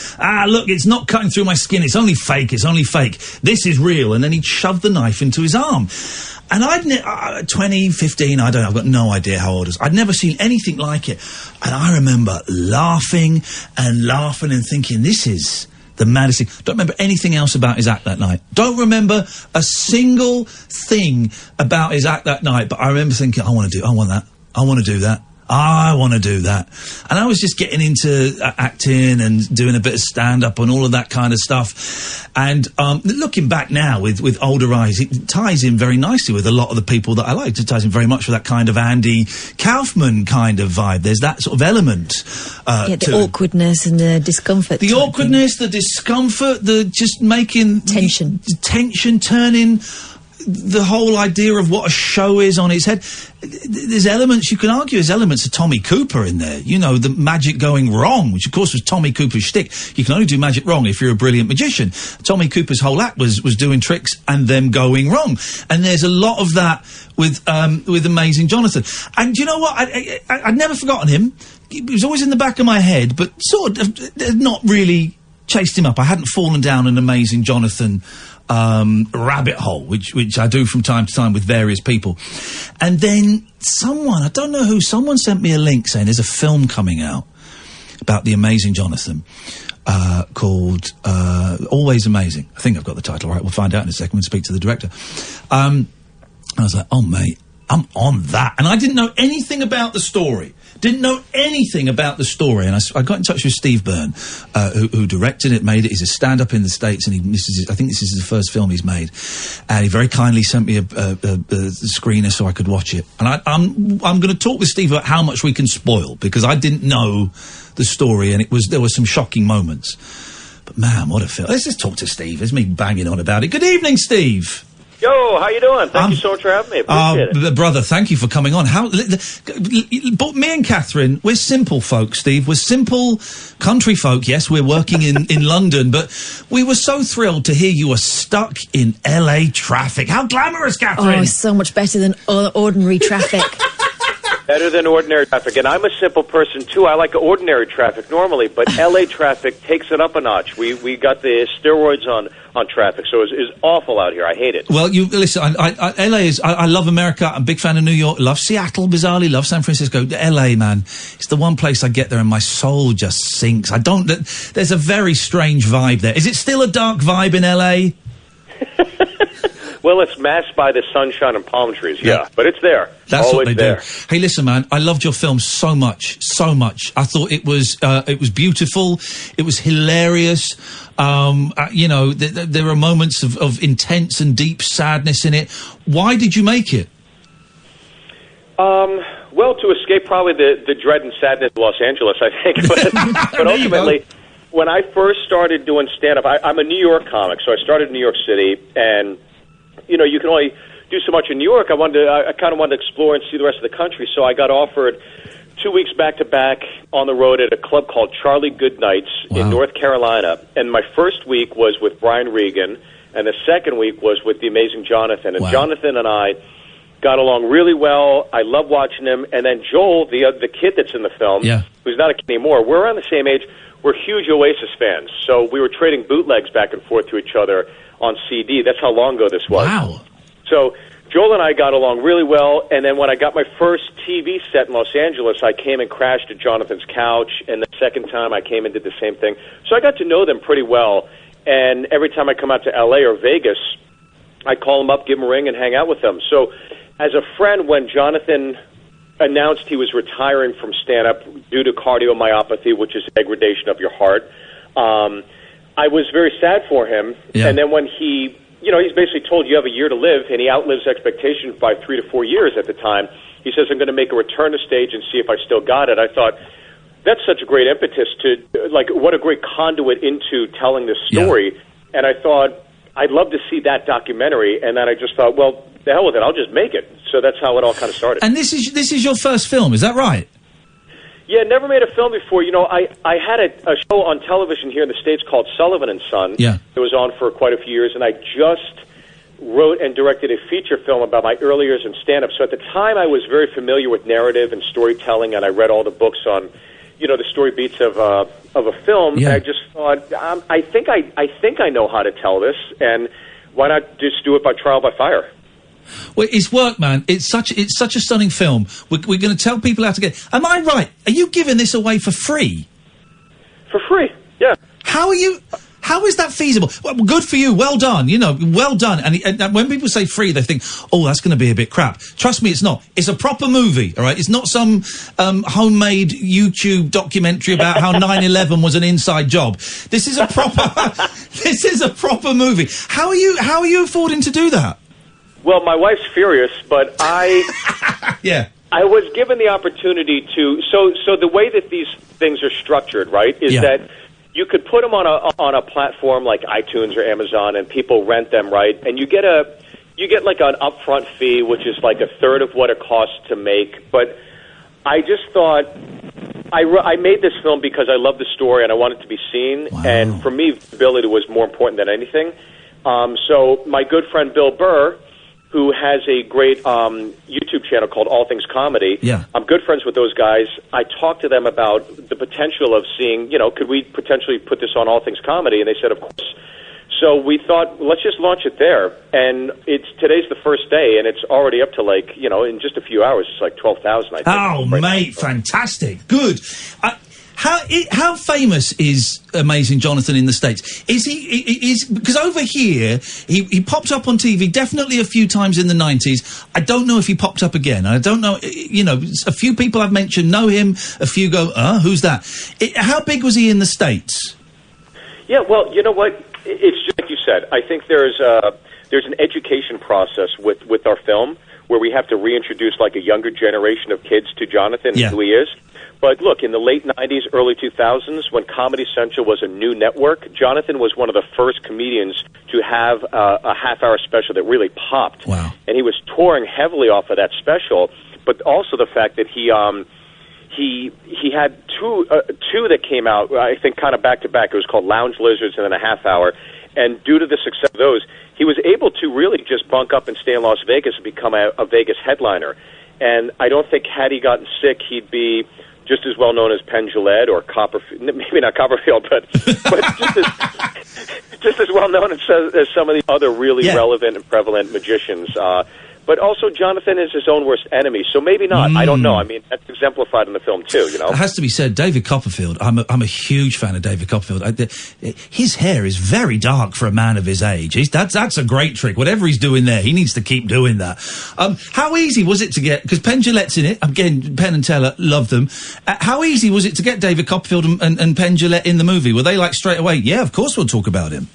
Look, it's not cutting through my skin. It's only fake. This is real. And then he'd shove the knife into his arm. And I'd 20, 15, I don't know, I've got no idea how old I was. I'd never seen anything like it. And I remember laughing and thinking, this is the maddest thing. Don't remember anything else about his act that night. Don't remember a single thing about his act that night. But I remember thinking, I want that. I want to do that. And I was just getting into acting and doing a bit of stand-up and all of that kind of stuff. And looking back now with older eyes, it ties in very nicely with a lot of the people that I liked. It ties in very much with that kind of Andy Kaufman kind of vibe. There's that sort of element the awkwardness and the discomfort. The awkwardness, the discomfort, the just making... Tension, turning... the whole idea of what a show is on its head. There's elements, you can argue there's elements of Tommy Cooper in there. You know, the magic going wrong, which of course was Tommy Cooper's shtick. You can only do magic wrong if you're a brilliant magician. Tommy Cooper's whole act was doing tricks and them going wrong. And there's a lot of that with Amazing Johnathan. And you know what? I'd never forgotten him. He was always in the back of my head, but sort of not really chased him up. I hadn't fallen down an Amazing Johnathan rabbit hole, which I do from time to time with various people. And then someone sent me a link saying there's a film coming out about the Amazing Johnathan called Always Amazing. I think I've got the title right. We'll find out in a second when we speak to the director. I was like, oh mate, I'm on that. And I didn't know anything about the story. And I got in touch with Steve Byrne, who directed it, made it. He's a stand-up in the States, and I think this is the first film he's made. And he very kindly sent me a screener so I could watch it. And I'm going to talk with Steve about how much we can spoil, because I didn't know the story, and there were some shocking moments. But man, what a film. Let's just talk to Steve. There's me banging on about it. Good evening, Steve. Yo, how you doing? Thank you so much for having me. Appreciate it. Brother, thank you for coming on. But me and Katherine, we're simple folk, Steve. We're simple country folk. Yes, we're working in London, but we were so thrilled to hear you were stuck in LA traffic. How glamorous, Katherine! Oh, so much better than ordinary traffic. Better than ordinary traffic. And I'm a simple person, too. I like ordinary traffic normally, but LA traffic takes it up a notch. We got the steroids on traffic, so it's awful out here. I hate it. Well, listen, LA is... I love America. I'm a big fan of New York. Love Seattle, bizarrely. Love San Francisco. LA, man. It's the one place I get there and my soul just sinks. There's a very strange vibe there. Is it still a dark vibe in LA? Well, it's masked by the sunshine and palm trees, yeah. But it's there. That's always what they there. do. Hey, listen, man, I loved your film so much. I thought it was beautiful. It was hilarious. You know, there are moments of intense and deep sadness in it. Why did you make it? Well, to escape probably the dread and sadness of Los Angeles, I think. But ultimately, when I first started doing stand-up, I'm a New York comic, so I started in New York City, and you know, you can only do so much in New York. I kind of wanted to explore and see the rest of the country, so I got offered 2 weeks back-to-back on the road at a club called Charlie Goodnight's in North Carolina. And my first week was with Brian Regan, and the second week was with the Amazing Johnathan. And Johnathan and I got along really well. I love watching him. And then Joel, the kid that's in the film, who's not a kid anymore, we're around the same age. We're huge Oasis fans, so we were trading bootlegs back and forth to each other on CD. That's how long ago this was. Wow. So Joel and I got along really well, and then when I got my first TV set in Los Angeles, I came and crashed at Jonathan's couch, and the second time I came and did the same thing. So I got to know them pretty well, And every time I come out to L.A. or Vegas, I call him up, give him a ring, and hang out with him. So as a friend, when Johnathan announced he was retiring from stand-up due to cardiomyopathy, which is degradation of your heart, I was very sad for him. Yeah. And then when he's basically told you have a year to live, and he outlives expectations by 3 to 4 years at the time, he says, I'm going to make a return to stage and see if I still got it. I thought, that's such a great impetus to, what a great conduit into telling this story. Yeah. And I thought, I'd love to see that documentary. And then I just thought, well, the hell with it, I'll just make it. So that's how it all kind of started. And this is your first film, is that right? Yeah, never made a film before. I had a show on television here in the States called Sullivan and Son. Yeah. It was on for quite a few years, and I just wrote and directed a feature film about my early years in stand-up. So at the time, I was very familiar with narrative and storytelling, and I read all the books on, the story beats of a film. Yeah. And I just thought, I think I know how to tell this, and why not just do it by trial by fire? Well, it's work, man. It's such a stunning film. We're going to tell people how to get. Am I right? Are you giving this away for free? For free, yeah. How is that feasible? Well, good for you. Well done. Well done. And when people say free, they think, oh, that's going to be a bit crap. Trust me, it's not. It's a proper movie, all right? It's not some homemade YouTube documentary about how 9/11 was an inside job. This is a proper movie. How are you affording to do that? Well, my wife's furious, but yeah. I was given the opportunity to. So the way that these things are structured, right, is that you could put them on a platform like iTunes or Amazon, and people rent them, right? And you get like an upfront fee, which is like a third of what it costs to make. But I just thought I made this film because I love the story and I want it to be seen. Wow. And for me, visibility was more important than anything. So my good friend Bill Burr, who has a great YouTube channel called All Things Comedy. Yeah. I'm good friends with those guys. I talked to them about the potential of seeing, could we potentially put this on All Things Comedy? And they said, of course. So we thought, let's just launch it there. And today's the first day, and it's already up to in just a few hours, it's like 12,000, I think. Oh, mate, fantastic. Good. How famous is Amazing Johnathan in the States? Is because over here he popped up on TV definitely a few times in the 90s. I don't know if he popped up again. I don't know. A few people I've mentioned know him. A few go, who's that? How big was he in the States? Yeah, well, you know what? It's just like you said. I think there's an education process with our film where we have to reintroduce like a younger generation of kids to Johnathan and who he is. But look, in the late 90s, early 2000s, when Comedy Central was a new network, Johnathan was one of the first comedians to have a half-hour special that really popped. Wow. And he was touring heavily off of that special, but also the fact that he had two that came out, I think, kind of back-to-back. It was called Lounge Lizards and then a half hour. And due to the success of those, he was able to really just bunk up and stay in Las Vegas and become a Vegas headliner. And I don't think had he gotten sick, he'd be just as well known as Penn Jillette or Copperfield, maybe not Copperfield, but just as well known as some of the other really relevant and prevalent magicians. But also, Johnathan is his own worst enemy, so maybe not. I don't know. I mean, that's exemplified in the film, too, It has to be said, David Copperfield, I'm a huge fan of David Copperfield. His hair is very dark for a man of his age. That's a great trick. Whatever he's doing there, he needs to keep doing that. How easy was it to get, because Penn Jillette's in it, again, Penn and Teller, love them. How easy was it to get David Copperfield and Penn Jillette in the movie? Were they like straight away, yeah, of course we'll talk about him?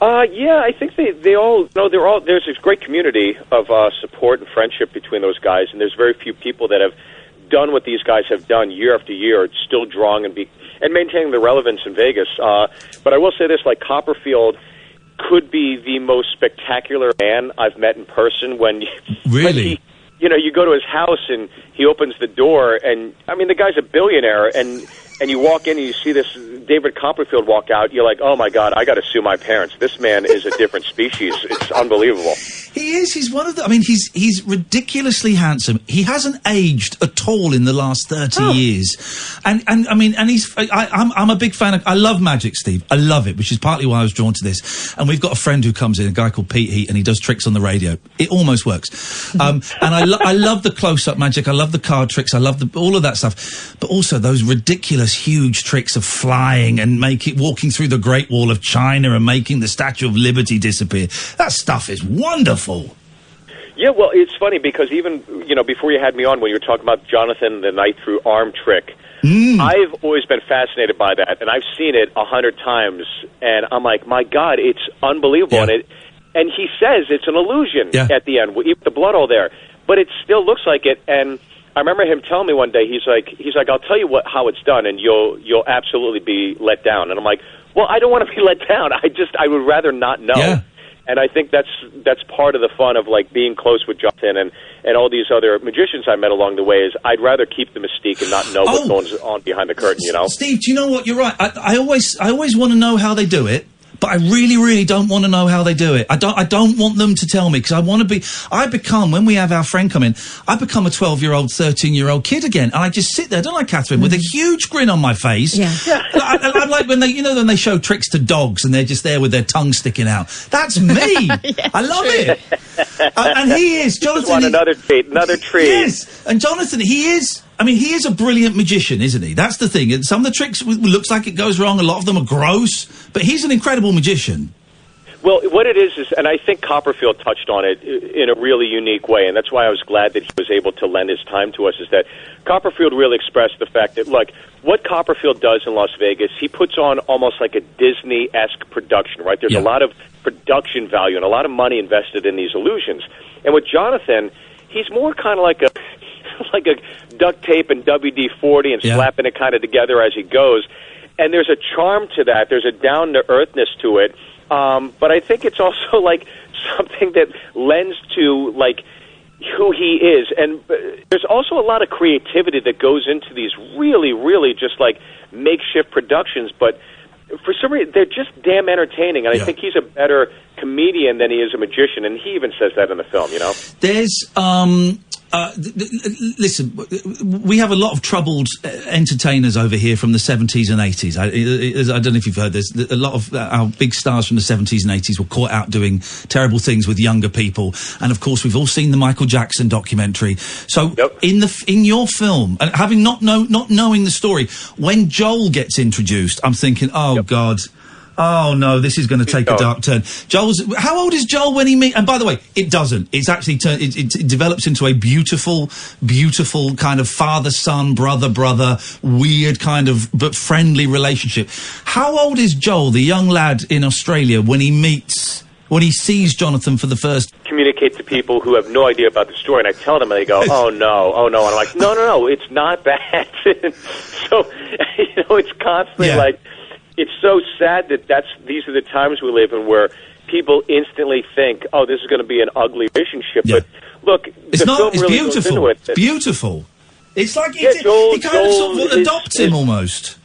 Yeah, I think they all there's this great community of support and friendship between those guys, and there's very few people that have done what these guys have done year after year, still drawing and maintaining the relevance in Vegas. But I will say this, like Copperfield could be the most spectacular man I've met in person when really? You go to his house and he opens the door, and I mean, the guy's a billionaire, and you walk in and you see this David Copperfield walk out, you're like, oh my God, I got to sue my parents. This man is a different species. It's unbelievable. He is. He's one of the. I mean, he's ridiculously handsome. He hasn't aged at all in the last 30 years, and I mean, and he's. I'm a big fan of. I love magic, Steve. I love it, which is partly why I was drawn to this. And we've got a friend who comes in, a guy called Pete Heat, and he does tricks on the radio. It almost works. And I love the close-up magic. I love the card tricks. I love all of that stuff. But also those ridiculous, huge tricks of flying and walking through the Great Wall of China and making the Statue of Liberty disappear. That stuff is wonderful. Yeah, well, it's funny because even, before you had me on, when you were talking about Johnathan, the knight through arm trick, I've always been fascinated by that, and I've seen it 100 times, and I'm like, my God, it's unbelievable. Yeah. And he says it's an illusion at the end, with the blood all there, but it still looks like it. And I remember him telling me one day, he's like, I'll tell you how it's done, and you'll absolutely be let down. And I'm like, well, I don't want to be let down. I would rather not know. Yeah. And I think that's part of the fun of like being close with Johnathan and all these other magicians I met along the way. Is I'd rather keep the mystique and not know what's going on behind the curtain. Steve, do you know what? You're right. I always want to know how they do it. But I really, really don't want to know how they do it. I don't want them to tell me, because when we have our friend come in, I become a 12-year-old, 13-year-old kid again. And I just sit there, don't I, Katherine, with a huge grin on my face. Yeah. I like when when they show tricks to dogs and they're just there with their tongue sticking out. That's me. I love it. And he is. Johnathan. Another treat. Yes. And Johnathan, he is a brilliant magician, isn't he? That's the thing. And some of the tricks looks like it goes wrong. A lot of them are gross, but he's an incredible magician. Well, what it is, and I think Copperfield touched on it in a really unique way, and that's why I was glad that he was able to lend his time to us, is that Copperfield really expressed the fact that, look, what Copperfield does in Las Vegas, he puts on almost like a Disney-esque production, right? There's a lot of production value and a lot of money invested in these illusions. And with Johnathan, he's more kind of like a duct tape and WD-40 and slapping it kind of together as he goes. And there's a charm to that. There's a down-to-earthness to it. But I think it's also like something that lends to like who he is. And there's also a lot of creativity that goes into these really, really just like makeshift productions. But for some reason, they're just damn entertaining. And I think he's a better comedian than he is a magician. And he even says that in the film, There's, listen, we have a lot of troubled entertainers over here from the 70s and 80s. I don't know if you've heard this. A lot of our big stars from the 70s and 80s were caught out doing terrible things with younger people. And of course, we've all seen the Michael Jackson documentary. So in your film, and having not knowing the story, when Joel gets introduced, I'm thinking, oh God. Oh no, this is going to take a dark turn. How old is Joel when he meets? And by the way, it doesn't. It's actually it develops into a beautiful, beautiful kind of father-son, brother-brother, weird kind of but friendly relationship. How old is Joel, the young lad in Australia, when he sees Johnathan for the first? Communicate to people who have no idea about the story, and I tell them, and they go, oh no, and I'm like, no, it's not that. So it's constantly like. It's so sad that these are the times we live in where people instantly think, oh, this is going to be an ugly relationship. Yeah. But look, it's not. It's really beautiful. It's beautiful. It's like he kind of adopts him almost.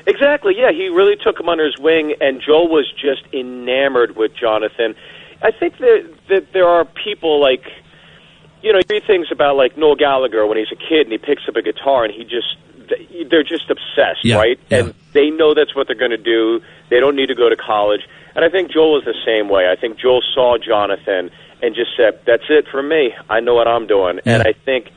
Exactly. Yeah, he really took him under his wing, and Joel was just enamored with Johnathan. I think that there are people like, you hear things about like Noel Gallagher when he's a kid and he picks up a guitar and they're just obsessed, right? Yeah. And they know that's what they're going to do. They don't need to go to college. And I think Joel is the same way. I think Joel saw Johnathan and just said, that's it for me. I know what I'm doing. Yeah. And I think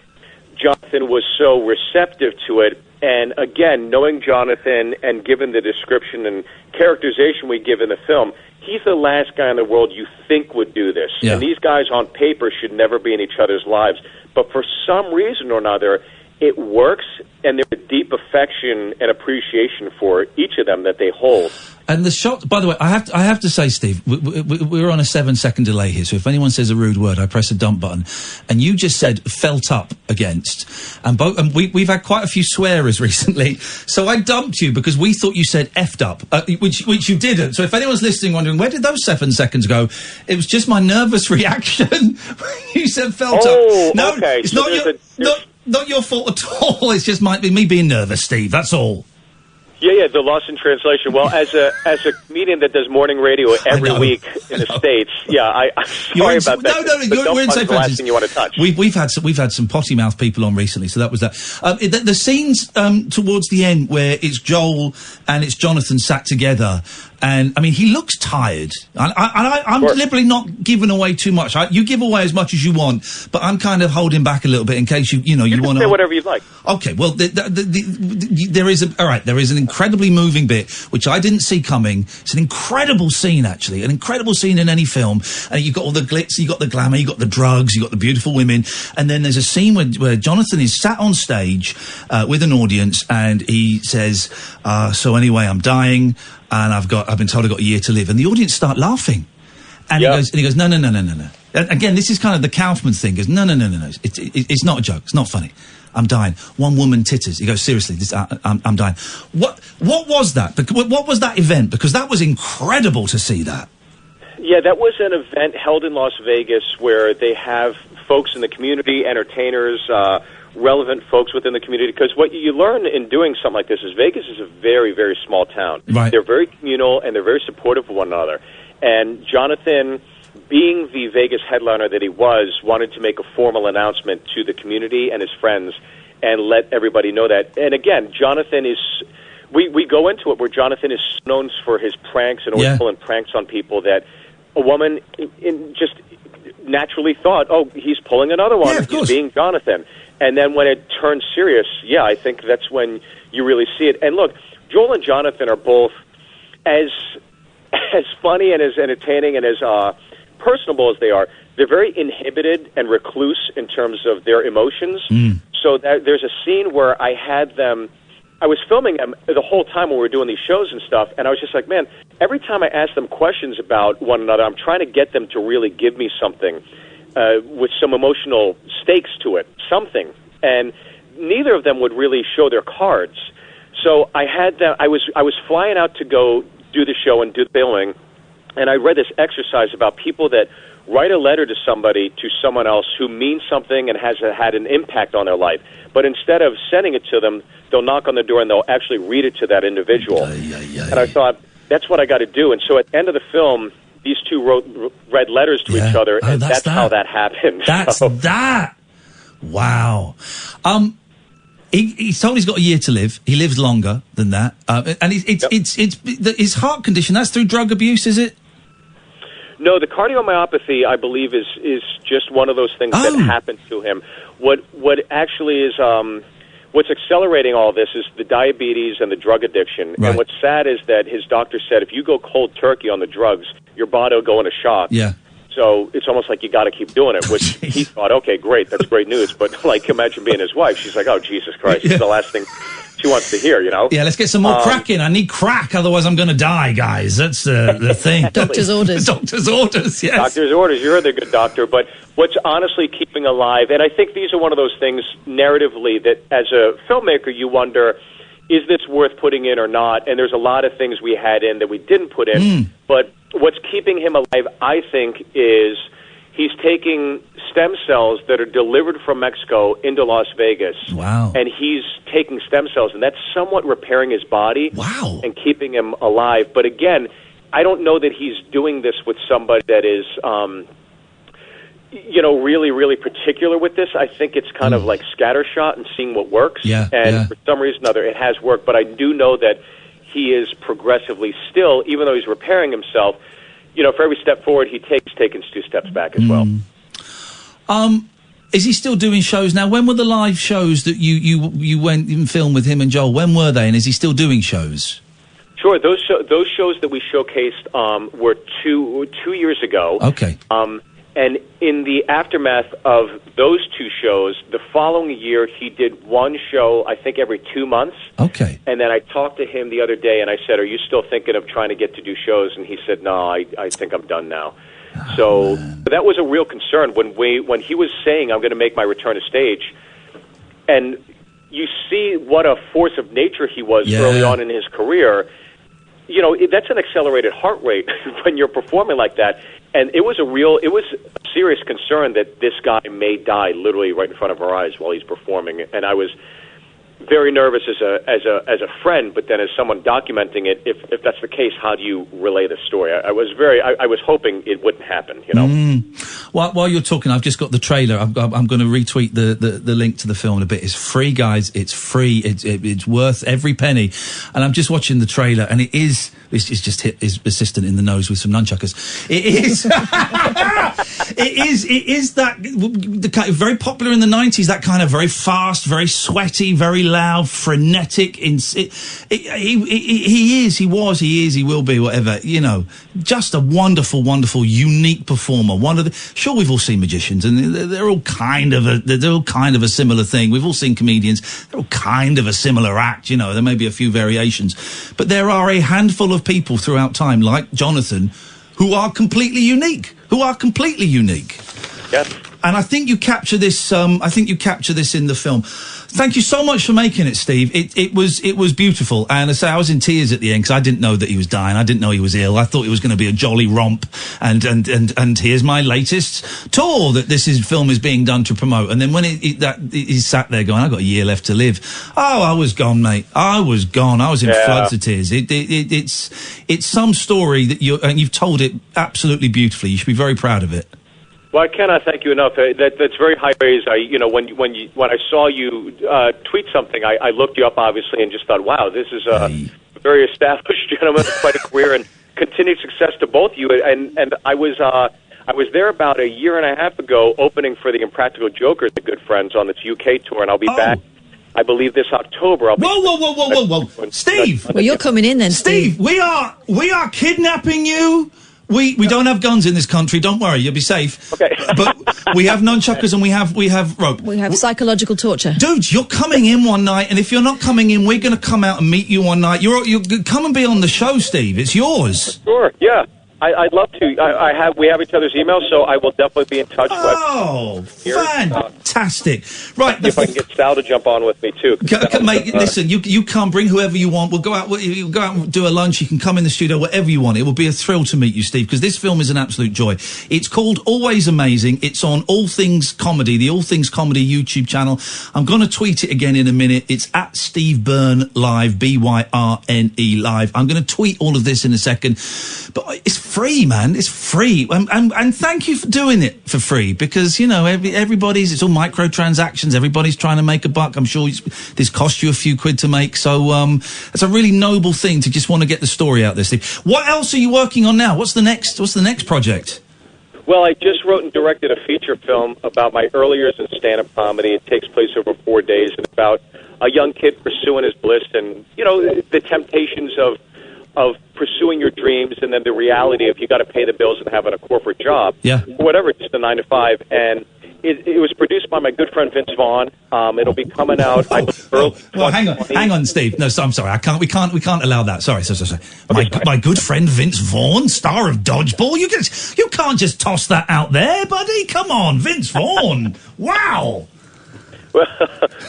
Johnathan was so receptive to it. And again, knowing Johnathan and given the description and characterization we give in the film, he's the last guy in the world you think would do this. Yeah. And these guys on paper should never be in each other's lives. But for some reason or another, it works, and there's a deep affection and appreciation for each of them that they hold. And the shot, by the way, I have to say, Steve, we're on a 7-second delay here, so if anyone says a rude word, I press a dump button. And you just said felt up against. And we've had quite a few swearers recently, so I dumped you because we thought you said effed up, which you didn't. So if anyone's listening wondering, where did those 7 seconds go? It was just my nervous reaction. You said felt up. No, okay. It's not your fault at all. It's just might be me being nervous, Steve, that's all. Yeah, the Lost in Translation. Well, as a comedian that does morning radio every week in the States, I'm sorry about that. No, we're in safe the last thing you want to touch. We've had some potty mouth people on recently, so that was that. The scenes towards the end where it's Joel and it's Jonathan sat together, and I mean he looks tired. I'm deliberately not giving away too much. You give away as much as you want, but I'm kind of holding back a little bit in case you want to say whatever you'd like. Okay, well, there is an incredibly moving bit which I didn't see coming. It's an incredible scene, actually, an incredible scene in any film. And you've got all the glitz, you've got the glamour, you've got the drugs, you've got the beautiful women, and then there's a scene where Jonathan is sat on stage with an audience, and he says, "So anyway, I'm dying, and I've been told I've got a year to live," and the audience start laughing. And he goes, no. And again, this is kind of the Kaufman thing. He goes, no. It's not a joke. It's not funny. I'm dying. One woman titters. He goes, seriously, I'm dying. What was that? What was that event? Because that was incredible to see that. Yeah, that was an event held in Las Vegas where they have folks in the community, entertainers, relevant folks within the community. Because what you learn in doing something like this is Vegas is a very, very small town. Right. They're very communal and they're very supportive of one another. And Jonathan, being the Vegas headliner that he was, wanted to make a formal announcement to the community and his friends and let everybody know that. And again, Jonathan is... We go into it where Jonathan is known for his pranks and always pulling pranks on people that a woman just naturally thought, oh, he's pulling another one. Yeah, of course. He's being Jonathan. And then when it turns serious, I think that's when you really see it. And look, Joel and Jonathan are both as funny and as entertaining and as personable as they are. They're very inhibited and recluse in terms of their emotions. So there's a scene where I had them... I was filming them the whole time when we were doing these shows and stuff, and I was just like, man, every time I ask them questions about one another, I'm trying to get them to really give me something with some emotional stakes to it, something. And neither of them would really show their cards. So I had them... I was flying out to go do the show and do the filming, and I read this exercise about people that write a letter to somebody, to someone else who means something and has had an impact on their life. But instead of sending it to them, they'll knock on the door and they'll actually read it to that individual. And I thought, that's what I got to do. And so at the end of the film, these two read letters to each other, and that's how that happened. That's that. Wow. He's told he's got a year to live. He lives longer than that. And it's his heart condition, that's through drug abuse, is it? No, the cardiomyopathy, I believe, is just one of those things that happened to him. What actually is what's accelerating all this is the diabetes and the drug addiction. Right. And what's sad is that his doctor said if you go cold turkey on the drugs, your body will go into shock. Yeah. So it's almost like you got to keep doing it, which he thought, okay, great, that's great news. But, like, imagine being his wife. She's like, oh, Jesus Christ, it's the last thing she wants to hear, you know? Yeah, let's get some more crack in. I need crack, otherwise I'm going to die, guys. That's the thing. Doctor's orders. Doctor's orders, yes. Doctor's orders. You're the good doctor. But what's honestly keeping alive, and I think these are one of those things narratively that as a filmmaker you wonder, is this worth putting in or not? And there's a lot of things we had in that we didn't put in. But what's keeping him alive, I think, is he's taking stem cells that are delivered from Mexico into Las Vegas. Wow. And he's taking stem cells, and that's somewhat repairing his body. Wow. And keeping him alive. But again, I don't know that he's doing this with somebody that is... really, really particular with this. I think it's kind of like scattershot and seeing what works. For some reason or other, it has worked. But I do know that he is progressively still, even though he's repairing himself, for every step forward he takes, taking 2 steps back as well. Is he still doing shows now? When were the live shows that you went and filmed with him and Joel? When were they? And is he still doing shows? Sure. Those shows that we showcased were two years ago. Okay. And in the aftermath of those 2 shows, the following year he did one show, I think, every 2 months. Okay. And then I talked to him the other day, and I said, are you still thinking of trying to get to do shows? And he said, no, I think I'm done now. So that was a real concern when he was saying, I'm going to make my return to stage. And you see what a force of nature he was early on in his career. That's an accelerated heart rate when you're performing like that. And it was a serious concern that this guy may die literally right in front of our eyes while he's performing. And I was very nervous as a friend, but then as someone documenting it, if that's the case, how do you relay the story? I was hoping it wouldn't happen, you know. While you're talking, I've just got the trailer. I'm going to retweet the link to the film in a bit. It's free, guys. It's free. It's worth every penny. And I'm just watching the trailer, and it's just hit his assistant in the nose with some nunchuckers. It is. it is that very popular in the 90s. That kind of very fast, very sweaty, very loud, frenetic. He will be, whatever. You know, just a wonderful, wonderful, unique performer. Sure, we've all seen magicians, and they're all kind of a similar thing. We've all seen comedians; they're all kind of a similar act. You know, there may be a few variations, but there are a handful of people throughout time, like Johnathan, who are completely unique. Yes. And I think you capture this. I think you capture this in the film. Thank you so much for making it, Steve. It was beautiful. And I say I was in tears at the end because I didn't know that he was dying. I didn't know he was ill. I thought it was going to be a jolly romp. And here's my latest tour that film is being done to promote. And then when he sat there going, I've got a year left to live. Oh, I was gone, mate. I was gone. I was in floods of tears. It's some story that you've told it absolutely beautifully. You should be very proud of it. Well, I cannot thank you enough. That's very high praise. When I saw you tweet something, I looked you up obviously and just thought, wow, this is a very established gentleman with quite a career and continued success to both of you. And I was there about a year and a half ago, opening for the Impractical Jokers, the Good Friends, on this UK tour, and I'll be back. I believe this October. Whoa, Steve! Well, you're coming in then, Steve. We are kidnapping you. We don't have guns in this country. Don't worry, you'll be safe. Okay. But we have nunchuckers and we have rope. We have psychological torture. Dude, you're coming in one night, and if you're not coming in, we're going to come out and meet you one night. You come and be on the show, Steve. It's yours. Sure. Yeah. I'd love to. We have each other's emails, so I will definitely be in touch with. Oh, fantastic! Right, if I can get Sal to jump on with me too. Mate, listen, you come, bring whoever you want. We'll go out. We'll go out and do a lunch. You can come in the studio, whatever you want. It will be a thrill to meet you, Steve, because this film is an absolute joy. It's called Always Amazing. It's on All Things Comedy, the All Things Comedy YouTube channel. I'm going to tweet it again in a minute. It's at Steve Byrne Live, BYRNE Live. I'm going to tweet all of this in a second, but it's free, man. It's free, and thank you for doing it for free, because you know it's all microtransactions. Everybody's trying to make a buck. I'm sure this cost you a few quid to make, so it's a really noble thing to just want to get the story out there, Steve. What else are you working on now? What's the next project? Well, I just wrote and directed a feature film about my early years in stand-up comedy. It takes place over 4 days, and about a young kid pursuing his bliss, and you know the temptations of pursuing your dreams, and then the reality of you got to pay the bills and having a corporate job, or whatever, just a 9 to 5. And it was produced by my good friend Vince Vaughn. It'll be coming out. Well, hang on, Steve. No, I'm sorry. We can't allow that. Sorry. My good friend Vince Vaughn, star of Dodgeball. You can't just toss that out there, buddy. Come on, Vince Vaughn. Wow. Well,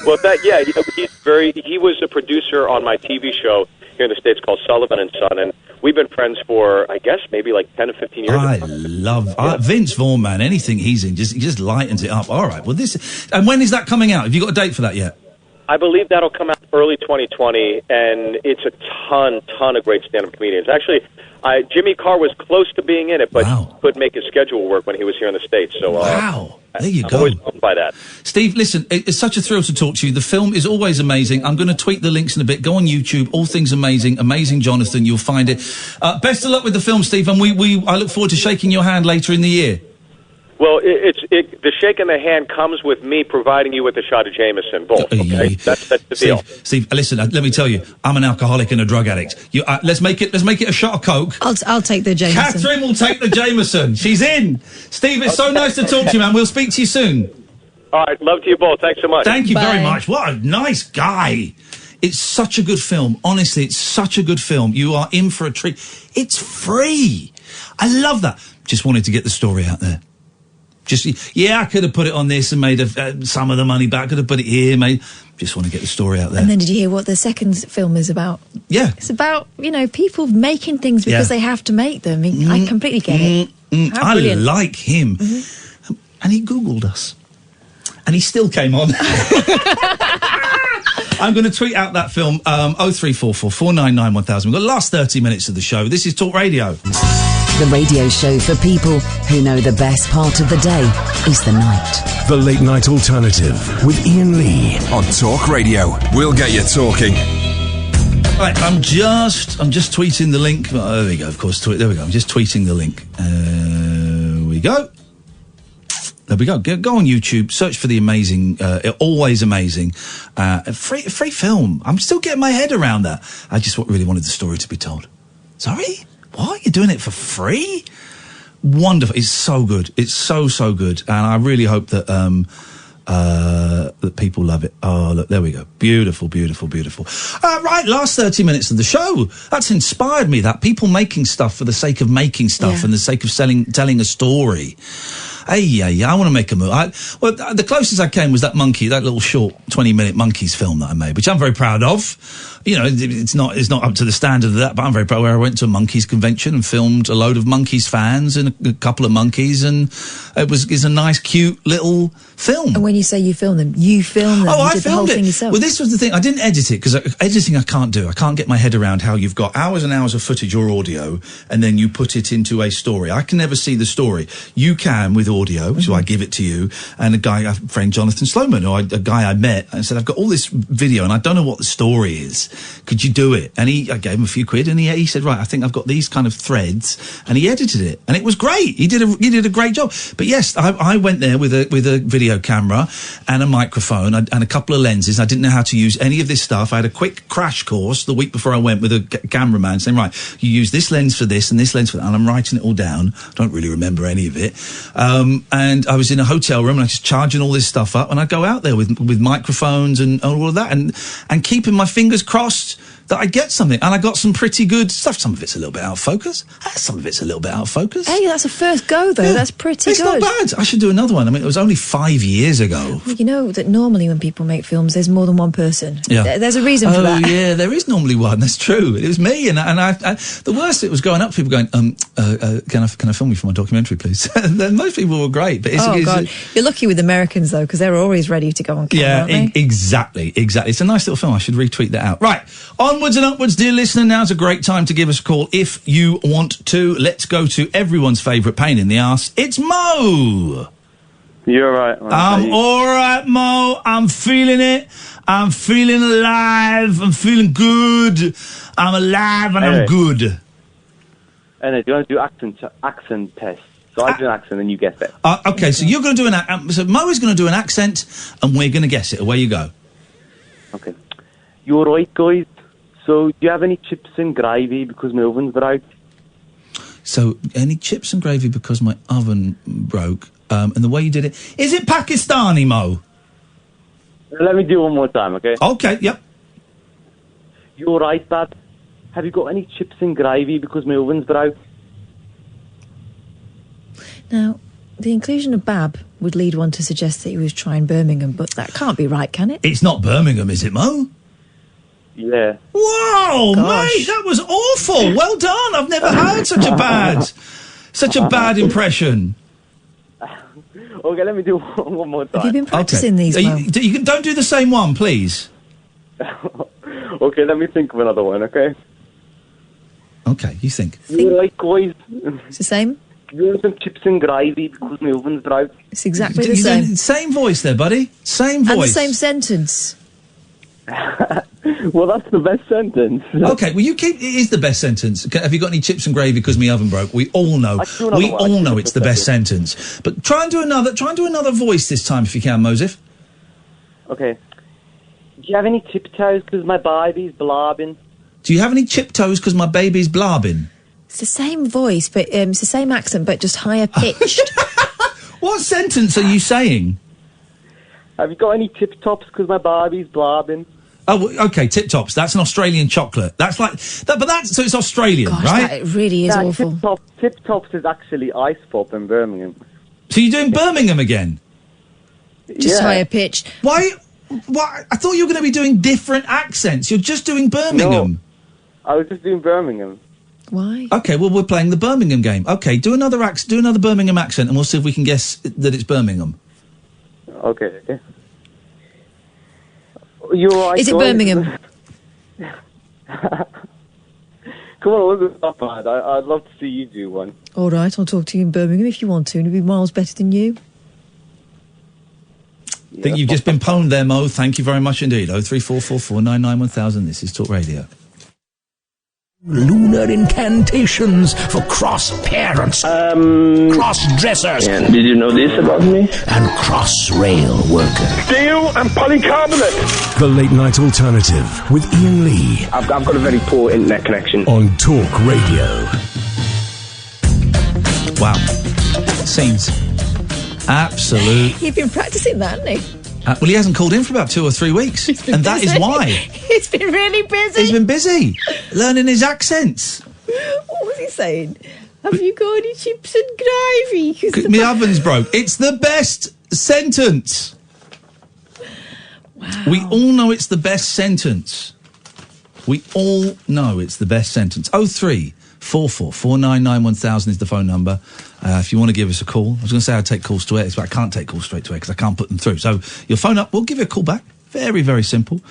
he was a producer on my TV show here in the States called Sullivan and Son, and we've been friends for, I guess, maybe like 10 to 15 years. I love Vince Vaughn, man. Anything he's in, he just lightens it up. All right, well, and when is that coming out? Have you got a date for that yet? I believe that'll come out early 2020, and it's a ton of great stand-up comedians. Actually, Jimmy Carr was close to being in it, but couldn't make his schedule work when he was here in the States. So, there you go. I'm always bummed by that. Steve, listen, it's such a thrill to talk to you. The film is always amazing. I'm going to tweet the links in a bit. Go on YouTube, All Things Amazing, Amazing Johnathan. You'll find it. Best of luck with the film, Steve, and I look forward to shaking your hand later in the year. Well, the shake in the hand comes with me providing you with a shot of Jameson. Both. Okay? That's the deal. Steve, listen. Let me tell you, I'm an alcoholic and a drug addict. Let's make it a shot of Coke. I'll take the Jameson. Katherine will take the Jameson. She's in. Steve, it's so nice to talk to you, man. We'll speak to you soon. All right, love to you both. Thanks so much. Thank you very much. What a nice guy. It's such a good film. Honestly, it's such a good film. You are in for a treat. It's free. I love that. Just wanted to get the story out there. I could have put it on this and made some of the money back. Could have put it here, just want to get the story out there. And then did you hear what the second film is about? Yeah. It's about, people making things because they have to make them. I completely get it. I like him. Mm-hmm. And he Googled us. And he still came on. I'm going to tweet out that film, 0344 499 1000. We've got the last 30 minutes of the show. This is Talk Radio. The radio show for people who know the best part of the day is the night. The Late Night Alternative with Iain Lee on Talk Radio. We'll get you talking. Right, I'm just tweeting the link. Oh, there we go, of course. There we go. I'm just tweeting the link. We go. There we go. Go on YouTube, search for the Amazing, always amazing, free film. I'm still getting my head around that. I just really wanted the story to be told. Sorry? What? You're doing it for free? Wonderful. It's so good. It's so good. And I really hope that that people love it. Oh, look, there we go. Beautiful. Right, last 30 minutes of the show. That's inspired me, that people making stuff for the sake of making stuff and the sake of telling a story. Hey, I want to make a movie. Well, the closest I came was that little short 20-minute Monkeys film that I made, which I'm very proud of. You know, it's not up to the standard of that, but I'm very proud. Where I went to a Monkeys convention and filmed a load of Monkeys fans and a couple of monkeys, and it's a nice, cute little film. And when you say you filmed them, you filmed them. Oh, you I did filmed the whole it. thing yourself. Well, this was the thing. I didn't edit it because editing I can't do. I can't get my head around how you've got hours and hours of footage or audio, and then you put it into a story. I can never see the story. You can with audio, so I give it to you. And a friend Johnathan Sloman, or a guy I met, and said, I've got all this video and I don't know what the story is. Could you do it? And I gave him a few quid, and he said, right, I think I've got these kind of threads, and he edited it, and it was great. He did a great job. But yes, I went there with a video camera and a microphone and a couple of lenses. I didn't know how to use any of this stuff. I had a quick crash course the week before I went with a cameraman saying, right, you use this lens for this and this lens for that, and I'm writing it all down. I don't really remember any of it. And I was in a hotel room and I was charging all this stuff up, and I'd go out there with microphones and all of that, and keeping my fingers crossed that I'd get something. And I got some pretty good stuff. Some of it's a little bit out of focus. Some of it's a little bit out of focus. Hey, that's a first go, though. Yeah. That's pretty good. It's not bad. I should do another one. I mean, it was only 5 years ago. Well, you know that normally when people make films, there's more than one person. Yeah. There's a reason for that. Oh, yeah, there is normally one. That's true. It was me. And I the worst, it was going up, people going, can I film you for my documentary, please? And most people were great. But God. You're lucky with Americans, though, because they're always ready to go on camera, aren't they? Exactly. It's a nice little film. I should retweet that out. Right. Onwards and upwards, dear listener. Now's a great time to give us a call if you want to. Let's go to everyone's favourite pain in the arse. It's Mo. You're right, man. I'm all right, Mo. I'm feeling it. I'm feeling alive. I'm feeling good. I'm alive and I'm good. Anyway, do you want to do accent test? So I do an accent and you guess it. Okay, so you're going to do so Mo is going to do an accent and we're going to guess it. Away you go. Okay. You're right, guys. So, do you have any chips and gravy because my oven's broke? So, any chips and gravy because my oven broke? And the way you did it... Is it Pakistani, Mo? Let me do one more time, okay? Okay, yep. You're right, Dad. Have you got any chips and gravy because my oven's broke? Now, the inclusion of Bab would lead one to suggest that he was trying Birmingham, but that can't be right, can it? It's not Birmingham, is it, Mo? Yeah. Whoa, mate, that was awful. Well done. I've never heard such a bad impression. Okay, let me do one more time. Have you been practicing these? Don't do the same one, please. Okay, let me think of another one, okay? Okay, you think. You're right, guys. It's the same? You want some chips and gravy because my oven's broke? It's exactly the same. Same voice there, buddy. Same voice. And the same sentence. Well, that's the best sentence. Okay, well, it is the best sentence. Have you got any chips and gravy because my oven broke? We all know. It's the best sentence. But try and do another voice this time if you can, Mosif. Okay. Do you have any tiptoes because my baby's blabbing? Do you have any chip toes because my baby's blabbing? It's the same voice, but it's the same accent, but just higher pitched. What sentence are you saying? Have you got any tip tops because my baby's blabbing? Oh, okay, Tip Tops. That's an Australian chocolate. That's like that, but that's so it's Australian, Gosh, right? That really is awful. Tip Tops is actually ice pop in Birmingham. So you're doing Birmingham again? Just higher pitched. Why? I thought you were going to be doing different accents. You're just doing Birmingham. No, I was just doing Birmingham. Why? Okay, well we're playing the Birmingham game. Okay, do another Birmingham accent, and we'll see if we can guess that it's Birmingham. Okay. You're right. Is it Birmingham? Come on, it wasn't that bad. I'd love to see you do one. All right, I'll talk to you in Birmingham if you want to, and it'll be miles better than you. I think you've just been pwned there, Mo. Thank you very much indeed. 03444 99 1000. This is Talk Radio. Lunar incantations for cross-parents, cross-dressers. Yeah. Did you know this about me? And cross-rail workers. Steel and polycarbonate. The Late Night Alternative with Iain Lee. I've got a very poor internet connection. On Talk Radio. Wow. Scenes. Absolute. You've been practising that, hasn't he? Well, he hasn't called in for about 2 or 3 weeks. And that is why. He's been really busy. He's been busy. Learning his accents. What was he saying? Have you got any chips and gravy? My oven's broke. It's the best sentence. Wow. We all know it's the best sentence. We all know it's the best sentence. 03444 499 1000 is the phone number. If you want to give us a call. I was going to say I'd take calls to air, but I can't take calls straight to air because I can't put them through. So you'll phone up, we'll give you a call back. Very, very simple.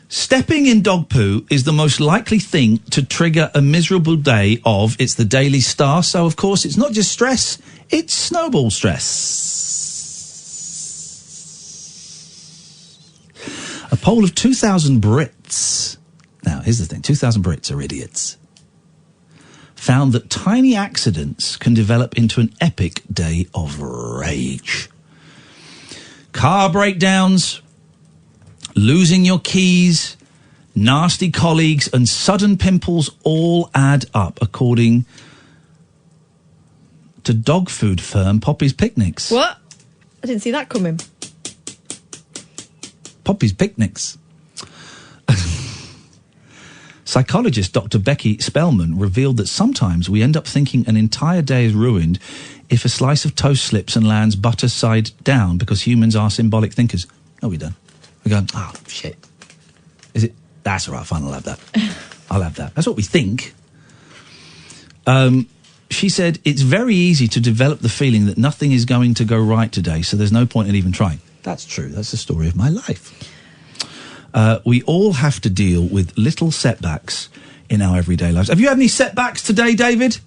Stepping in dog poo is the most likely thing to trigger a miserable day of, it's the Daily Star. So, of course, it's not just stress, it's snowball stress. A poll of 2,000 Brits. Now, here's the thing. 2,000 Brits are idiots. Found that tiny accidents can develop into an epic day of rage. Car breakdowns, losing your keys, nasty colleagues, and sudden pimples all add up, according to dog food firm Poppy's Picnics. What? I didn't see that coming. Poppy's Picnics. Psychologist Dr. Becky Spellman revealed that sometimes we end up thinking an entire day is ruined if a slice of toast slips and lands butter side down, because humans are symbolic thinkers. No, we don't. We go, oh, shit. Is it? That's all right, fine, I'll have that. I'll have that. That's what we think. She said, it's very easy to develop the feeling that nothing is going to go right today, so there's no point in even trying. That's true. That's the story of my life. We all have to deal with little setbacks in our everyday lives. Have you had any setbacks today, David?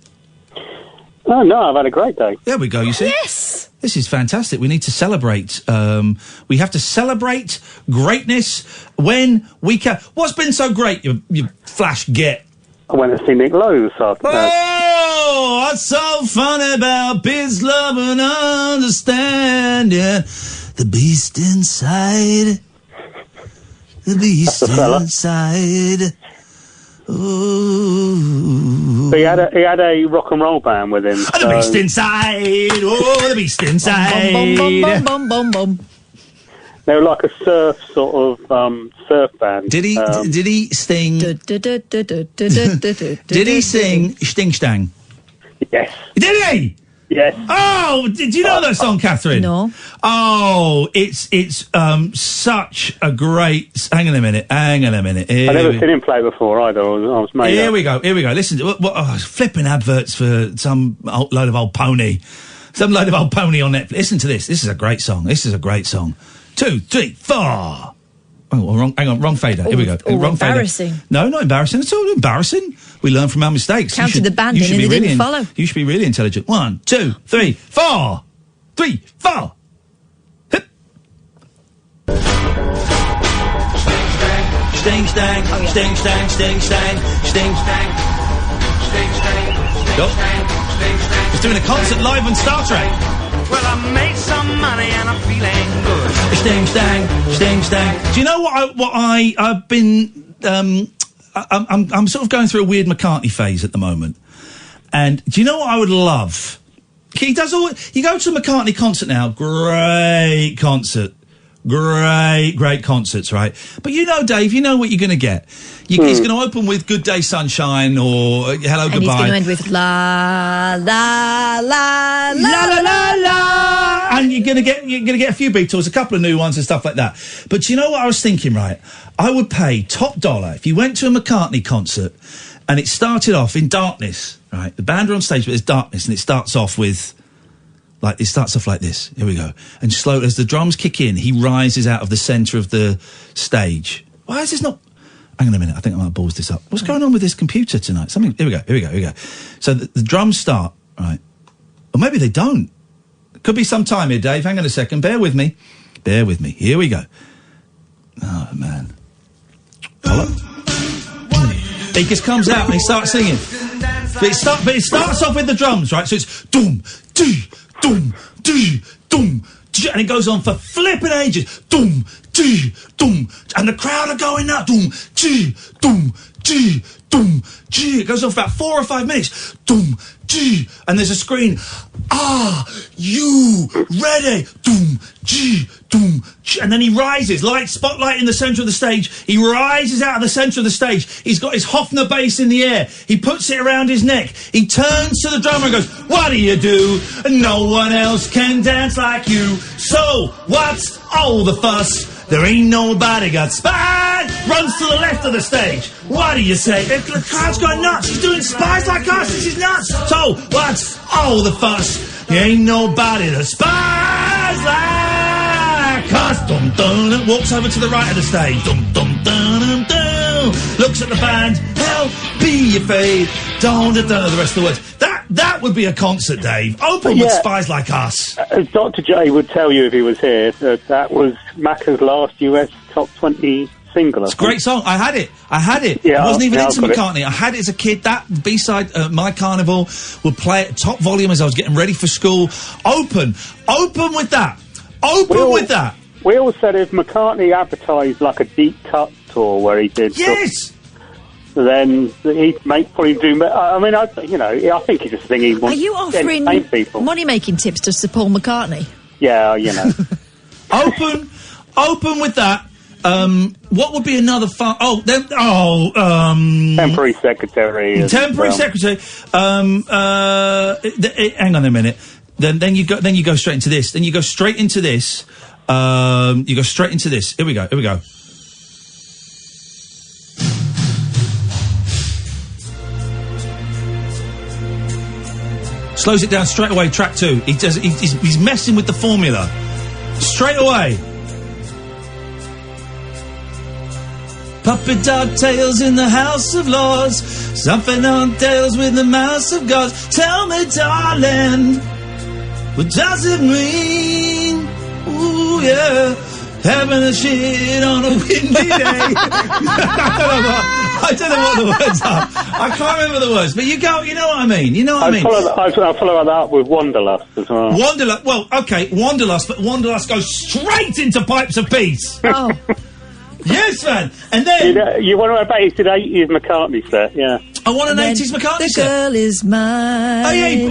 Oh, no, I've had a great day. There we go, you see. Yes! This is fantastic. We need to celebrate. We have to celebrate greatness when we can. What's been so great, you flash get? I went to see Nick Lowe this afternoon. Oh, what's so funny about peace, love, and understanding? The beast inside. The beast inside. Ooh. So he had a rock and roll band with him. Oh, the beast inside. Oh, the beast inside. Bum, bum, bum, bum, bum, bum. They were like a surf sort of surf band. Did he sing? Did he sing Sting Stang? Yes. Did he? Yes. Oh, did you know that song, Katherine? No. Oh, it's such a great. Hang on a minute. I've never seen him play before either. I was made Here up. we go. Listen, flipping adverts for some load of old pony. Some load of old pony on Netflix. Listen to this. This is a great song. 2, 3, 4. Oh, wrong. Hang on, wrong fader. Here we go. Wrong embarrassing. Fader. No, not embarrassing. It's all embarrassing. We learn from our mistakes. Counted the band in and they didn't follow. You should be really intelligent. 1, 2, 3, 4. 3, 4. Hip. Sting, stang, sting, stang, sting, stang, sting, stang, sting, stang, sting, stang. He's doing a concert live on Star Trek. Well, I made some money and I'm feeling good. Sting, stang, sting, stang. Do you know I've been? I'm sort of going through a weird McCartney phase at the moment. And do you know what I would love? He does all. You go to a McCartney concert now. Great concert. Great concerts, right? But you know, Dave, you know what you're going to get. He's going to open with Good Day Sunshine or Hello, Goodbye. And he's going to end with La, La, La, La, La, La, La. And you're going to get a few Beatles, a couple of new ones and stuff like that. But you know what I was thinking, right? I would pay top dollar if you went to a McCartney concert and it started off in darkness, right? The band are on stage, but there's darkness, and it starts off with Like, it starts off like this. Here we go. And slowly, as the drums kick in, he rises out of the centre of the stage. Why is this not... Hang on a minute, I think I might have balls this up. What's going on with this computer tonight? Something... Here we go. So the drums start, right? Or maybe they don't. Could be some time here, Dave. Hang on a second. Bear with me. Here we go. Oh, man. Hello? He just comes out and he starts singing. But it starts off with the drums, right? So it's doom, dee, doom, dee, doom, dee, and it goes on for flipping ages. Doom, dee, doom, and the crowd are going nuts. Doom, dee, doom, dee, doom, dee. It goes on for about 4 or 5 minutes. Doom, dee, and there's a screen. Are you ready? Doom, dee, doom, dee. And then he rises, spotlight in the centre of the stage. He rises out of the centre of the stage. He's got his Hofner bass in the air. He puts it around his neck. He turns to the drummer and goes, what do you do? No one else can dance like you. So what's all the fuss? There ain't nobody got spies. Runs to the left of the stage. What do you say? The crowd's going nuts. He's doing Spies Like Us. This is nuts. So what's all the fuss? There ain't nobody that spies like us. Dum dum. And walks over to the right of the stage. Dum dum dum dum dum. Looks at the band. Hell, be afraid. Don't know the rest of the words. That would be a concert, Dave. Open with Spies Like Us. As Dr. J would tell you if he was here, that was Macca's last US top 20 single. It's a great song. I had it. Yeah, I wasn't even into McCartney. I had it as a kid. That B-side, My Carnival, would play at top volume as I was getting ready for school. Open with that. With that. We all said if McCartney advertised like a deep cut tour where he did... Yes! Then he'd probably do... I mean, I think he's just thinking... Are you offering money-making tips to Sir Paul McCartney? Yeah, you know. Open with that. What would be another fun... Temporary Secretary. Temporary Secretary. Hang on a minute. Then you go straight into this. You go straight into this. Here we go. Slows it down straight away, track 2. He's messing with the formula. Straight away. Puppet dog tales in the House of Lords. Something on tales with the Mouse of God. Tell me, darling, what does it mean? Ooh, yeah. Having a shit on a windy day. I don't know what the words are. I can't remember the words, but you know what I mean. I follow that up with Wanderlust as well. Wanderlust, well, okay, Wanderlust, but Wanderlust goes straight into Pipes of Peace. Oh. Yes, man. And then... You want to about his 80s McCartney set, yeah. I want an 80s McCartney set. The girl is mine. Oh, yeah,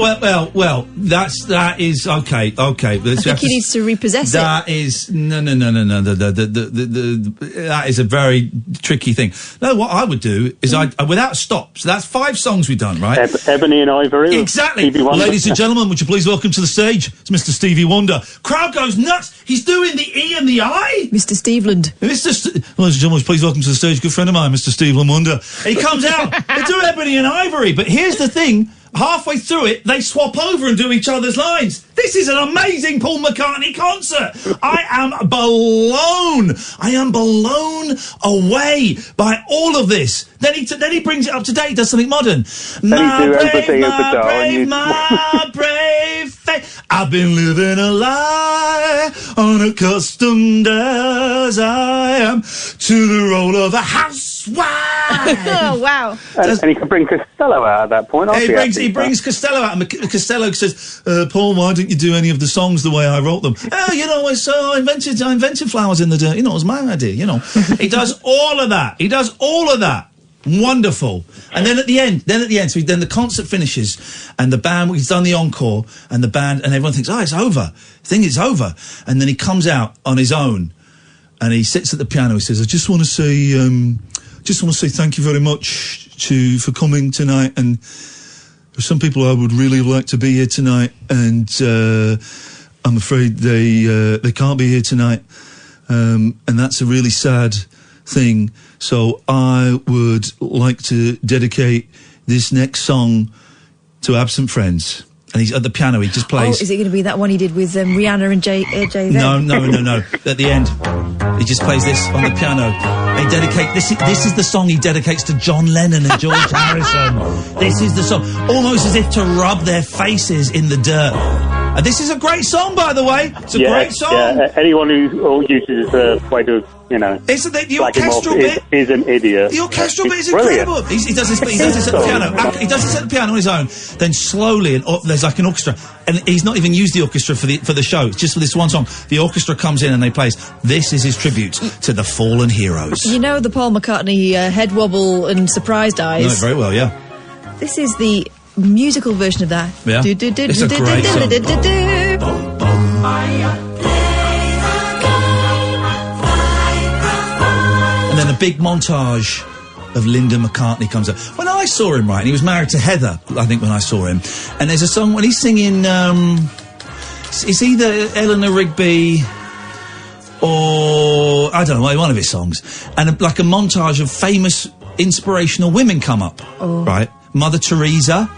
well, that is, okay. I think he needs to repossess it. That is, no. That is a very tricky thing. No, what I would do is without stops, that's 5 songs we've done, right? Ebony and Ivory. Exactly. Ladies and gentlemen, would you please welcome to the stage, it's Mr. Stevie Wonder. Crowd goes nuts. He's doing the E and the I. Mr. Steveland. Ladies and gentlemen, please welcome to the stage, good friend of mine, Mr. Stevie Wonder. He comes out, they do Ebony and Ivory, but here's the thing, halfway through it, they swap over and do each other's lines. This is an amazing Paul McCartney concert. I am blown away by all of this. Then he brings it up to date, does something modern. My brave faith. I've been living a lie, unaccustomed as I am to the role of a housewife. Oh, wow. And he can bring Costello out at that point. He brings Costello out, and Costello says, Paul, why didn't you do any of the songs the way I wrote them? I invented Flowers in the Dirt. It was my idea, He does all of that. Wonderful. And then at the end, then the concert finishes, and the band, he's done the encore, and the band, and everyone thinks, it's over. The thing is over. And then he comes out on his own, and he sits at the piano. He says, I just want to say thank you very much for coming tonight, and there's some people I would really like to be here tonight, and I'm afraid they can't be here tonight, and that's a really sad thing. So I would like to dedicate this next song to absent friends. And he's at the piano, he just plays... Oh, is it going to be that one he did with Rihanna and Jay-Z? No. At the end, he just plays this on the piano. And this is the song he dedicates to John Lennon and George Harrison. This is the song. Almost as if to rub their faces in the dirt. And this is a great song, by the way. It's a great song. Yeah, anyone who uses a way to, the orchestral bit is an idiot. The orchestral bit is incredible. He does this at the piano. He does this at the piano on his own. Then slowly, there's like an orchestra, and he's not even used the orchestra for the show. It's just for this one song. The orchestra comes in and they plays. This is his tribute to the fallen heroes. You know the Paul McCartney head wobble and surprised eyes. You know it very well, yeah. This is the musical version of that. Yeah. It's a great song. And then a big montage of Linda McCartney comes up. When I saw him, right, he was married to Heather, I think, when I saw him. And there's a song when he's singing, it's either Eleanor Rigby or, I don't know, one of his songs. And a montage of famous inspirational women come up, right? Mother Teresa.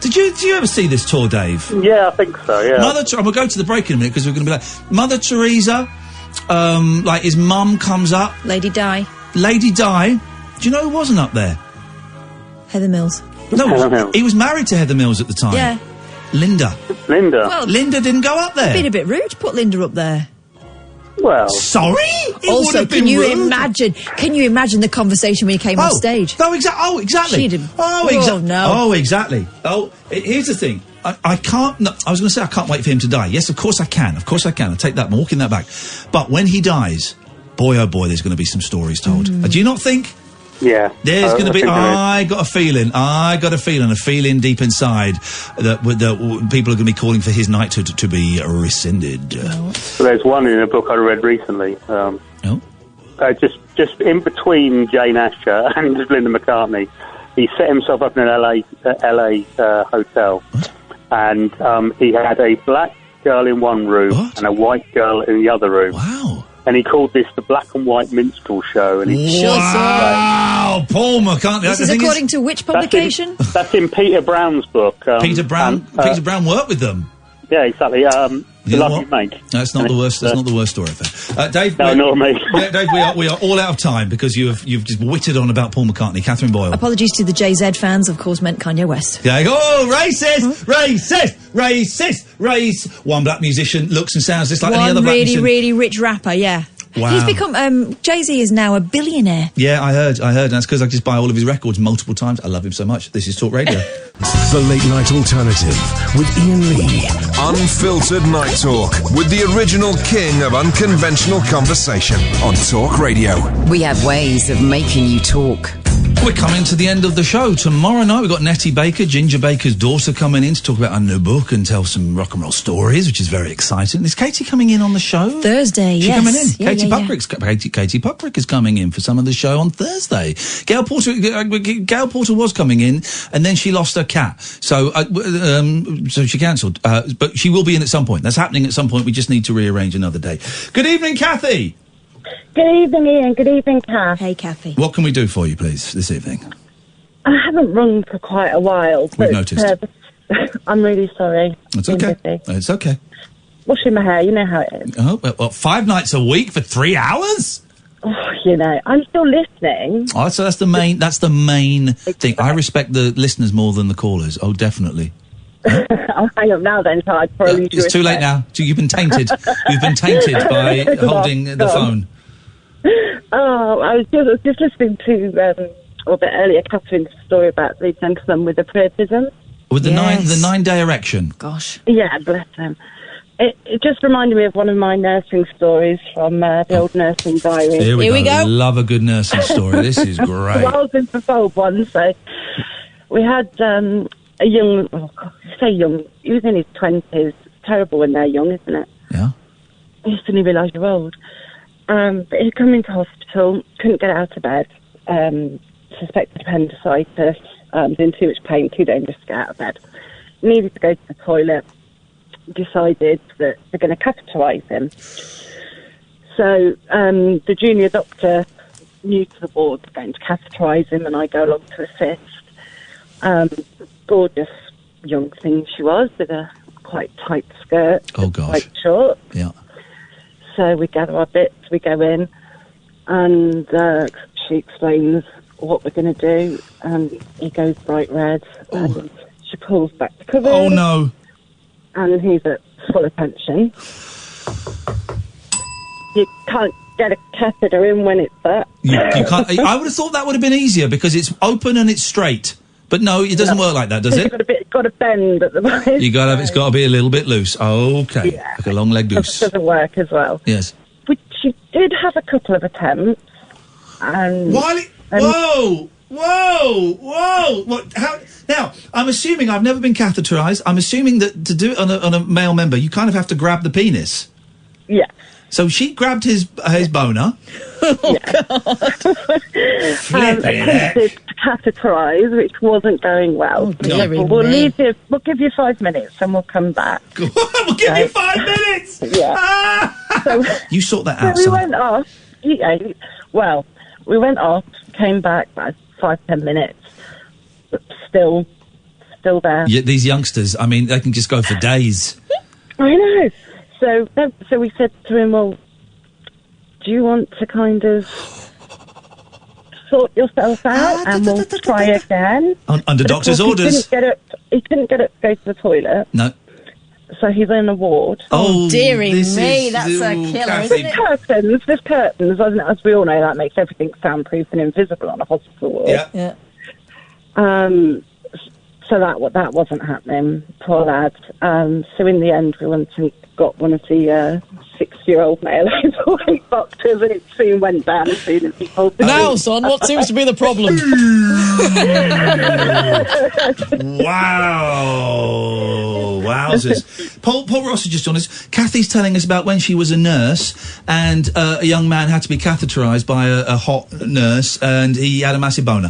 Did you ever see this tour, Dave? Yeah, I think so, yeah. We'll go to the break in a minute because we're going to be like, Mother Teresa, his mum comes up. Lady Di. Do you know who wasn't up there? Heather Mills. No, he was married to Heather Mills at the time. Yeah. Linda. Well, Linda didn't go up there. It's been a bit rude to put Linda up there. Well, sorry. Also, can you imagine the conversation when he came on stage? Exactly. Exactly. Here's the thing. I can't. No, I was going to say I can't wait for him to die. Yes, of course I can. I take that. I'm walking that back. But when he dies, boy, oh boy, there's going to be some stories told. Do you not think? Yeah. There's going to be... I got a feeling deep inside that people are going to be calling for his knighthood to be rescinded. Well, there's one in a book I read recently. Just in between Jane Asher and Linda McCartney, he set himself up in an LA hotel. What? And he had a black girl in one room and a white girl in the other room. Wow. And he called this the Black and White Minstrel Show. And Wow! Paul McCartney. This is according to which publication? That's in Peter Brown's book. Peter Brown worked with them. Yeah, exactly. You know what? Mate. That's not the worst. That's not the worst story I've heard. Dave, no, not me. Dave, we are all out of time because you've just witted on about Paul McCartney. Katherine Boyle. Apologies to the JZ fans. Of course, meant Kanye West. Yeah. Racist. One black musician looks and sounds just like any other black musician. Really rich rapper. Yeah. Wow. He's become, Jay-Z is now a billionaire. Yeah, I heard. And that's because I just buy all of his records multiple times. I love him so much. This is Talk Radio. The Late Night Alternative with Iain Lee. Unfiltered Night Talk with the original king of unconventional conversation on Talk Radio. We have ways of making you talk. We're coming to the end of the show. Tomorrow night we've got Nettie Baker, Ginger Baker's daughter, coming in to talk about her new book and tell some rock and roll stories, which is very exciting. Is Katie coming in on the show? Thursday, She's coming in. Yeah, Katie Puckrick is coming in for some of the show on Thursday. Gail Porter was coming in, and then she lost her cat, so she cancelled. But she will be in at some point. That's happening at some point. We just need to rearrange another day. Good evening, Kathy. Good evening, Ian. Good evening, Kath. Hey, Kathy. What can we do for you, please, this evening? I haven't rung for quite a while. We've noticed. I'm really sorry. It's okay. It's okay. Washing my hair, you know how it is. Oh, well, 5 nights a week for 3 hours? Oh, you know, I'm still listening. Oh, so that's the main thing. I respect the listeners more than the callers. Oh, definitely. I'll hang up now then, so I'd probably it's too late now. You've been tainted. You've been tainted by holding the phone. Oh, I was just listening to a little bit earlier Katherine's story about the gentleman with the priapism. With the 9-day erection. Gosh. Yeah, bless him. It just reminded me of one of my nursing stories from the old nursing diary. Here we go. I love a good nursing story. This is great. Well, I was in the old one, so we had a young, he was in his 20s. It's terrible when they're young, isn't it? Yeah. You suddenly realise you're old. But he'd come into hospital, couldn't get out of bed, suspected appendicitis, was in too much pain, too dangerous to get out of bed. Needed to go to the toilet, decided that they're going to catheterise him. So the junior doctor, new to the ward, going to catheterise him, and I go along to assist. Gorgeous young thing she was, with a quite tight skirt. Oh, gosh. Quite short. Yeah. So we gather our bits, we go in, and she explains what we're going to do, and he goes bright red, and she pulls back the cover. Oh, no. And he's at full attention. You can't get a catheter in when it's that. You can't. I would have thought that would have been easier because it's open and it's straight. But no, it doesn't work like that, does it? Got a bend at the moment. It's got to be a little bit loose. Okay, like a long leg goose. It doesn't work as well. Yes. She did have a couple of attempts, and whoa! What? How? Now, I'm assuming I've never been catheterised. I'm assuming that to do it on a male member, you kind of have to grab the penis. Yeah. So she grabbed his boner. Attempted to catheterise, which wasn't going well. We'll give you 5 minutes and we'll come back. We'll give you 5 minutes. Yeah. So you sort that out. So we went off. Yeah. Well, we went off, came back by 5-10 minutes, but still there. Yeah, these youngsters, I mean, they can just go for days. I know. So we said to him, well, do you want to kind of sort yourself out and we'll try again? Under doctor's orders. He couldn't get up to go to the toilet. No. So he's in a ward. Oh, dearie me, that's a killer, isn't it? There's curtains, as we all know, that makes everything soundproof and invisible on a hospital ward. Yeah. So that wasn't happening, poor lad. So in the end, we went and got one of the 6-year-old male boxers, and it soon went down as soon as he pulled the Now, son, what seems to be the problem? Wow. Wowzers. Paul Ross has just joined us. Kathy's telling us about when she was a nurse and a young man had to be catheterised by a hot nurse and he had a massive boner.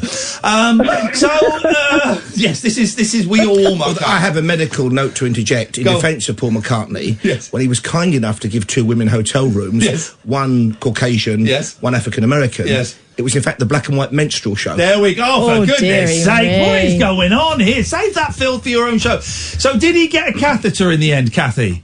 Yes, this is we all warm up. I have a medical note to interject in defence of Paul McCartney. Yes. When he was kind enough to give 2 women hotel rooms, one Caucasian, one African American. Yes. It was in fact the black and white menstrual show. There we go. For goodness sake, what is going on here? Save that filth for your own show. So, did he get a catheter in the end, Kathy?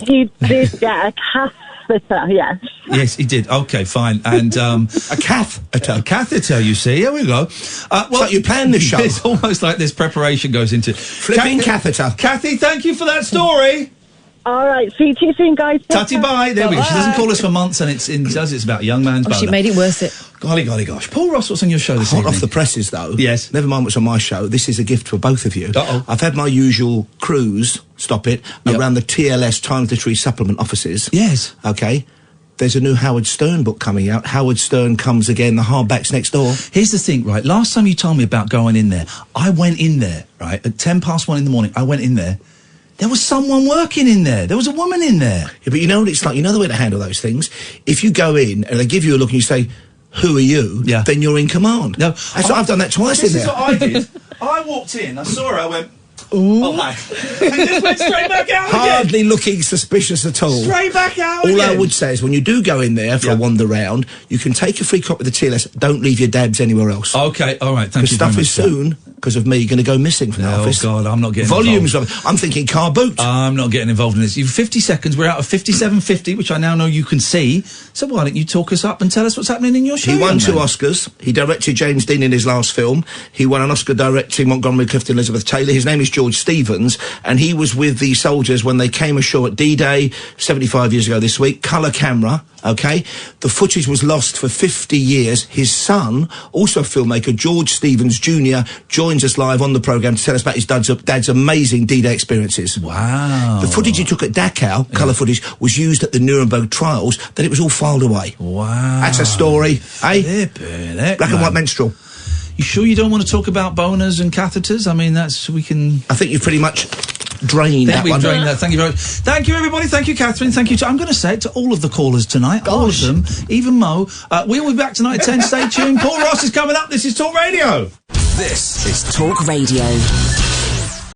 He did get a catheter. Yes. Yes, he did. Okay, fine. And a catheter. A catheter. You see, here we go. Well, like you planned this show. It's almost like this preparation goes into flipping catheter. Kathy, thank you for that story. All right, see you soon, guys. Tutty bye. There we go. She doesn't call us for months, and it's about a young man's boner. She made it worth it. Golly gosh. Paul Ross, what's on your show this evening? Hot off the presses, though. Yes. Never mind what's on my show. This is a gift for both of you. Uh-oh. I've had my usual cruise, around the TLS Times Literary Supplement offices. Yes. Okay. There's a new Howard Stern book coming out. Howard Stern Comes Again, the hardback's next door. Here's the thing, right? Last time you told me about going in there, I went in there, right? At 1:10 in the morning, I went in there. There was someone working in there. There was a woman in there. Yeah, but you know what it's like? You know the way to handle those things? If you go in and they give you a look and you say, who are you? Yeah. Then you're in command. No. I've done that twice in there. This is what I did. I walked in, I saw her, I went, ooh. Oh, hi. And just went straight back out again. Hardly looking suspicious at all. Straight back out All again. I would say is when you do go in there for a wander round, you can take a free copy of the TLS. Don't leave your dabs anywhere else. Okay, all right, thank you very very much. much. Stuff is soon, because of me, going to go missing from the office. Oh, God, I'm not getting Volumes involved. of I'm thinking car boot. I'm not getting involved in this. You've 50 seconds. We're out of 57.50, which I now know you can see. So why don't you talk us up and tell us what's happening in your show? He won 2 man? Oscars. He directed James Dean in his last film. He won an Oscar directing Montgomery Clift and Elizabeth Taylor. His name is George Stevens, and he was with the soldiers when they came ashore at D-Day 75 years ago this week. Colour camera, okay? The footage was lost for 50 years. His son, also a filmmaker, George Stevens Jr., joins us live on the programme to tell us about his dad's amazing D-Day experiences. Wow. The footage he took at Dachau, colour footage, was used at the Nuremberg trials, then it was all filed away. Wow. That's a story, eh? Black and white menstrual. You sure you don't want to talk about boners and catheters? I mean, we can... I think you've pretty much drained that one. Drained that. Thank you very much. Thank you, everybody. Thank you, Katherine. Thank you I'm going to say it to all of the callers tonight. All of them. Even Mo. We'll be back tonight at 10. Stay tuned. Paul Ross is coming up. This is Talk Radio. This is Talk Radio.